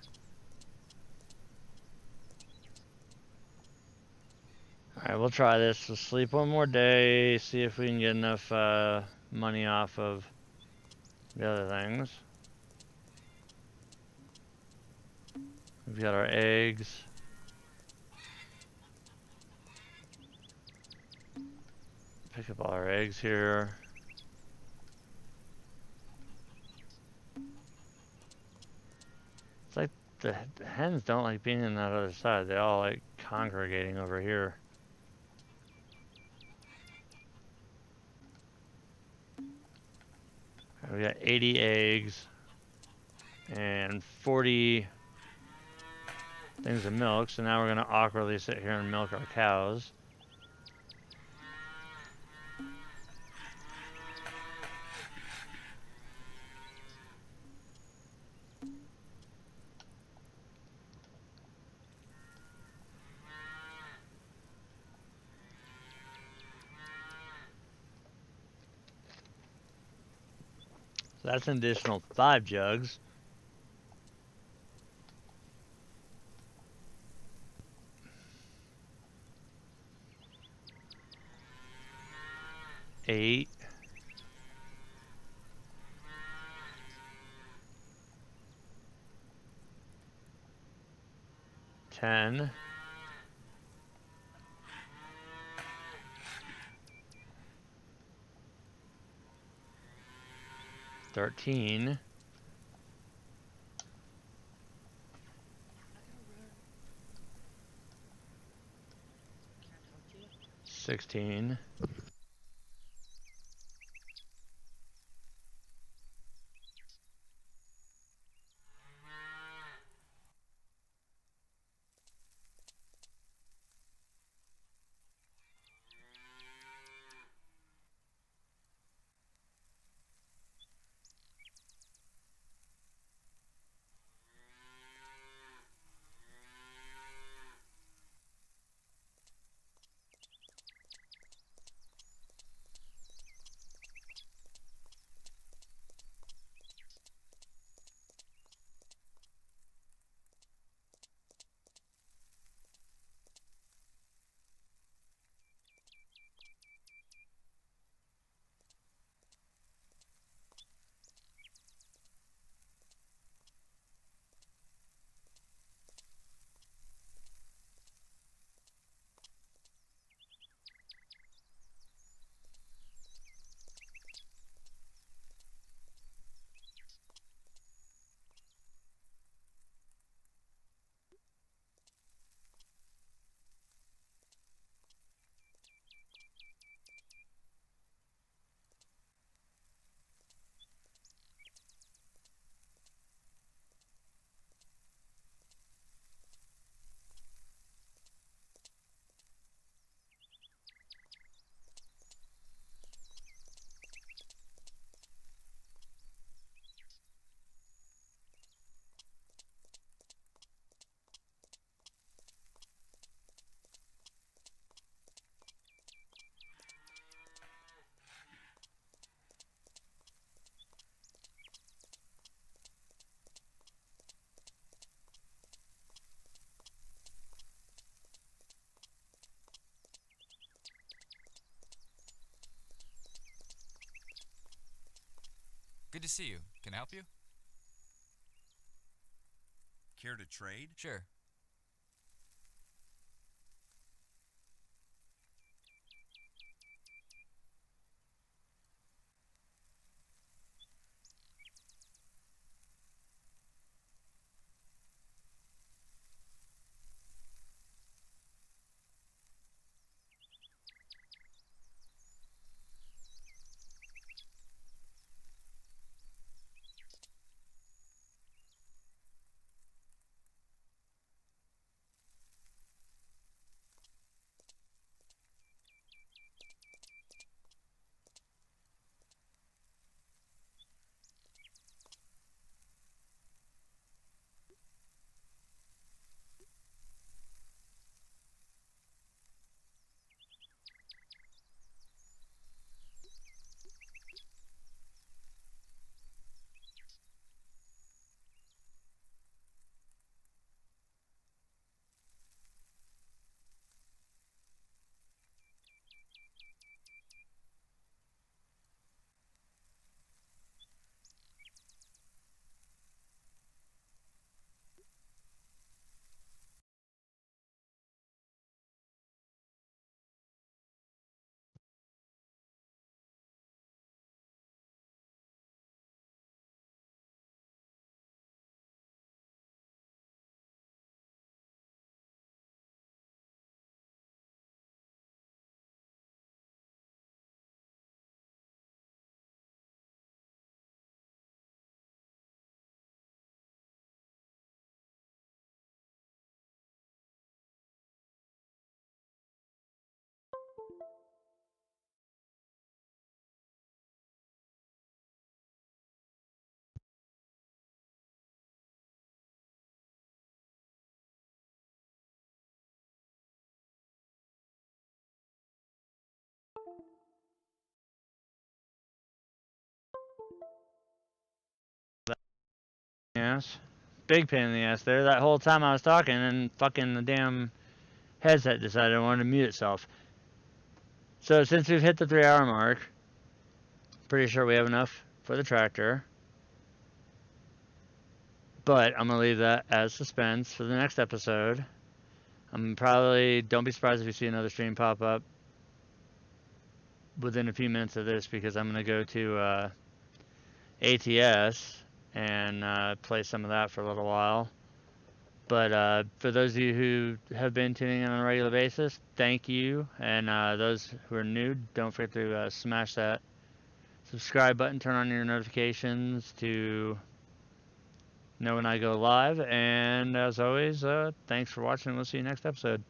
Alright, we'll try this. We'll sleep one more day, see if we can get enough money off of the other things. We've got our eggs. Pick up all our eggs here. It's like the hens don't like being on that other side. They all like congregating over here. We got 80 eggs and 40 things of milk. So now we're gonna awkwardly sit here and milk our cows. So that's an additional 5 jugs. Eight. 10. 13. 16. Good to see you. Can I help you? Care to trade? Sure. Ass. Big pain in the ass there. That whole time I was talking and fucking the damn headset decided it wanted to mute itself. So since we've hit the 3-hour mark, pretty sure we have enough for the tractor. But I'm going to leave that as suspense for the next episode. I'm probably, don't be surprised if you see another stream pop up within a few minutes of this, because I'm going to go to ATS and play some of that for a little while. But for those of you who have been tuning in on a regular basis, thank you. And those who are new, don't forget to smash that subscribe button, turn on your notifications to know when I go live. And as always, thanks for watching. We'll see you next episode.